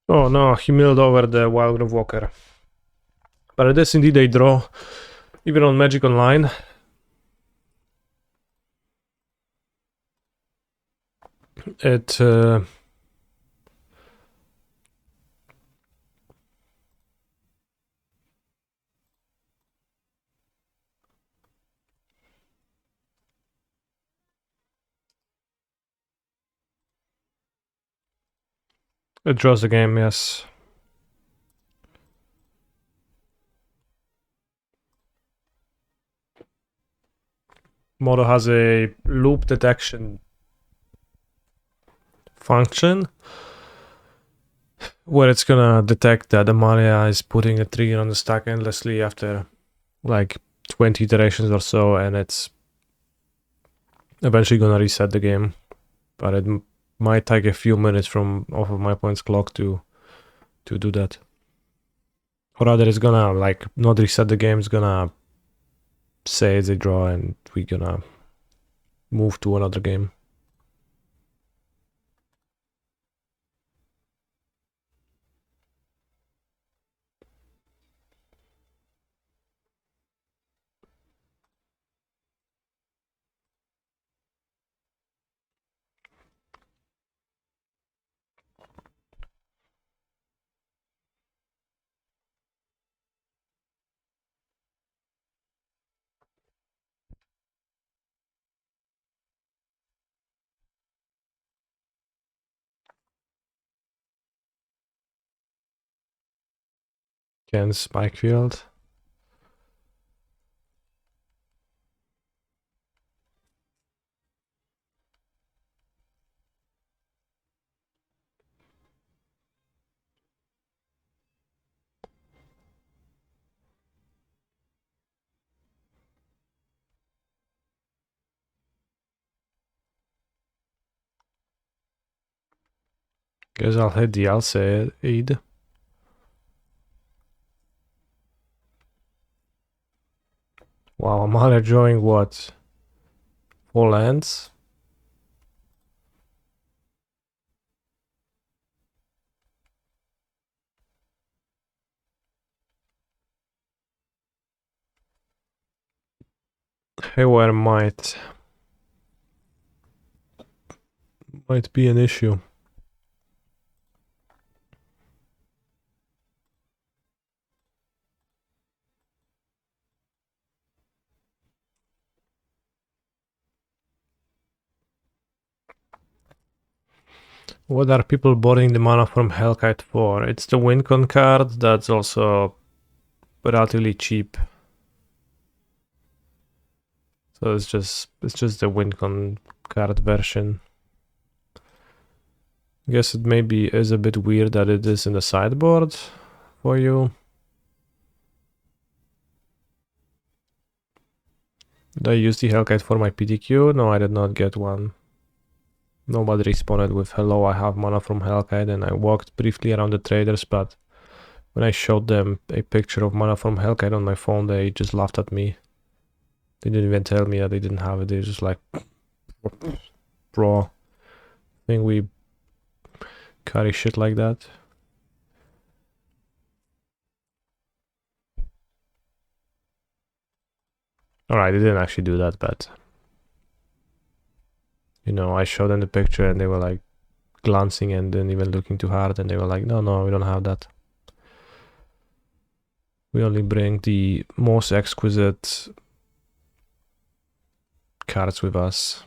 Oh no, he milled over the Wild Grove Walker. But it is indeed a draw, even on Magic Online. It draws the game, yes. Modo has a loop detection function where it's gonna detect that Amalia is putting a trigger on the stack endlessly after like 20 iterations or so, and it's eventually gonna reset the game. But it might take a few minutes from off of my points clock to do that. Or rather, it's gonna like not reset the game, it's gonna say it's a draw and we're gonna move to another game. Again, Spikefield. Guess I'll hit the Alseid. Wow, I'm only drawing what? 4 lands? Haywire might be an issue. What are people boarding the mana from Hellkite for? It's the Wincon card that's also relatively cheap. So it's just the Wincon card version. I guess it maybe is a bit weird that it is in the sideboard for you. Did I use the Hellkite for my PTQ? No, I did not get one. Nobody responded with hello, I have mana from Hellkite, and I walked briefly around the traders, but when I showed them a picture of mana from Hellkite on my phone, they just laughed at me. They didn't even tell me that they didn't have it. They're just like, bro, I think we carry shit like that. Alright, they didn't actually do that, but you know, I showed them the picture and they were like glancing and then even looking too hard, and they were like, no, we don't have that. We only bring the most exquisite cards with us.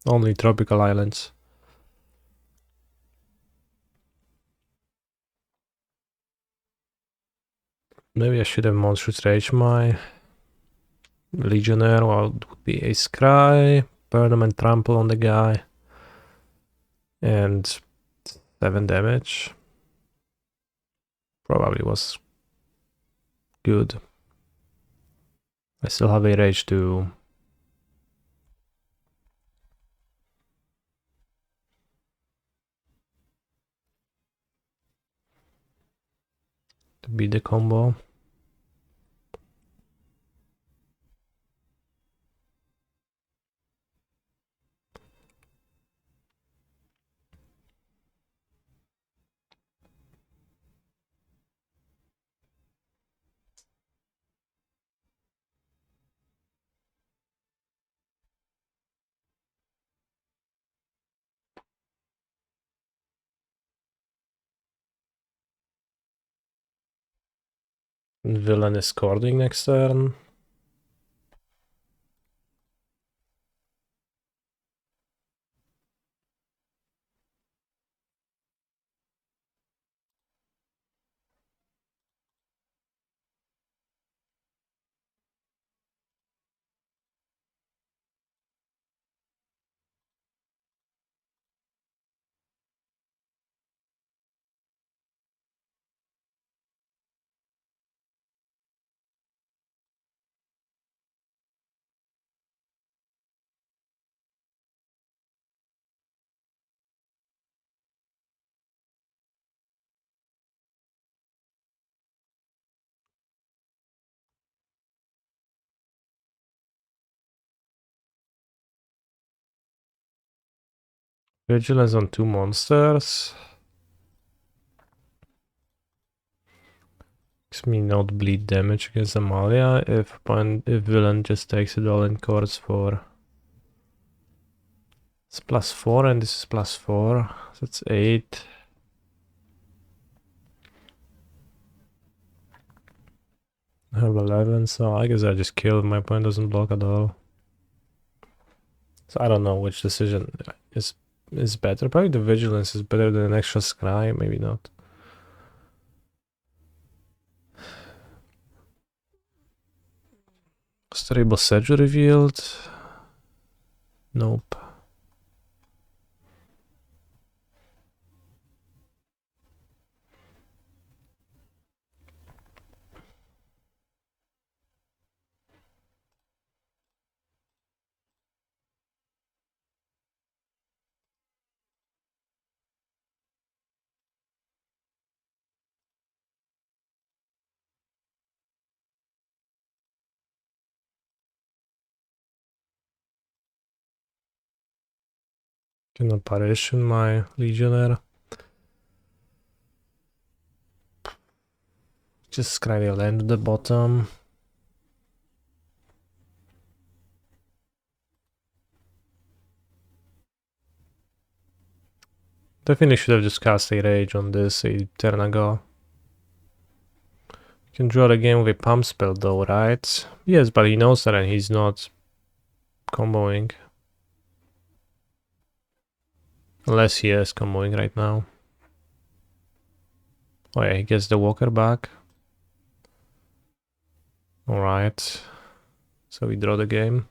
Only tropical islands. Maybe I should have Monstrous Rage my Legionnaire. Well, it would be a Scry, burn him and trample on the guy, and 7 damage. Probably was good. I still have a Rage to beat the combo. Villain is scoring next turn. Vigilance on 2 monsters. Makes me not bleed damage against Amalia if villain just takes it all in cards for. It's +4 and this is +4. So that's 8. I have 11, so I guess I just kill if my opponent doesn't block at all. So I don't know which decision is better. Probably the Vigilance is better than an extra Scry, maybe not. Stable Sedge revealed. Nope. Can apparition my Legionnaire. Just scry the land at the bottom. Definitely should have just cast a Rage on this a turn ago. You can draw the game with a pump spell though, right? Yes, but he knows that and he's not comboing. Unless he is comboing right now. Oh yeah, he gets the walker back. Alright. So we draw the game.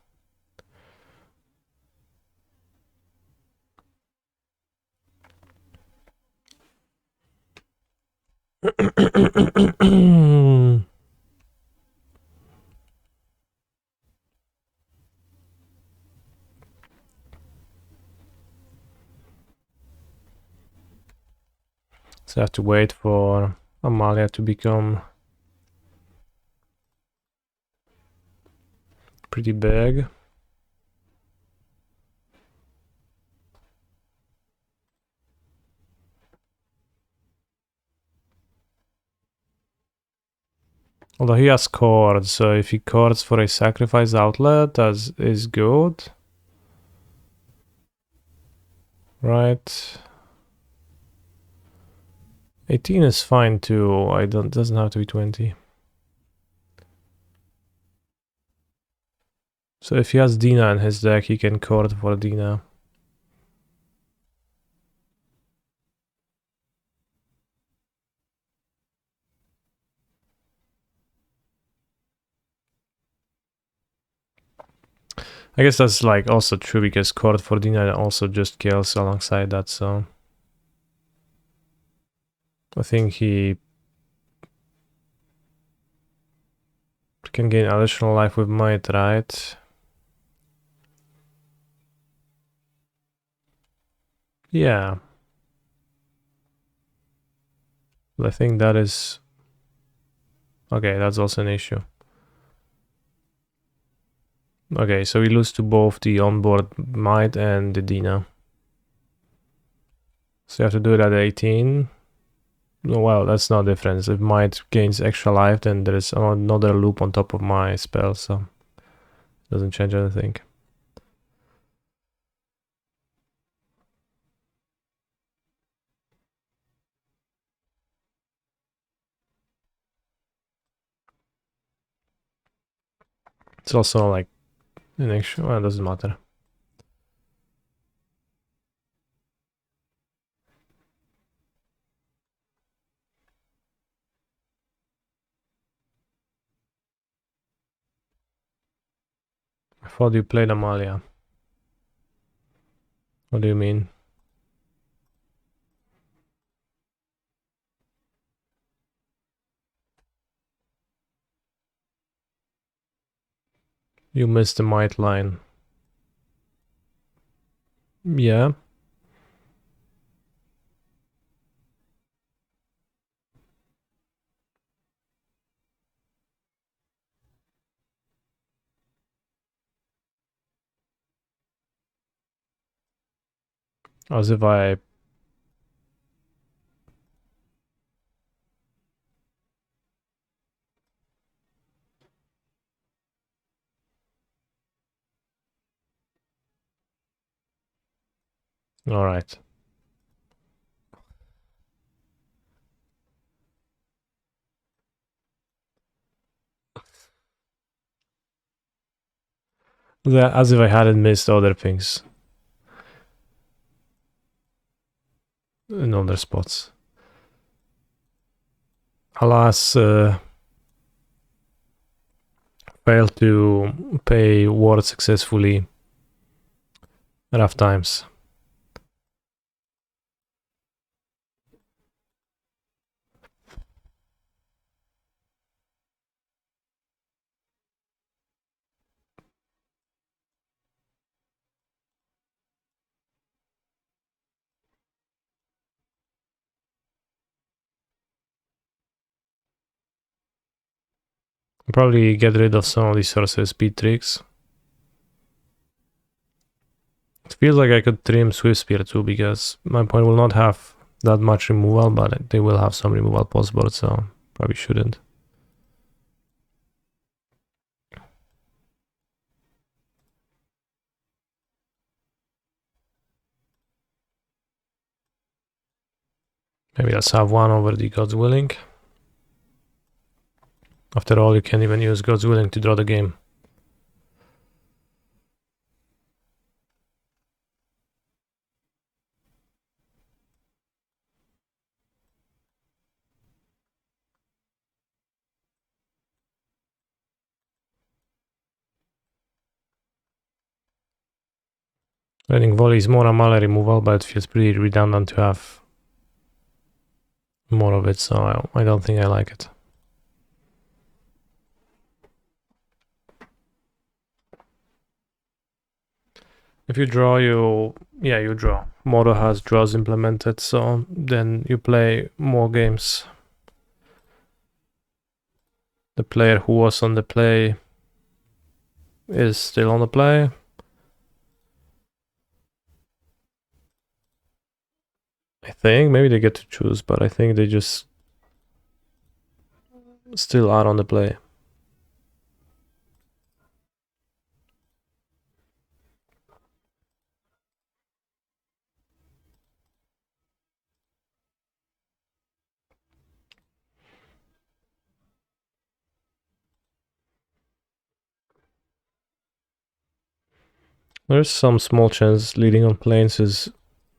So I have to wait for Amalia to become pretty big. Although he has chords, so if he chords for a sacrifice outlet, that is good. Right. 18 is fine too. Doesn't have to be 20. So if he has Dina in his deck, he can chord for Dina. I guess that's like also true because chord for Dina also just kills alongside that, so I think he can gain additional life with might, right? Yeah. But I think that is... Okay, that's also an issue. Okay, so we lose to both the onboard might and the Dina. So you have to do it at 18. Well, that's no difference. If might gains extra life, then there is another loop on top of my spell, so it doesn't change anything. It's also like an extra... Well, it doesn't matter. I thought you played Amalia. What do you mean? You missed the might line. Yeah. As if I... Alright. As if I hadn't missed other things. In other spots. Alas, failed to pay ward successfully. Rough times. Probably get rid of some of these sorcerer speed tricks. It feels like I could trim Swift Spear too, because my point will not have that much removal, but they will have some removal postboard, so probably shouldn't. Maybe let's have one over the God's Willing. After all, you can't even use God's Willing to draw the game. Raining volley is more Amulet removal, but it feels pretty redundant to have more of it, so I don't think I like it. If you draw, you draw. Modo has draws implemented, so then you play more games. The player who was on the play is still on the play. I think maybe they get to choose, but I think they just still are on the play. There's some small chance leading on planes is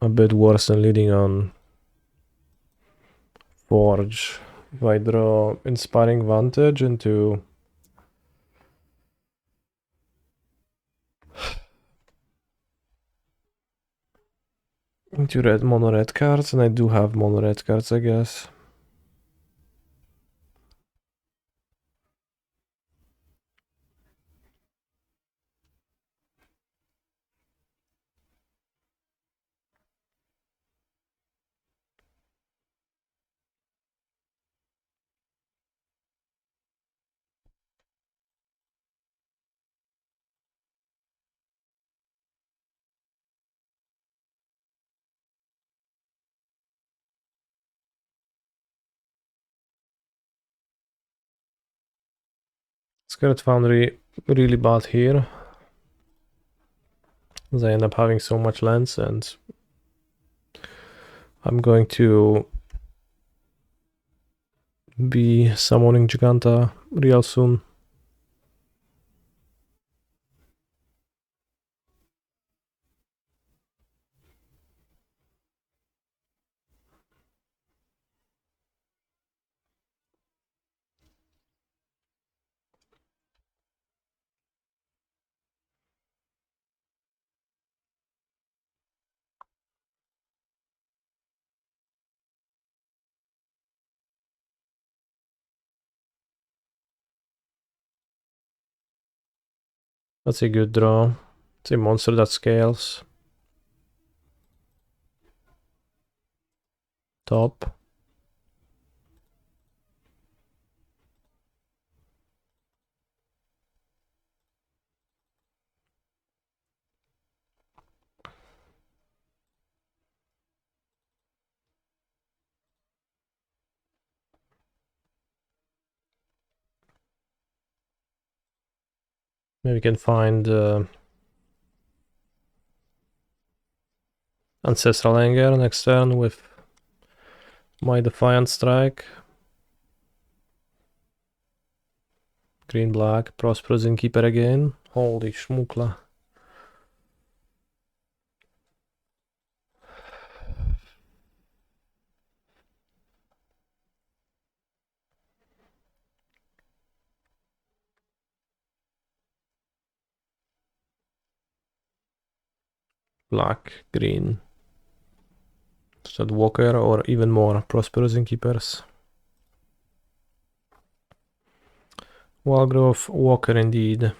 a bit worse than leading on Forge. If I draw Inspiring Vantage into red mono red cards, and I do have mono red cards, I guess. Scarlet Foundry really bad here. They end up having so much lands, and I'm going to be summoning Giganta real soon. That's a good draw. It's a monster that scales. Top. Maybe we can find Ancestral Anger next turn with my Defiant Strike. Green black, Prosperous Innkeeper again. Holy schmuckla. Black, green. Is that Walker or even more Prosperous Innkeepers? Wildgrowth, Walker indeed.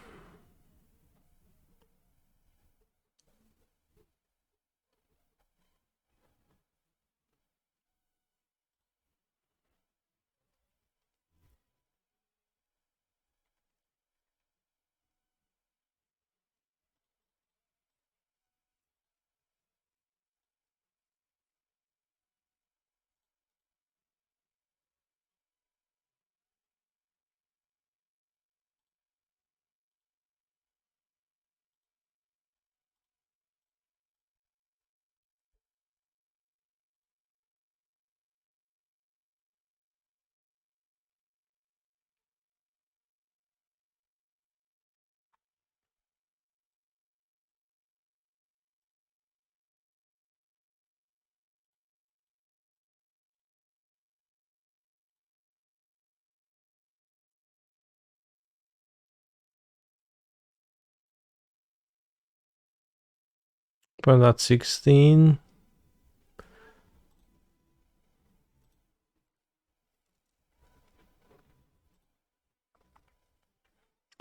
Put that 16.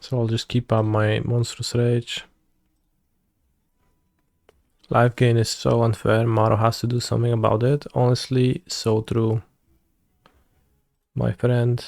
So I'll just keep up my monstrous rage. Life gain is so unfair. Maro has to do something about it. Honestly, so true. My friend.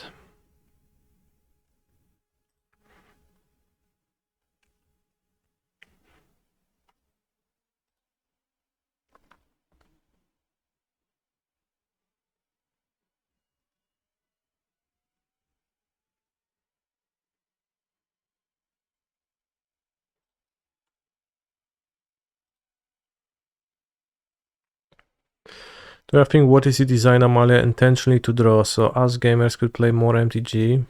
Do I think what is he designed Amalia intentionally to draw so us gamers could play more MTG?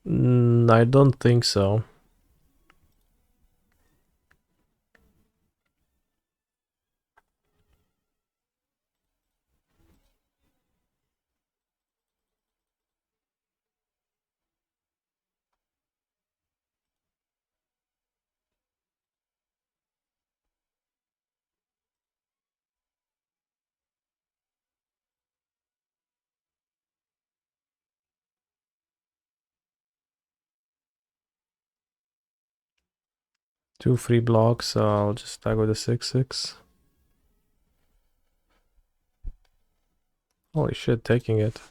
I don't think so. Two free blocks, so I'll just stack with the 6/6. Holy shit, taking it.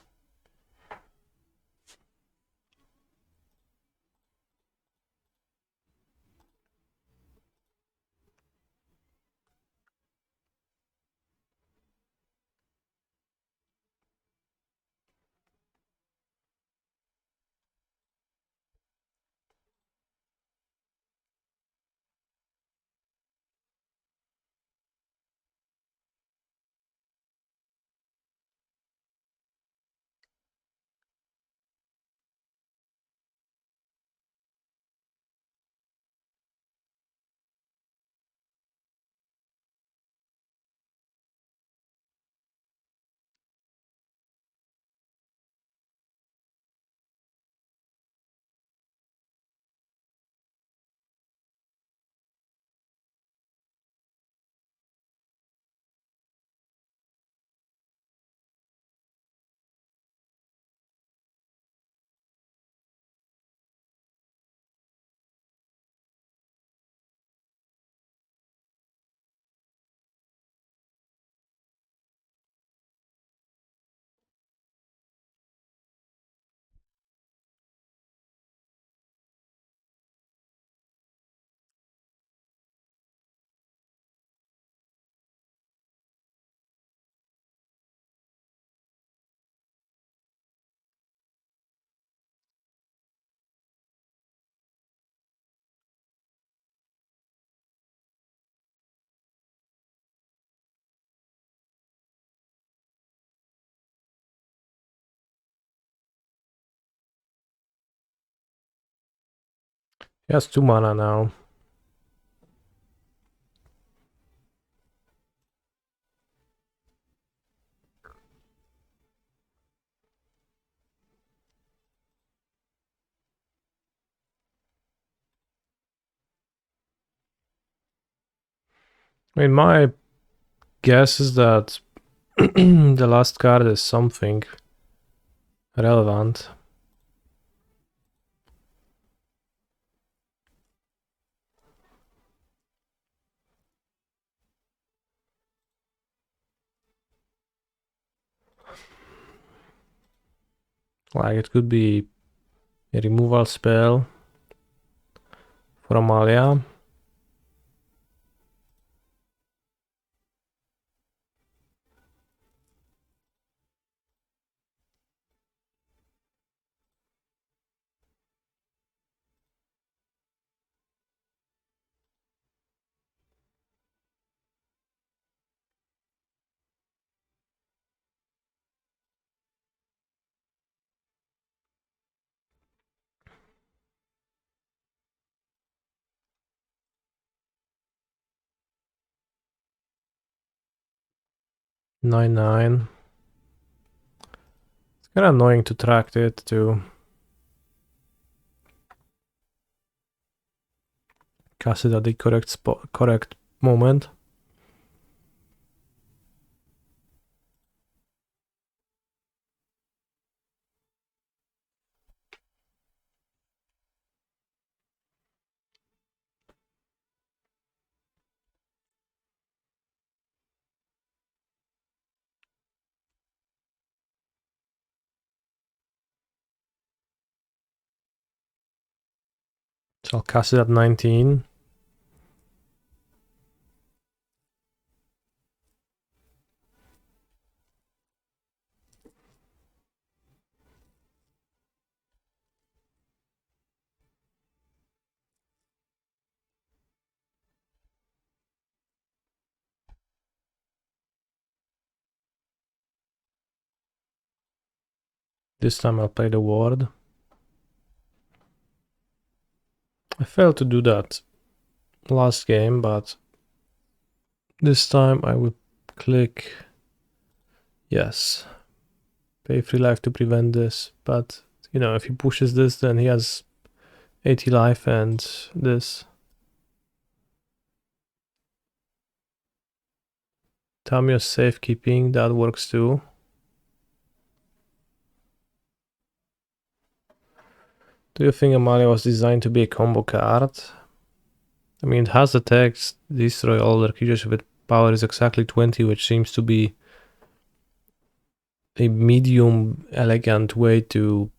He has 2 mana now. I mean, my guess is that the last card is something relevant. Like it could be a removal spell for Amalia. Nine. It's kind of annoying to track it too. cast it at the correct spot, correct moment. So I'll cast it at 19. This time I'll play the ward. I failed to do that last game, but this time I would click yes. Pay 3 life to prevent this, but you know, if he pushes this, then he has 80 life and this. Tamiyo's safekeeping, that works too. Do you think Amalia was designed to be a combo card? I mean, it has the text, destroy all their creatures with power is exactly 20, which seems to be a medium elegant way to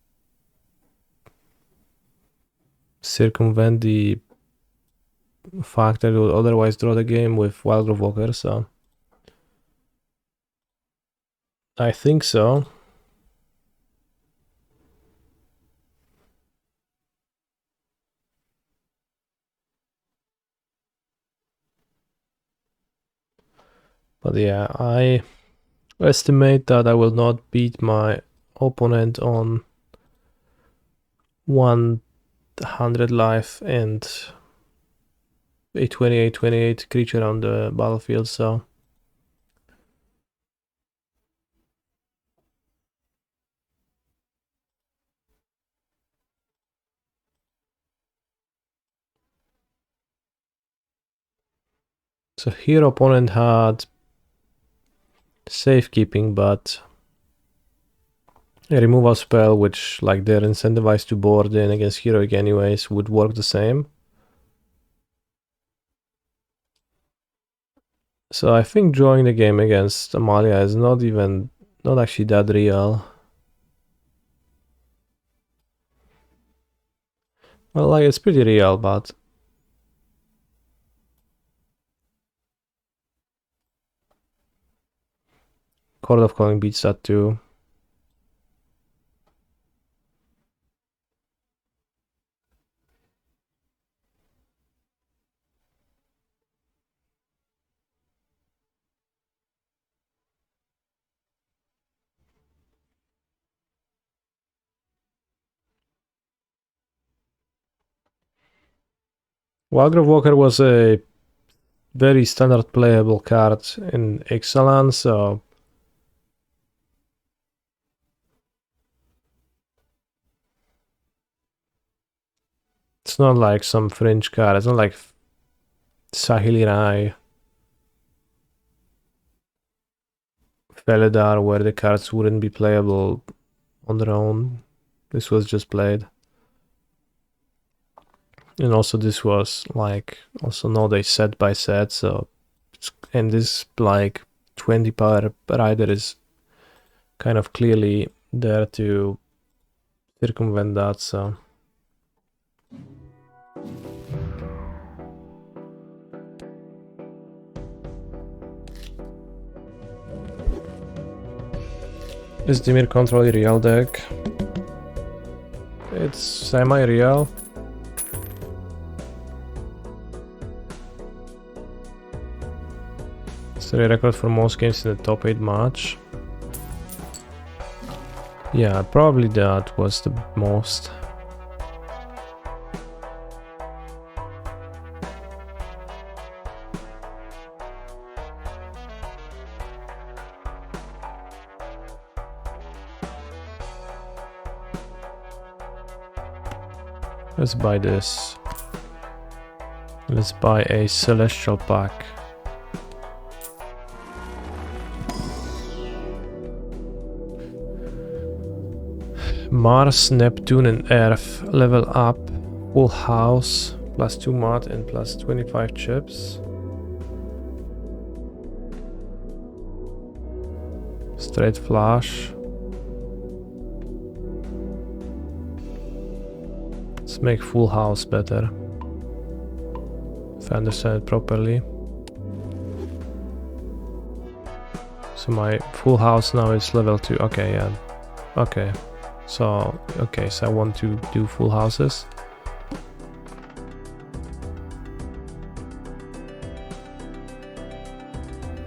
circumvent the fact that it would otherwise draw the game with Wildgrowth Walker, so I think so. But yeah, I estimate that I will not beat my opponent on 100 life and a 28 creature on the battlefield, so here opponent had safekeeping, but a removal spell, which like they're incentivized to board in against heroic anyways, would work the same. So I think drawing the game against Amalia is not actually that real. Well, like it's pretty real, but Chord of Calling beats that too. Wildgrowth Walker was a very standard playable card in Ixalan, so it's not like some fringe card. It's not like Sahili Rai, Felidar, where the cards wouldn't be playable on their own. This was just played. And also this was like also not a set by set, so and this like 20 power rider is kind of clearly there to circumvent that, so is Dimir Control a real deck? It's semi-real. It's a record for most games in the top 8 match. Yeah, probably that was the most. Let's buy this. Let's buy a celestial pack. Mars, Neptune and Earth level up. Full house, +2 mod and +25 chips. Straight flush. Let's make full house better. If I understand it properly. So my full house now is level 2. Okay, yeah. Okay. So I want to do full houses.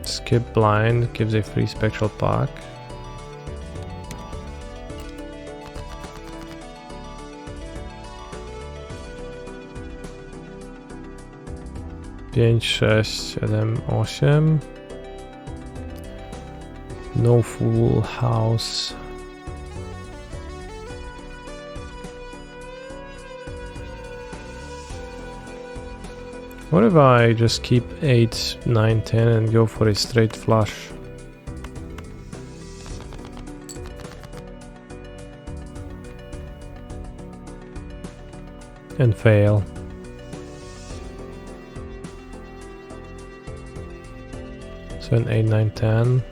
Skip blind gives a free spectral pack. Pięć, 6, 7, 8. No full house. What if I just keep 8, 9, 10 and go for a straight flush? And fail. So an 8, 9, 10.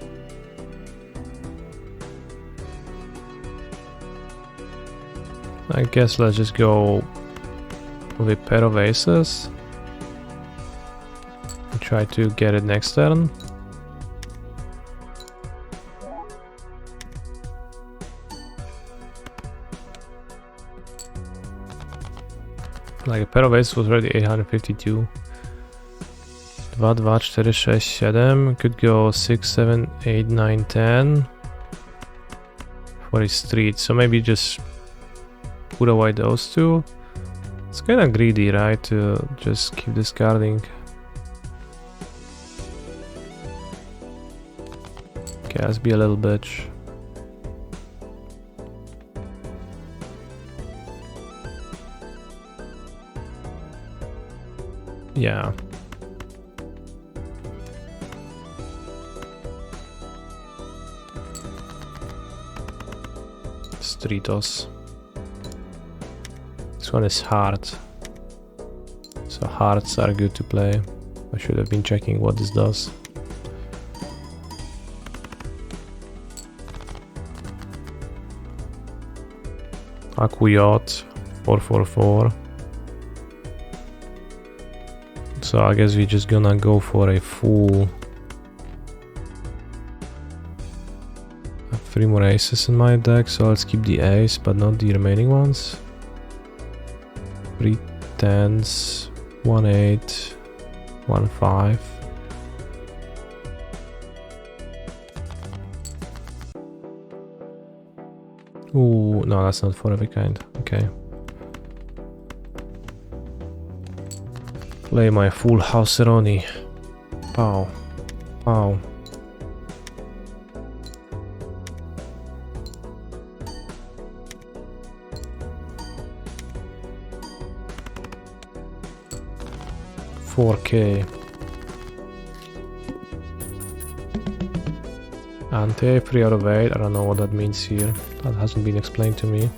I guess let's just go with a pair of aces. Try to get it next turn. Like a pair of aces was already 852. 2, 2, 4, 6, 7. Could go 6, 7, 8, 9, 10 for a street. So maybe just put away those two. It's kind of greedy, right? To just keep discarding. Okay, let's be a little bitch. Yeah. Stritos. This one is hard. So hearts are good to play. I should have been checking what this does. Akuyot 444. So I guess we're just gonna go for a full. I have 3 more aces in my deck, so let's keep the ace but not the remaining ones. 3 10s, 1 8, 1 5. Ooh, no, that's not for every kind. Okay. Play my full house Roni. Pow. Pow. $4K. Ante, 3 out of 8. I don't know what that means here. That hasn't been explained to me.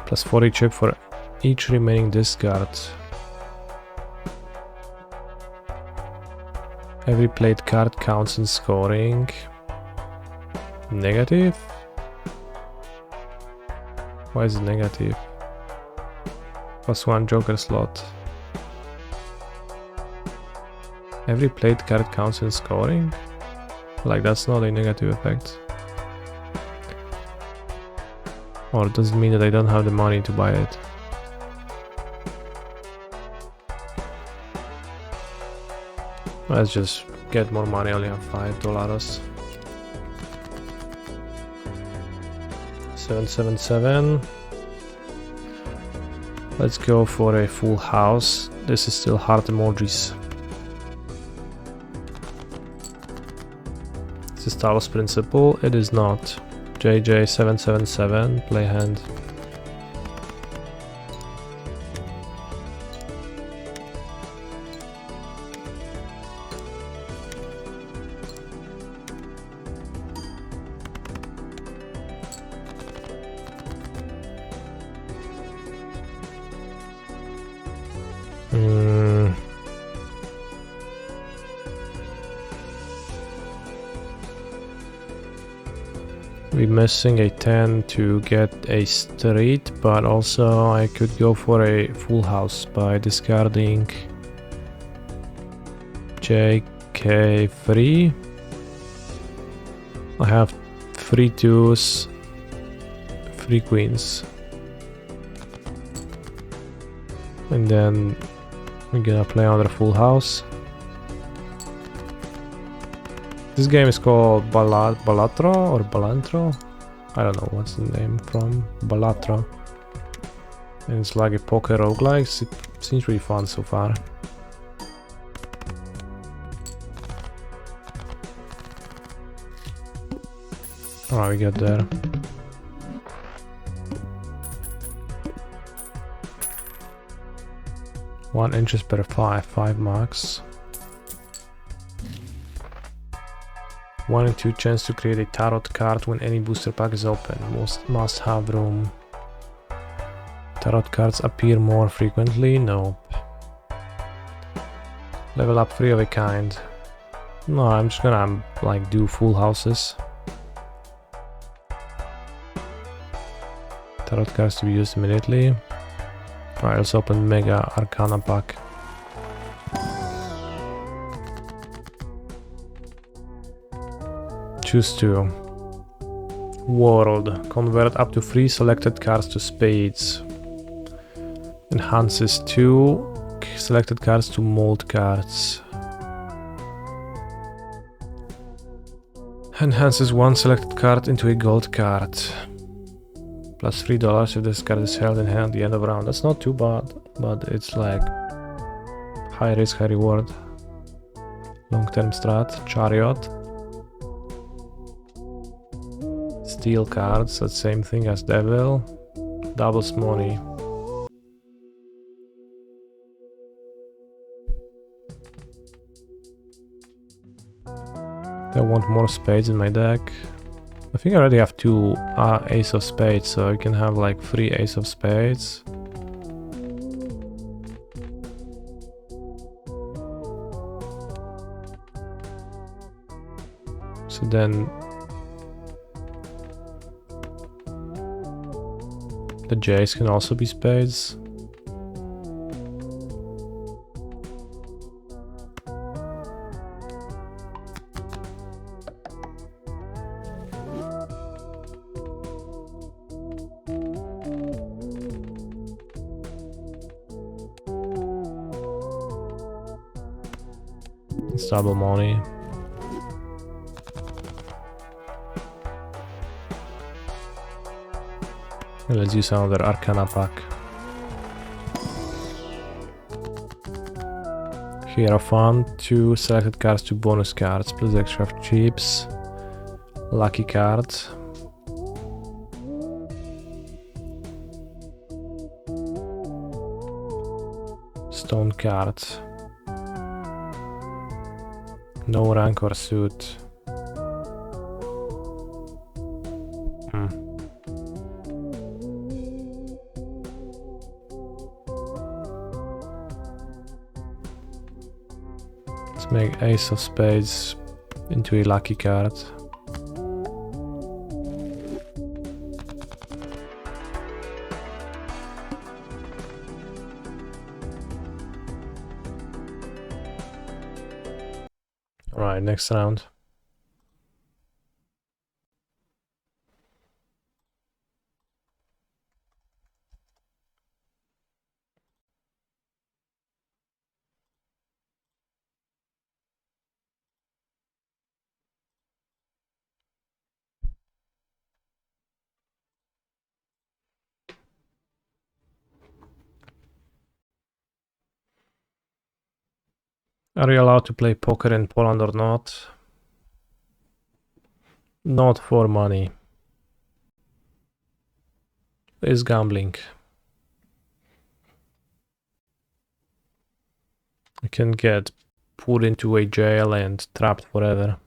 Plus 40 chip for each remaining discard. Every played card counts in scoring. Negative? Why is it negative? Plus 1 joker slot. Every played card counts in scoring? Like, that's not a negative effect. Or does it mean that I don't have the money to buy it? Let's just get more money, only have $5. 777. Let's go for a full house. This is still heart emojis. Is this Talos Principle? It is not. JJ777, play hand. We're missing a 10 to get a straight, but also I could go for a full house by discarding JK3. I have 3 twos, 3 queens. And then we're gonna play under full house. This game is called Balatro or Balantro. I don't know what's the name from. Balatro. And it's like a poker roguelike. It seems really fun so far. Alright, we get there. One interest per 5 marks. 1 in 2 chance to create a tarot card when any booster pack is open. Must have room. Tarot cards appear more frequently? Nope. Level up 3 of a kind. No, I'm just gonna like do full houses. Tarot cards to be used immediately. Alright, let's open Mega Arcana pack. Choose 2. World. Convert up to 3 selected cards to spades. Enhances 2 selected cards to mold cards. Enhances 1 selected card into a gold card. Plus $3 if this card is held in hand at the end of a round. That's not too bad, but it's like high risk, high reward. Long-term strat. Chariot. Steal cards, that's same thing as Devil. Doubles money. I want more spades in my deck. I think I already have 2 ace of spades, so I can have like 3 ace of spades. So then the J's can also be spades. It's double money. And let's use another Arcana pack. Hierophant, 2 selected cards to bonus cards, plus extra chips. Lucky card. Stone card. No rank or suit. Let's make ace of spades into a lucky card. Alright, next round. Are you allowed to play poker in Poland or not? Not for money. It's gambling. You can get put into a jail and trapped forever.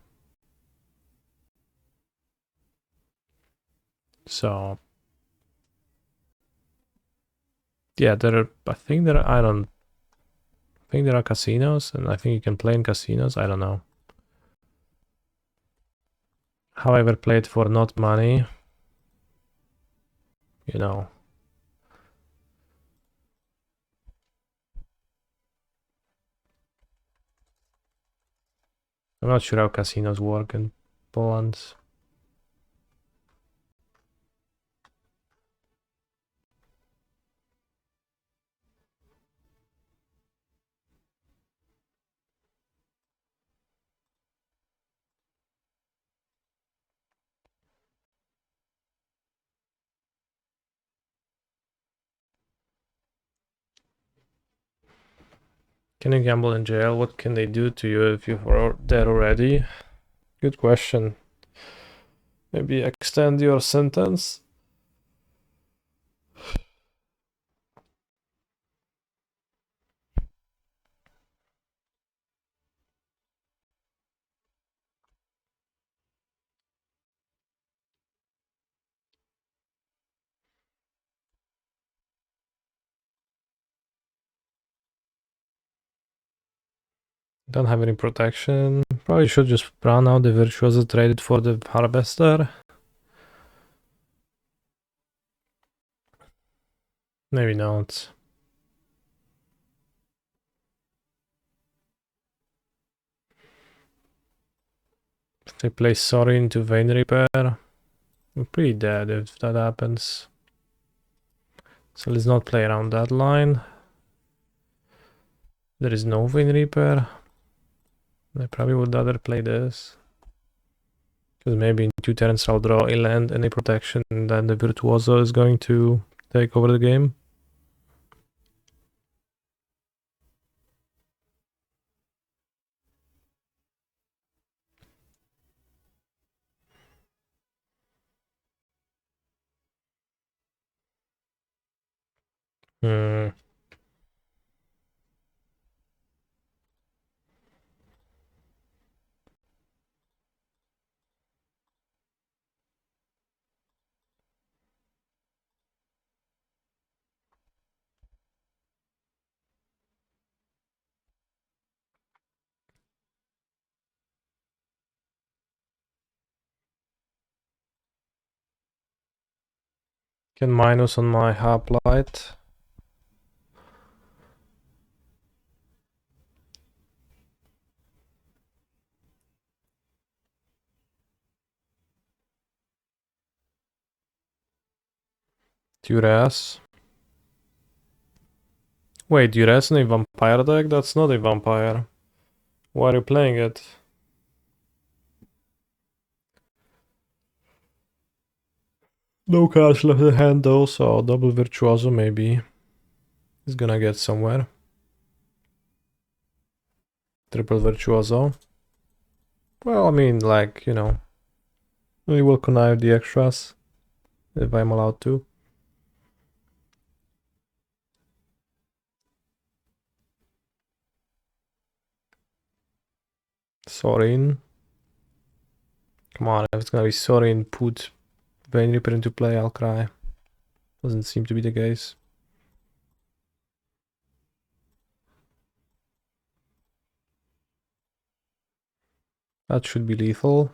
So yeah, I think there are casinos, and I think you can play in casinos. I don't know. However, played for not money. You know. I'm not sure how casinos work in Poland. Can you gamble in jail? What can they do to you if you're dead already? Good question. Maybe extend your sentence? Don't have any protection. Probably should just run out the Virtuoso, trade it for the Harvester. Maybe not. If they play Sorry into Vein Repair, I'm pretty dead if that happens. So let's not play around that line. There is no Vein Reaper. I probably would rather play this. Because maybe in 2 turns I'll draw a land and a protection, and then the Virtuoso is going to take over the game. Hmm. Can minus on my Hoplite. Duress. Wait, Duress in a vampire deck? That's not a vampire. Why are you playing it? No cards left in hand though, so double Virtuoso maybe is gonna get somewhere. Triple Virtuoso. Well, I mean, like, you know, we will connive the extras if I'm allowed to. Sorin. Come on, if it's gonna be Sorin, put Vein Reaper into play, I'll cry. Doesn't seem to be the case. That should be lethal.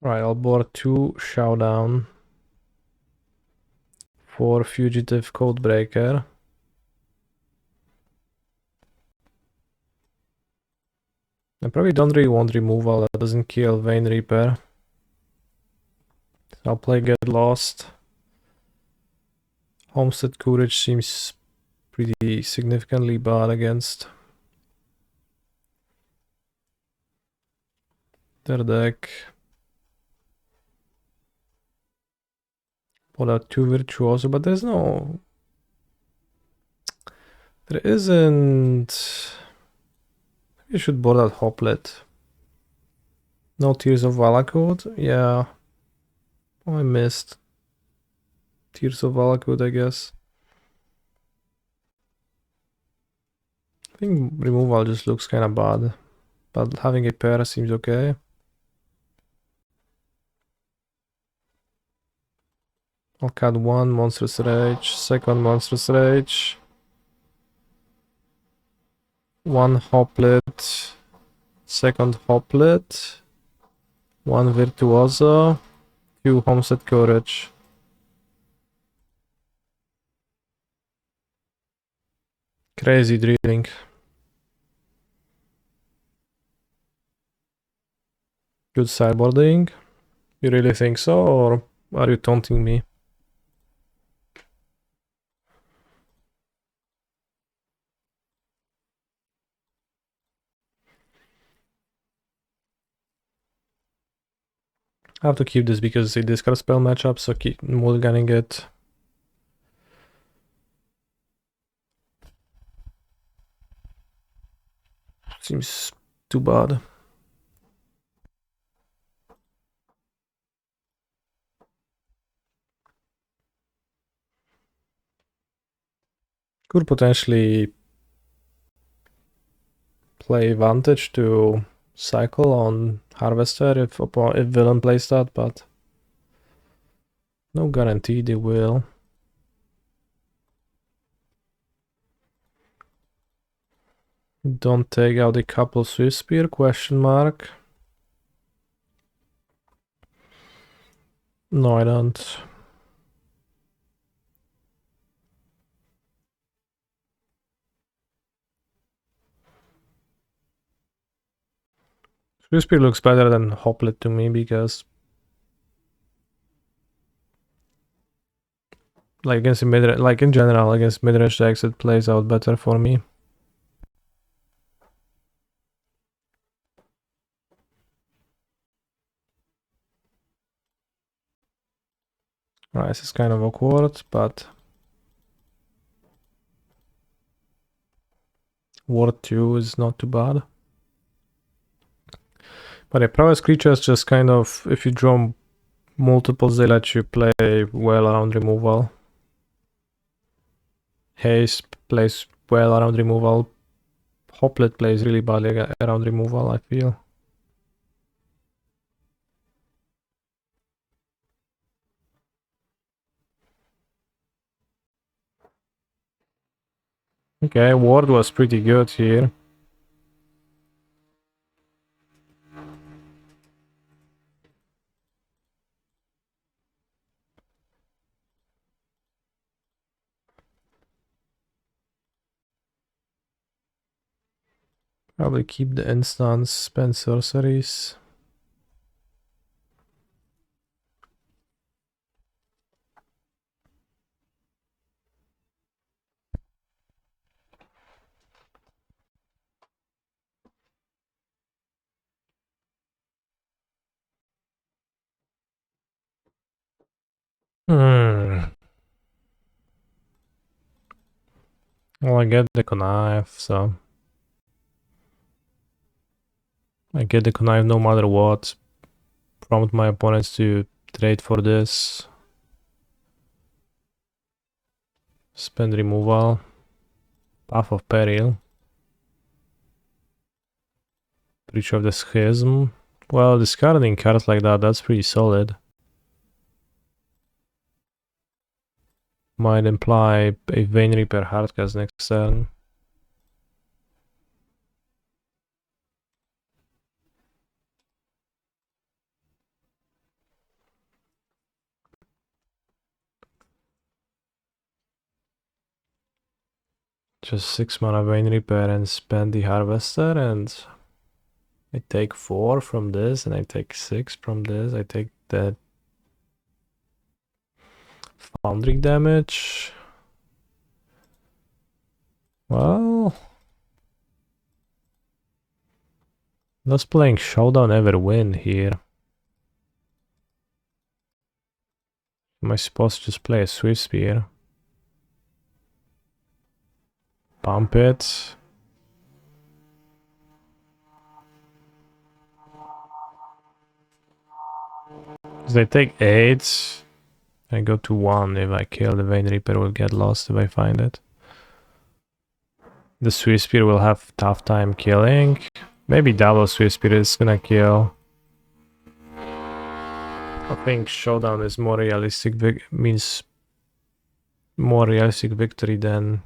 Right, I'll board 2 Showdown for Fugitive Codebreaker. I probably don't really want removal, that doesn't kill Vein Reaper. I'll play Get Lost. Homestead Courage seems pretty significantly bad against their deck. Pull out 2 Virtuoso, but there's no... There isn't... You should board that Hoplet. No Tears of Valakut? Yeah. Oh, I missed. Tears of Valakut, I guess. I think removal just looks kinda bad. But having a pair seems okay. I'll cut one Monstrous Rage, second Monstrous Rage. One Hoplet, second Hoplet. One Virtuoso, two Homestead Courage. Crazy drilling. Good sideboarding. You really think so, or are you taunting me? I have to keep this because it's a discard spell matchup, so keep mulliganing it. Seems too bad. Could potentially play Vantage to cycle on Harvester if villain plays that, but no guarantee they will. Don't take out a couple Swift Spear, question mark. No, I don't. Swift Spear looks better than Hoplet to me because like against mid, like in general against mid-range decks it plays out better for me. Right, this is kind of awkward, but Ward 2 is not too bad. But a prowess creatures just kind of, if you draw multiples, they let you play well around removal. Haste plays well around removal. Hoplet plays really badly around removal, I feel. Okay, Ward was pretty good here. Probably keep the instants, spend sorceries. Well, I get the connive, so I get the connive no matter what. Prompt my opponents to trade for this. Spend removal. Path of Peril. Breach of the Schism. Well, discarding cards like that, that's pretty solid. Might imply a Vein Reaper hardcast next turn. Just 6 mana Vein Reaper and spend the Harvester, and I take 4 from this, and I take 6 from this. I take that Foundry damage. Well, does playing Showdown ever win here? Am I supposed to just play a Swift Spear? Pump it. They take 8. I go to 1. If I kill the Vein Reaper, will get lost if I find it. The Swiss Spear will have tough time killing. Maybe double Swiss Spear is gonna kill. I think Showdown is more realistic, means more realistic victory than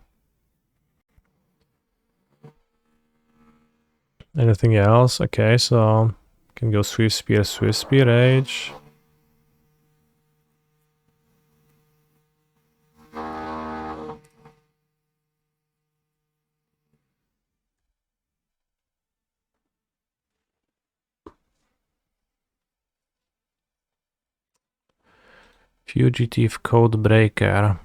anything else. Okay, so can go Swiss Spear, Rage. Fugitive Code Breaker.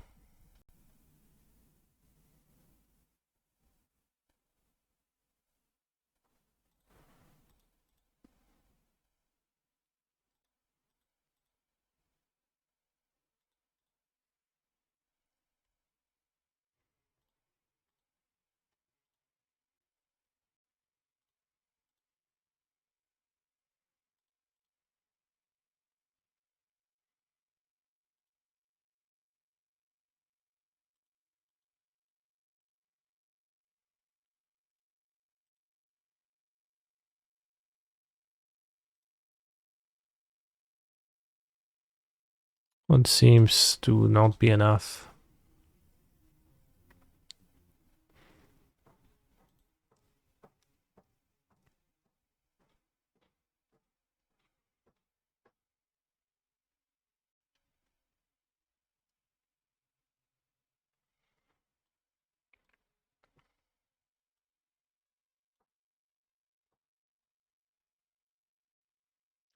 What seems to not be enough.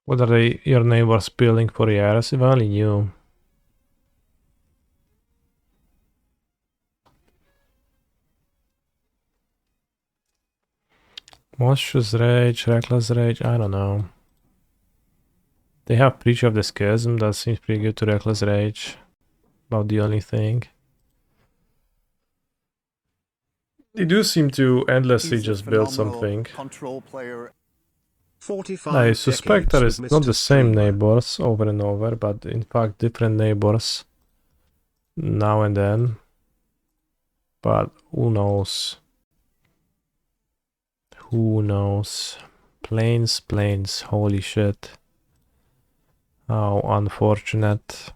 What are your neighbors building for years? If I only knew. Monstrous Rage, Reckless Rage, I don't know. They have Preacher of the Schism, that seems pretty good to Reckless Rage. About the only thing. They do seem to endlessly He's a just build phenomenal something. control player. 45 I suspect there decades is with not Mr. the same Streamer. neighbors over and over, but in fact different neighbors now and then. But who knows? Who knows? Planes, holy shit. How unfortunate.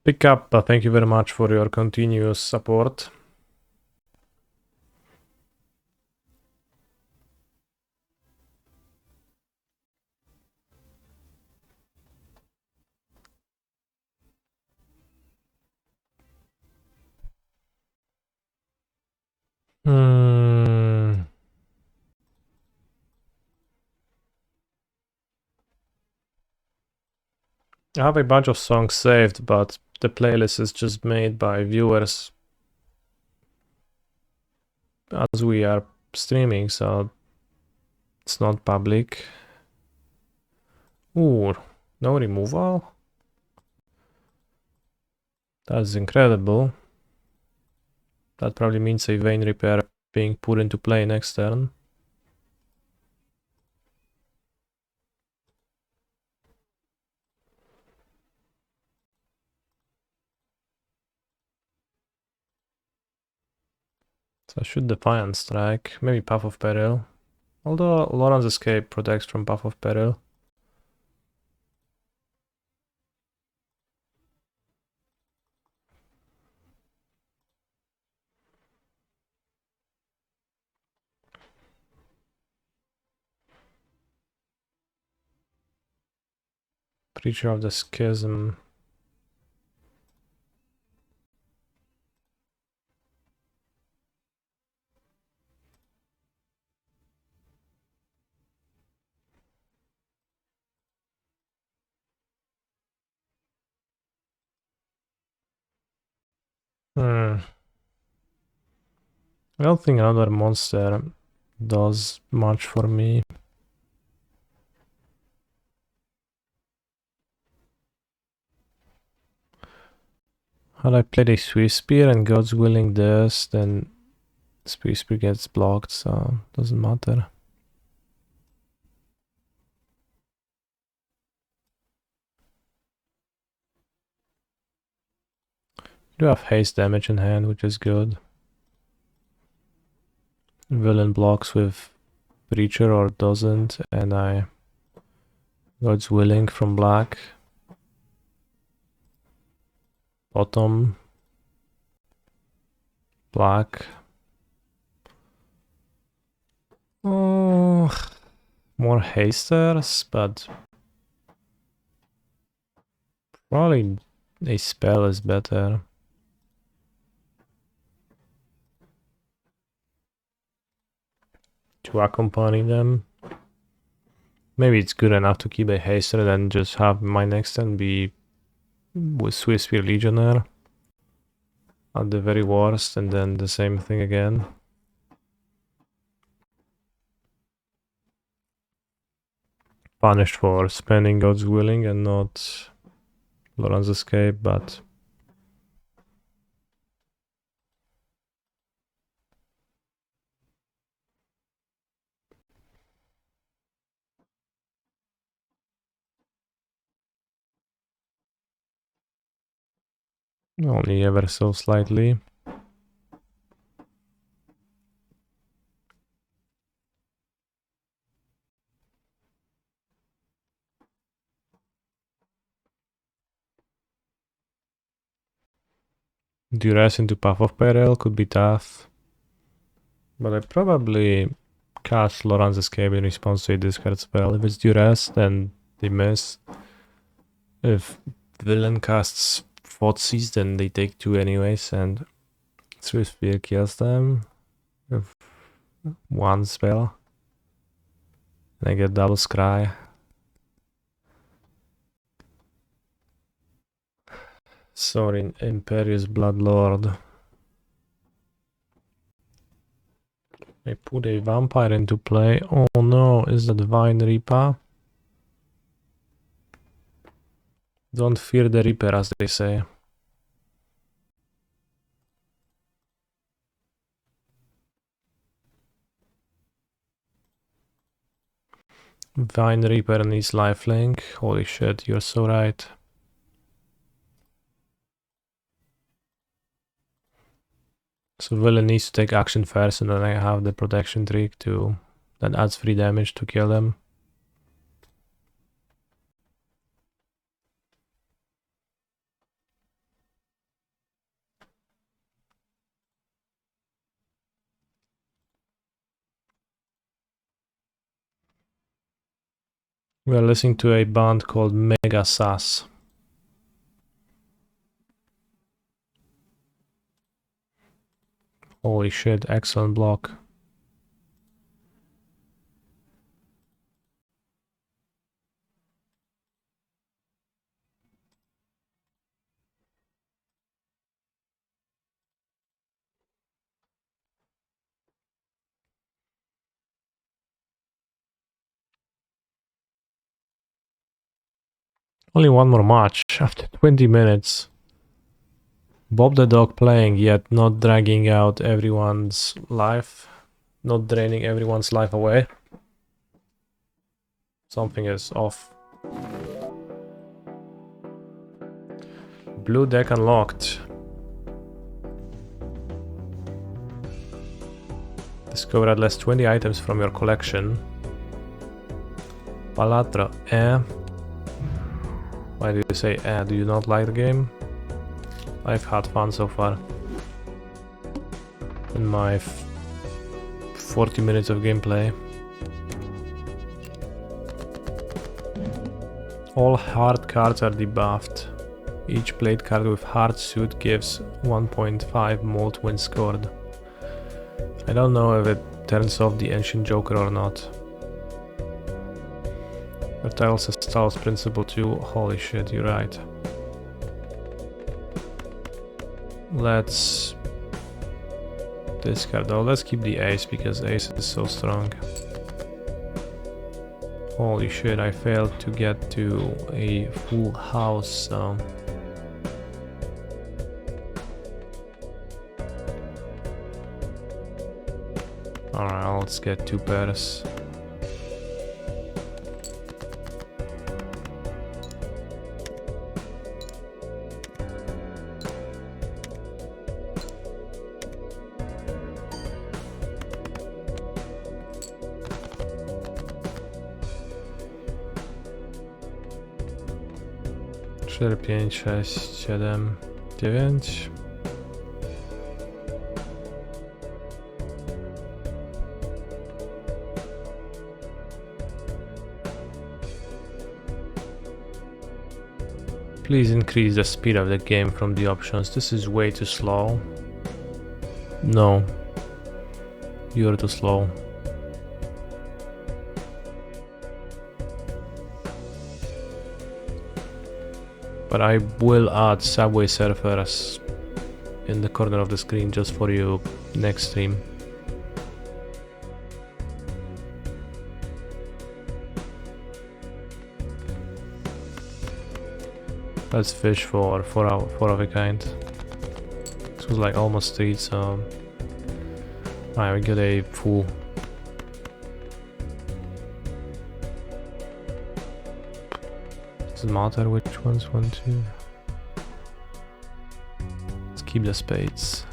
Pick up, but thank you very much for your continuous support. I have a bunch of songs saved, but the playlist is just made by viewers as we are streaming, so it's not public. Ooh, no removal? That's incredible. That probably means a Vein Repair being put into play next turn. So I should Defiant Strike, maybe Path of Peril. Although Laurent's Escape protects from Path of Peril. Preacher of the Schism. I don't think another monster does much for me. Had I played a Swiss Spear and God's Willing this, then Swiss Spear gets blocked, so doesn't matter. Do have haste damage in hand, which is good. Villain blocks with Breacher or doesn't, and I God's Willing from black. Bottom. Black. Oh, more hasters, but probably a spell is better. To accompany them. Maybe it's good enough to keep a haster and then just have my next turn be with Swiss Spear Legionnaire at the very worst, and then the same thing again. Punished for spending God's Willing and not Laurent's Escape, but only ever so slightly. Duress into Path of Peril could be tough. But I probably cast Laurent's Escape in response to a discard spell. If it's Duress, then they miss. If Villain casts Thoughtseize, then they take 2 anyways, and Swiss Spear kills them with 1 spell. And I get double scry. Sorry, Imperious Bloodlord. I put a vampire into play. Oh no, is that Vine Reaper? Don't fear the Reaper, as they say. Vine Reaper needs lifelink. Holy shit, you're so right. So Villain needs to take action first, and then I have the protection trick to that adds 3 damage to kill them. We are listening to a band called Mega Sass. Holy shit, excellent block. Only one more match after 20 minutes. Bob the Dog playing, yet not dragging out everyone's life. Not draining everyone's life away. Something is off. Blue deck unlocked. Discover at least 20 items from your collection. Palatra, Why do you say do you not like the game? I've had fun so far. In my 40 minutes of gameplay. All hard cards are debuffed. Each played card with hard suit gives 1.5 more when scored. I don't know if it turns off the Ancient Joker or not. Reptiles has Styles Principle too. Holy shit, you're right. Let's discard. Oh, let's keep the ace because ace is so strong. Holy shit, I failed to get to a full house, so Alright, let's get 2 pairs. Cztery, 5, 6, 7, 9. Please increase the speed of the game from the options. This is way too slow. No. You're too slow. But I will add Subway Surfers in the corner of the screen just for you next stream. Let's fish for four of a kind. This was like almost 3, so alright, we get a full. Doesn't matter which ones, 1, 2. Let's keep the spades.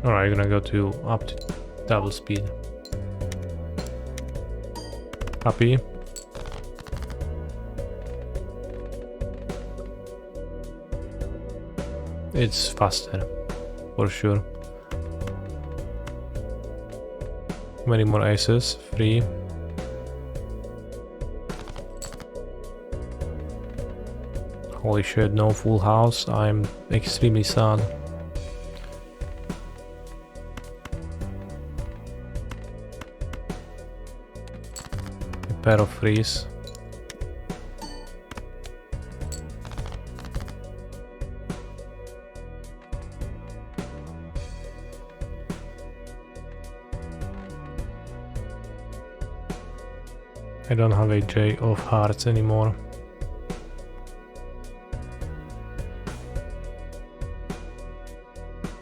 Alright, you're gonna go to up to double speed. Happy? It's faster, for sure. Many more aces, 3. Holy shit, no full house, I'm extremely sad. Pair of 3s. I don't have a J of hearts anymore.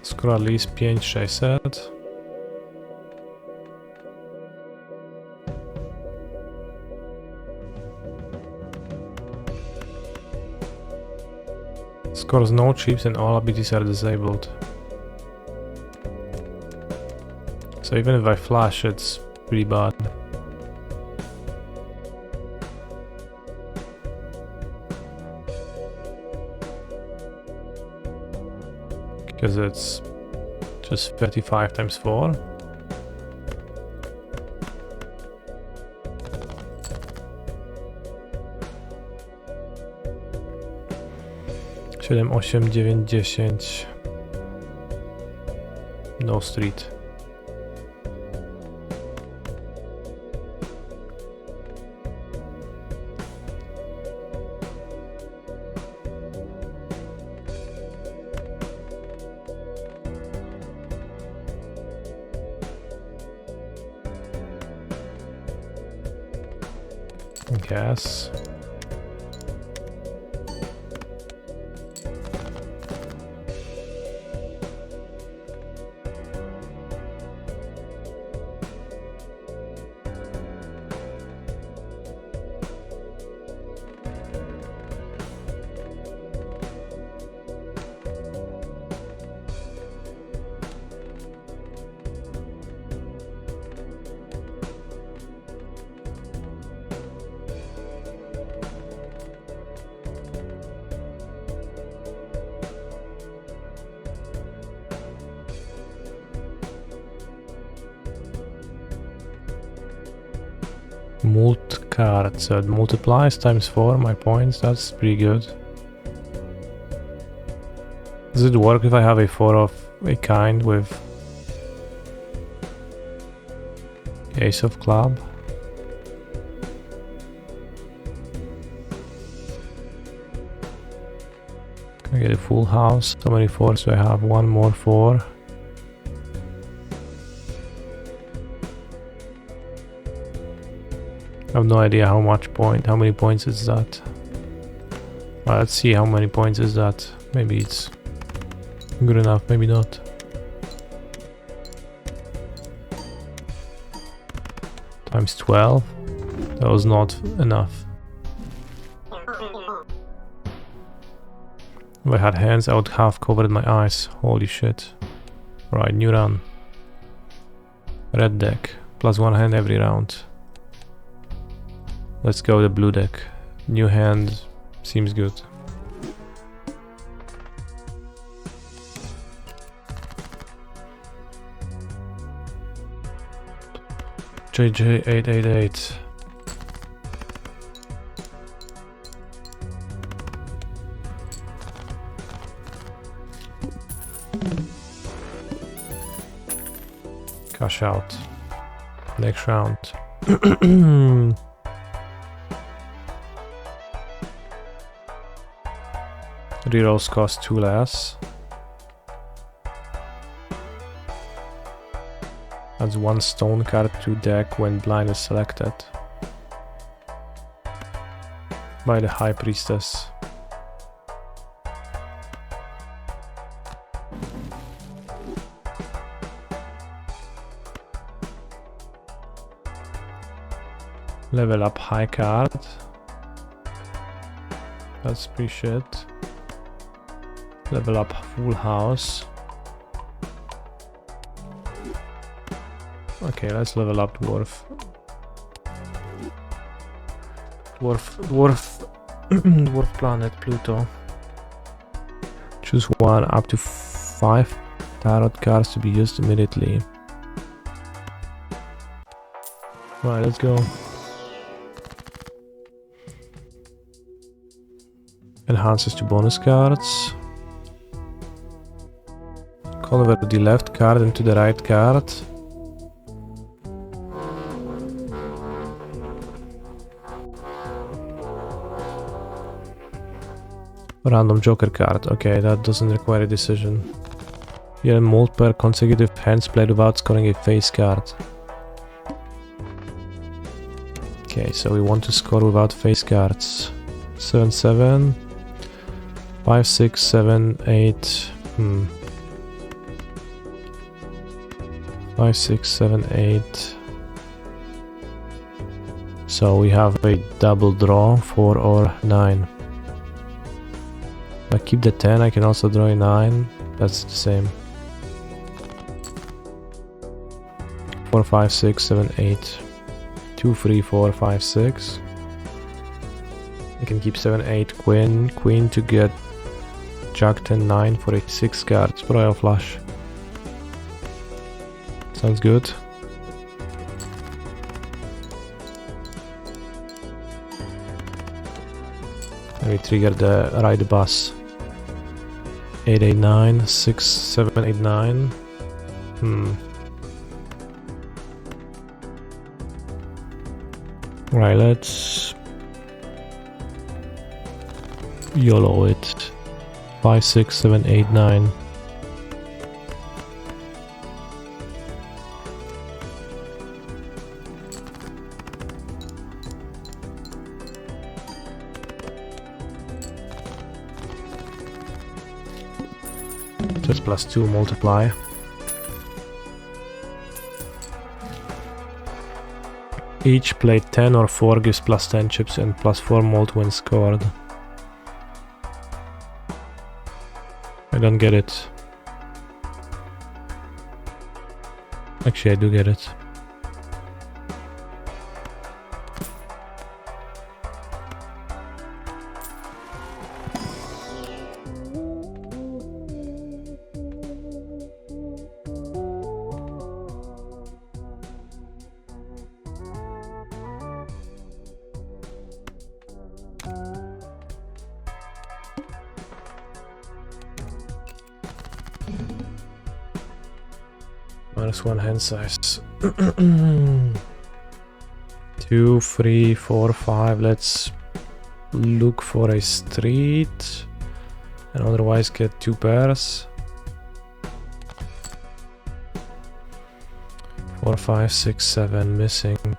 Skoro at least 5, 600. Scores no chips and all abilities are disabled. So even if I flash, it's pretty bad. Because it's just 35 times 4. Siedem, 8, 9, 10. No street. Gas. Mult card, so it multiplies times 4 my points, that's pretty good. Does it work if I have a 4 of a kind with Ace of club. Can I get a full house? How many fours do I have? One more four. I have no idea how many points is that. Well, let's see how many points is that. Maybe it's good enough, maybe not. Times 12. That was not enough. If I had hands, I would have covered my eyes. Holy shit. Right, new run. Red deck. Plus one hand every round. Let's go the blue deck. New hand seems good. JJ888. Cash out. Next round. Rerolls cost 2 less. Adds 1 stone card to deck when blind is selected by the High Priestess. Level up high card. That's pretty shit. Level up full house. Okay, let's level up dwarf. Dwarf planet Pluto. Choose one up to 5 tarot cards to be used immediately. Right, let's go. Enhances to bonus cards. Convert the left card into the right card. Random joker card. Okay, that doesn't require a decision. Here multiple consecutive hands played without scoring a face card. Okay, so we want to score without face cards. 7, 7. 5, 6, 7, 8. 5, 6, 7, 8. So we have a double draw, 4 or 9. If I keep the 10, I can also draw a 9. That's the same. 4, 5, 6, 7, 8. 2, 3, 4, 5, 6. I can keep 7, 8, queen to get jack 10, 9 for a 6 cards royal flush. Sounds good. And we trigger the ride bus. 8, 8, 9, 6, 7, 8, 9. Right, let's YOLO it. 5, 6, 7, 8, 9. Just +2 multiply. Each played 10 or 4 gives +10 chips and +4 mult when scored. I don't get it. Actually, I do get it. -1 hand size. 2, 3, 4, 5. Let's look for a street and otherwise get 2 pairs. 4, 5, 6, 7 missing.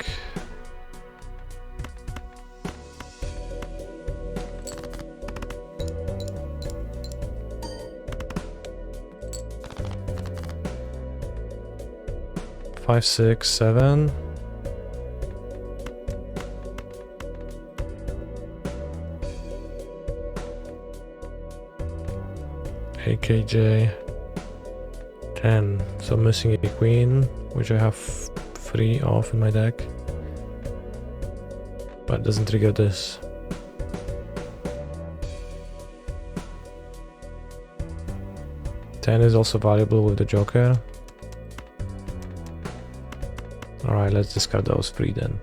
Five, 6, 7. AKJ 10. So missing a queen, which I have 3 off in my deck, but doesn't trigger this. Ten is also valuable with the joker. Alright, let's discard those 3 then.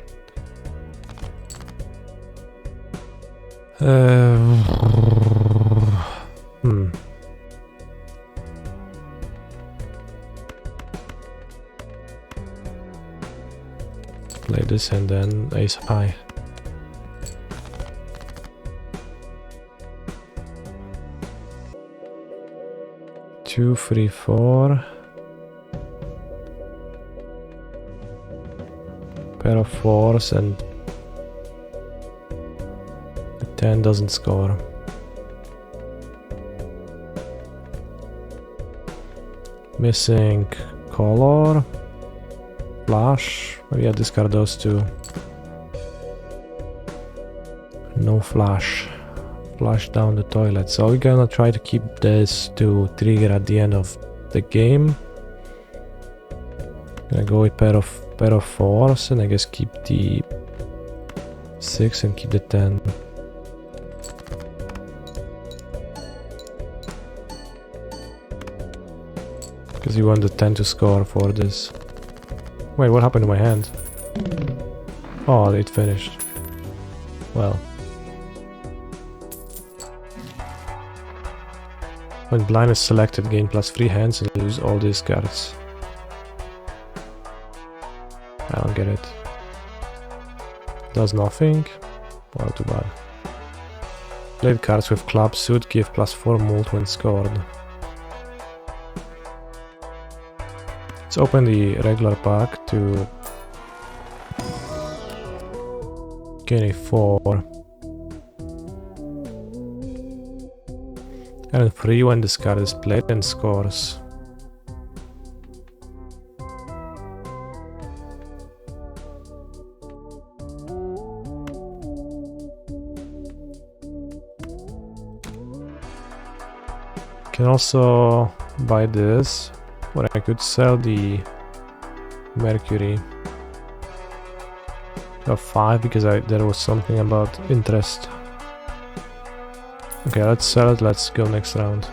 Play this and then ace high. Two, 3, 4. Pair of 4s and the 10 doesn't score. Missing color. Flash. Maybe I discard those 2. No flash. Flush down the toilet. So we're gonna try to keep this to trigger at the end of the game. Gonna go with pair of 4s and I guess keep the 6 and keep the 10. Because you want the 10 to score for this. Wait, what happened to my hand? Oh, it finished. Well. When blind is selected, gain +3 hands and lose all these cards. I don't get it. Does nothing? Well, too bad. Played cards with club suit give +4 mult when scored. Let's open the regular pack to gain a 4. And 3 when this card is played and scores. Can also buy this, or I could sell the Mercury. I have 5 because there was something about interest. Okay, let's sell it, let's go next round.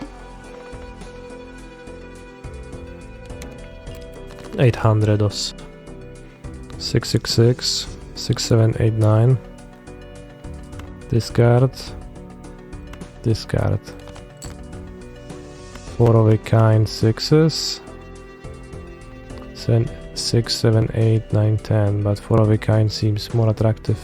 800 os. 666, 6789. Discard. Discard. 4 of a kind 6s. 6, 7, 8, 9, 10, but 4 of a kind seems more attractive.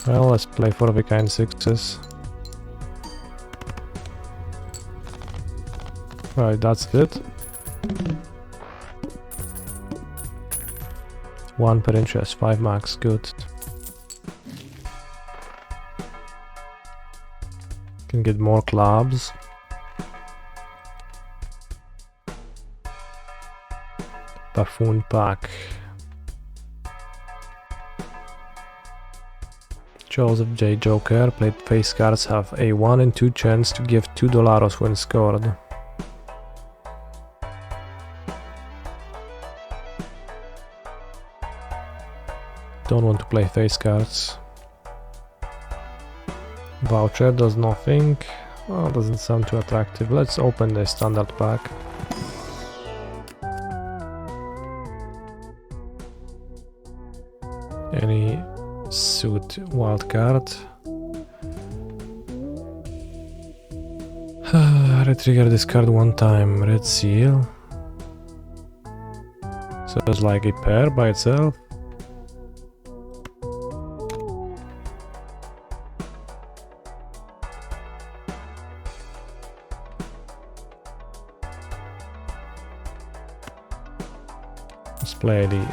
Well, let's play 4 of a kind 6s. Right, that's it. 1 per interest, 5 max, good. Can get more clubs. Buffoon pack. Joseph J. Joker. Played face cards have a 1 in 2 chance to give $2 when scored. Don't want to play face cards. Voucher does nothing. Oh, doesn't sound too attractive. Let's open the standard pack. Any suit wildcard. Retrigger discard one time. Red seal. So it's like a pair by itself.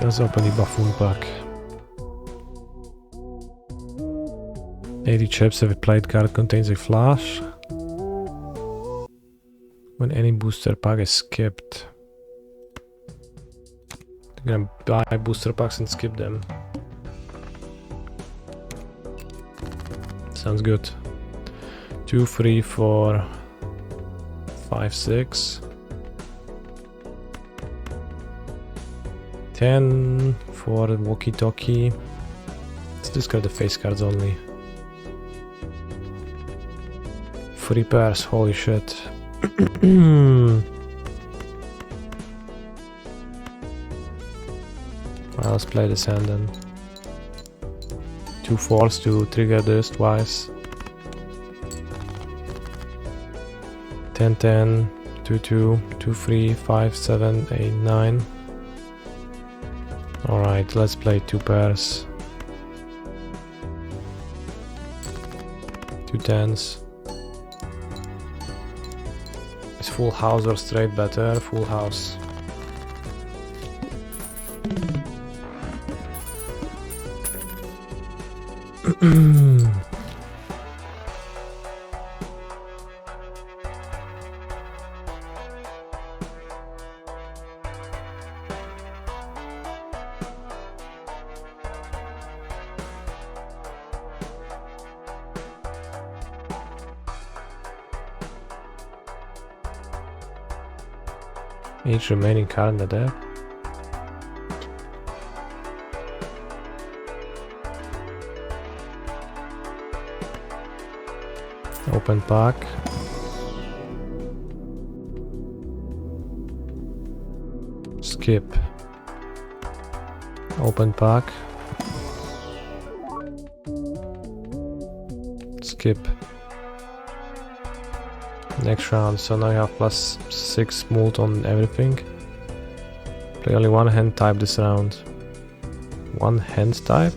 Let's open the buffoon pack. 80 chips. Every played card contains a flash. When any booster pack is skipped. I'm gonna buy booster packs and skip them. Sounds good. 2, 3, 4, 5, 6. 10 for walkie-talkie. Let's discard the face cards only. 3 pairs, holy shit. Well, let's play this hand then. 2 4s to trigger this twice. 10 10, 2 2, 2 3, 5 7, 8 9. Alright, let's play 2 pairs. 2 10s. Is full house or straight better? Full house. Each remaining card in the deck. Open pack. Skip. Open pack. Skip. Next round, so now you have +6 mult on everything. Play only one hand type this round. One hand type?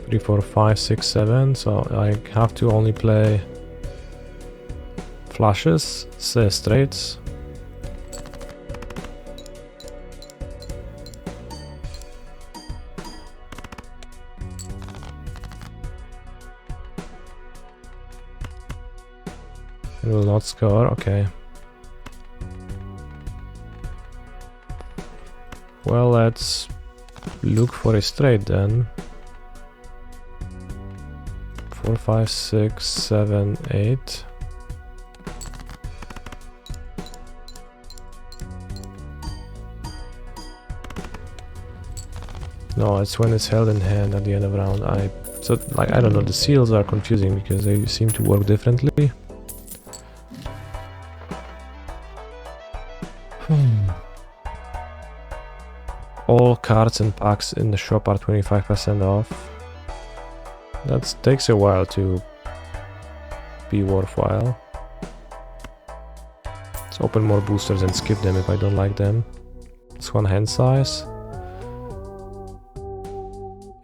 Three, 4, 5, 6, 7. So I have to only play flushes, say straights. It will not score, okay. Well, let's look for a straight then. 4, 5, 6, 7, 8. No, it's when it's held in hand at the end of the round. I don't know, the seals are confusing because they seem to work differently. All cards and packs in the shop are 25% off. That takes a while to be worthwhile. Let's open more boosters and skip them if I don't like them. It's one hand size.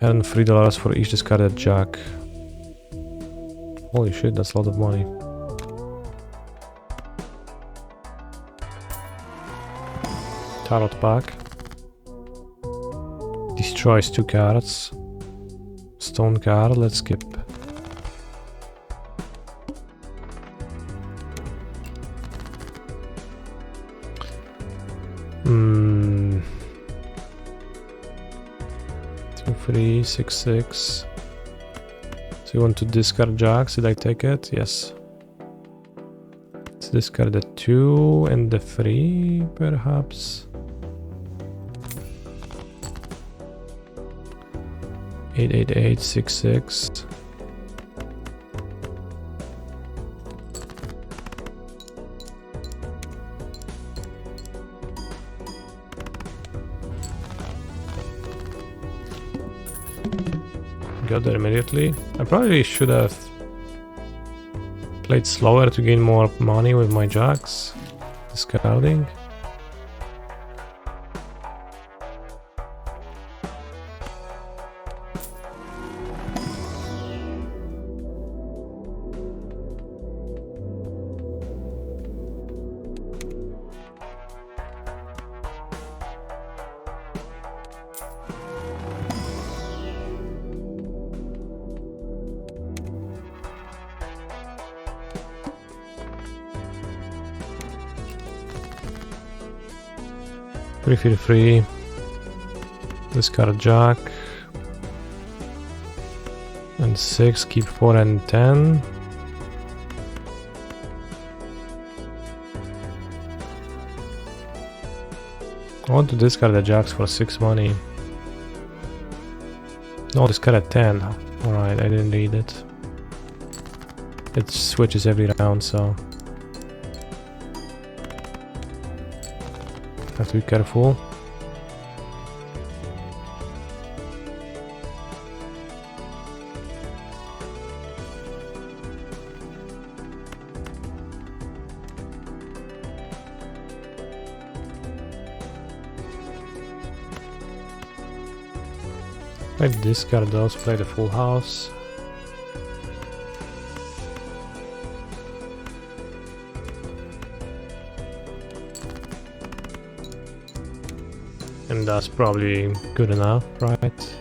And $3 for each discarded jack. Holy shit, that's a lot of money. Tarot pack. Destroys 2 cards. Stone card, let's skip. Hmm. 2, 3, 6, 6. So you want to discard jacks? Did I take it? Yes. Let's discard the 2 and the 3, perhaps. 8, 8, 8, 6, 6. Got there immediately. I probably should have played slower to gain more money with my jacks. Discarding. Feel free. Discard jack. And 6, keep 4 and 10. I want to discard the jacks for 6 money. No, discard at 10. Alright, I didn't read it. It switches every round, so have to be careful. I discard those, play the full house. And that's probably good enough, right?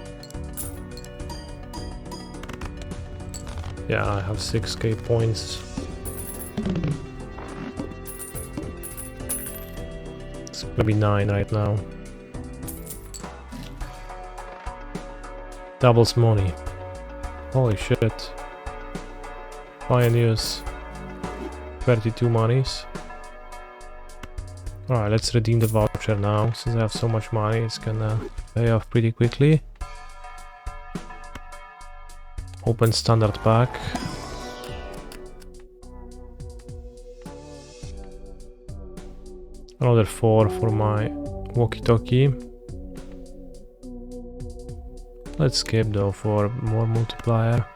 Yeah, I have 6k points. It's gonna be 9 right now. Doubles money. Holy shit. Pioneers. 32 monies. Alright, let's redeem the voucher now. Since I have so much money, it's gonna pay off pretty quickly. Open standard pack. Another 4 for my walkie-talkie. Let's skip though for more multiplier.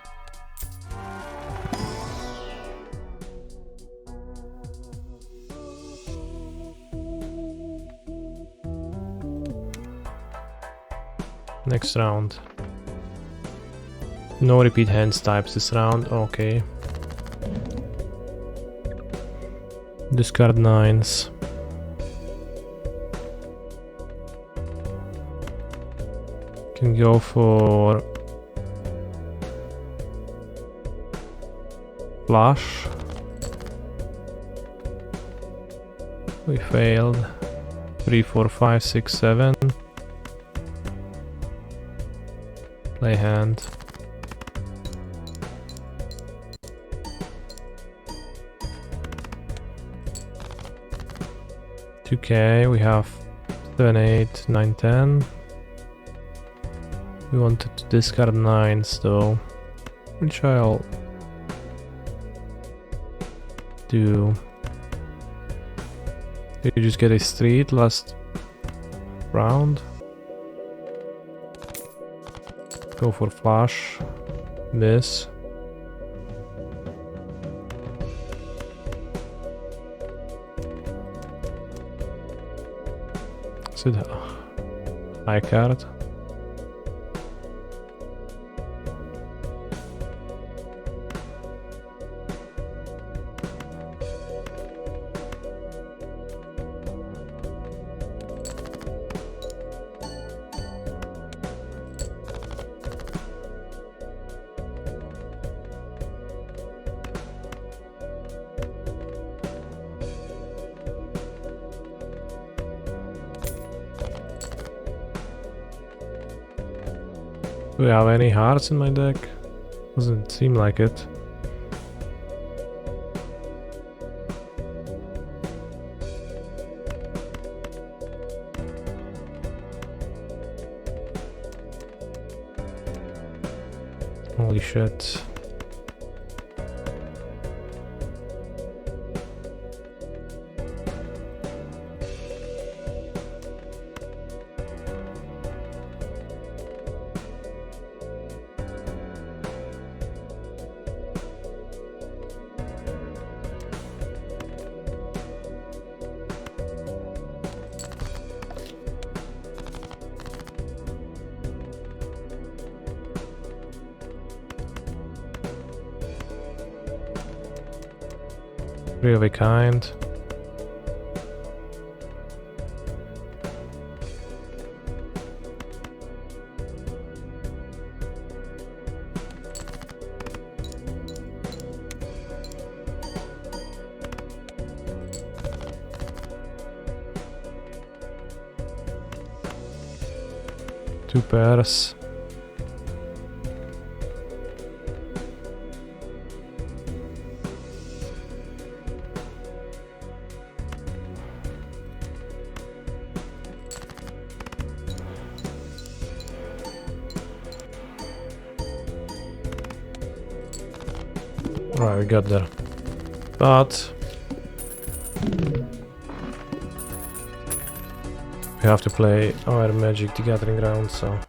Next round. No repeat hands types this round, okay. Discard 9s. Can go for flush. We failed. 3, 4, 5, 6, 7. Play hand. $2k, we have 7, 8, 9, 10. We wanted to discard 9s though, which I'll do. Did you just get a street last round? Go for flash. Miss. Is it high card? Do we have any hearts in my deck? Doesn't seem like it. Holy shit. 3 of a kind. Two pairs. Right, we got there. But we have to play our Magic the Gathering round, so.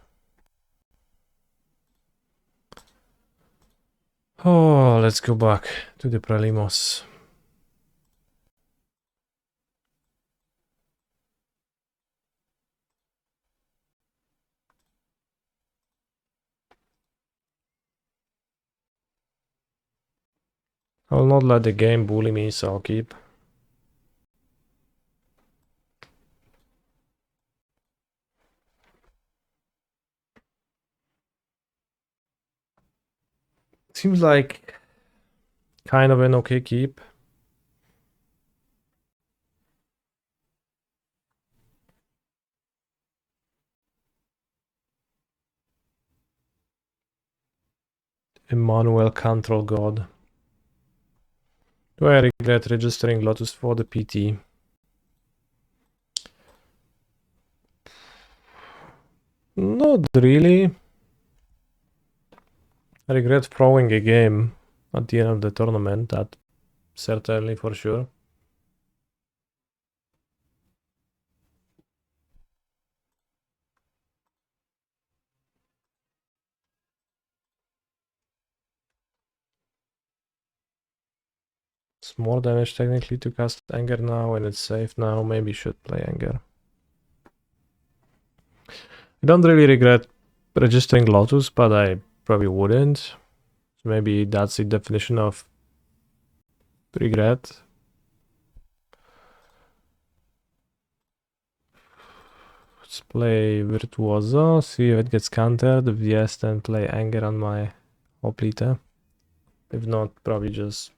Oh, let's go back to the Prelims. I will not let the game bully me, so I'll keep. Seems like kind of an okay keep. Emmanuel Control God. Do I regret registering Lotus for the PT? Not really. I regret throwing a game at the end of the tournament, that certainly for sure. It's more damage technically to cast Anger now, and it's safe now. Maybe should play Anger. I don't really regret registering Lotus, but I probably wouldn't. So maybe that's the definition of regret. Let's play Virtuoso, see if it gets countered. If yes, then play Anger on my Hoplite. If not, probably just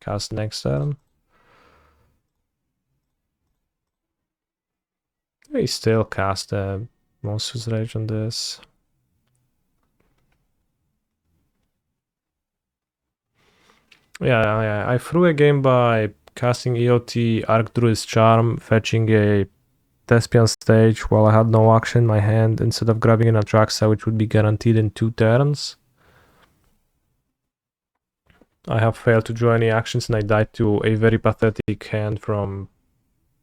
cast next turn. We still cast a Monstrous Rage on this. Yeah, I threw a game by casting EOT, Archdruid's Charm, fetching a Thespian stage while I had no action in my hand instead of grabbing an Atraxa, which would be guaranteed in 2 turns. I have failed to draw any actions and I died to a very pathetic hand from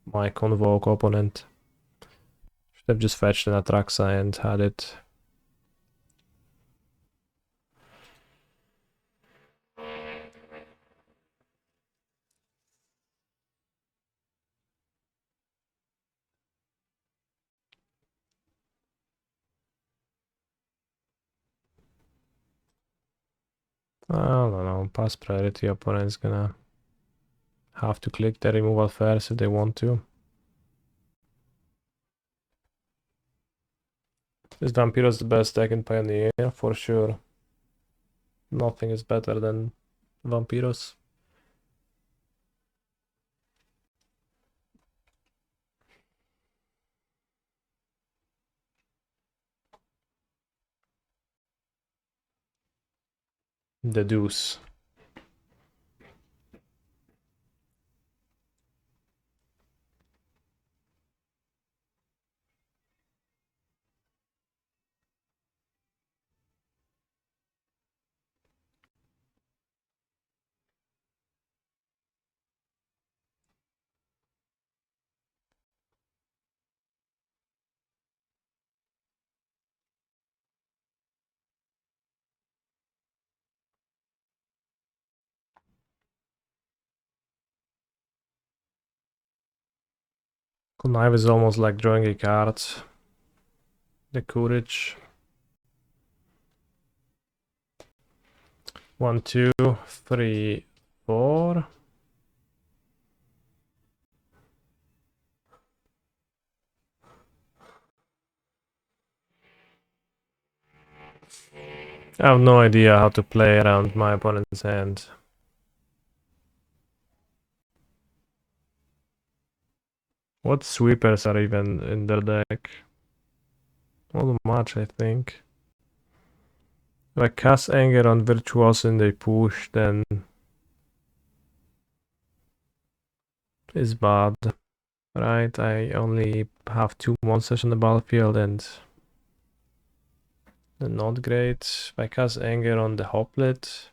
my Convoke opponent. Should have just fetched an Atraxa and had it. I don't know, pass priority opponent's gonna have to click the removal first if they want to. This Vampiro's the best deck in Pioneer, for sure. Nothing is better than Vampiros. The deuce. Connive is almost like drawing a card. The Courage. 1, 2, 3, 4. I have no idea how to play around my opponent's hand. What sweepers are even in their deck? Not much, I think. If I cast Anger on Virtuoso and they push, then it's bad. Right, I only have 2 monsters on the battlefield and they're not great. If I cast Anger on the Hoplet,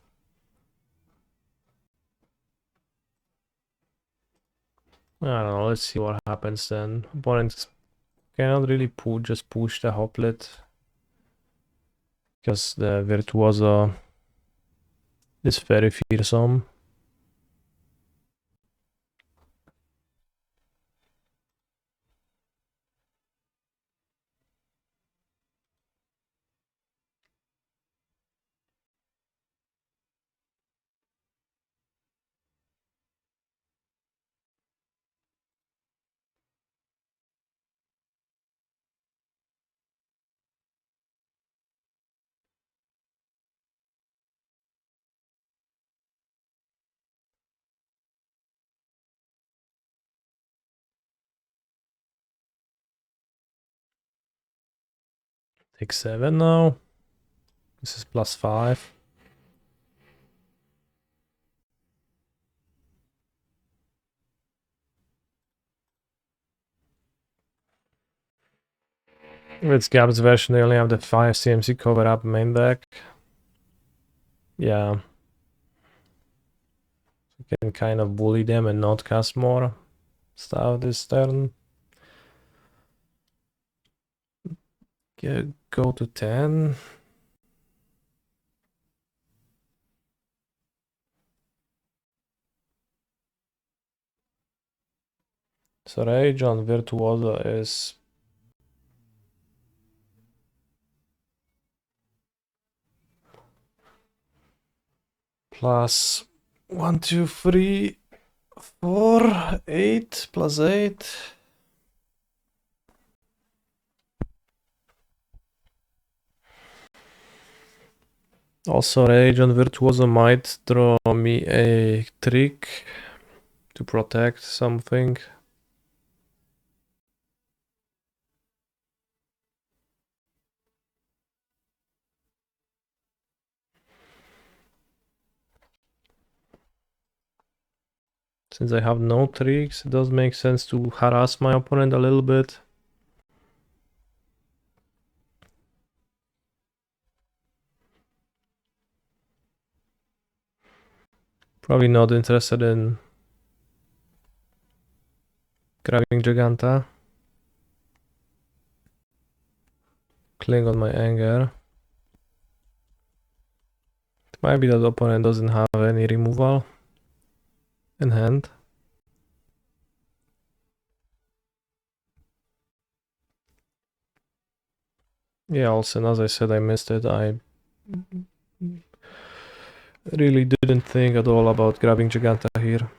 I don't know, let's see what happens then. Opponents cannot really just push the Hoplet because the Virtuoso is very fearsome. Take 7 now. This is +5. With Gab's version, they only have the 5 CMC cover up main deck. Yeah. You can kind of bully them and not cast more stuff this turn. Go to 10. So Rage on Virtuoso is plus 1, 2, 3, 4, 8, +8. Also, Rage on Virtuoso might draw me a trick to protect something. Since I have no tricks, it does make sense to harass my opponent a little bit. Probably not interested in grabbing Giganta. Cling on my Anger. It might be that the opponent doesn't have any removal in hand. Yeah, also, as I said, I missed it. I really didn't think at all about grabbing Giganta here.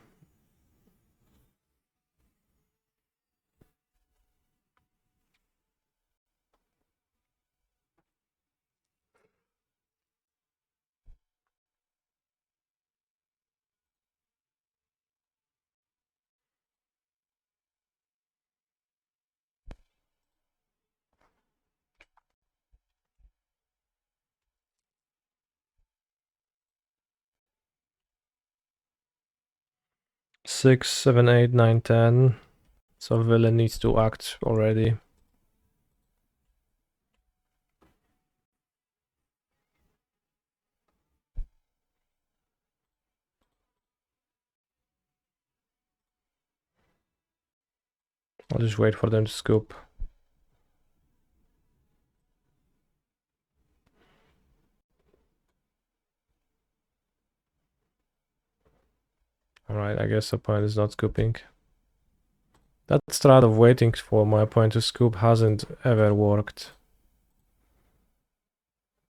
Six, 7, 8, 9, 10. So villain needs to act already. I'll just wait for them to scoop. Alright, I guess the opponent is not scooping. That strat of waiting for my opponent to scoop hasn't ever worked.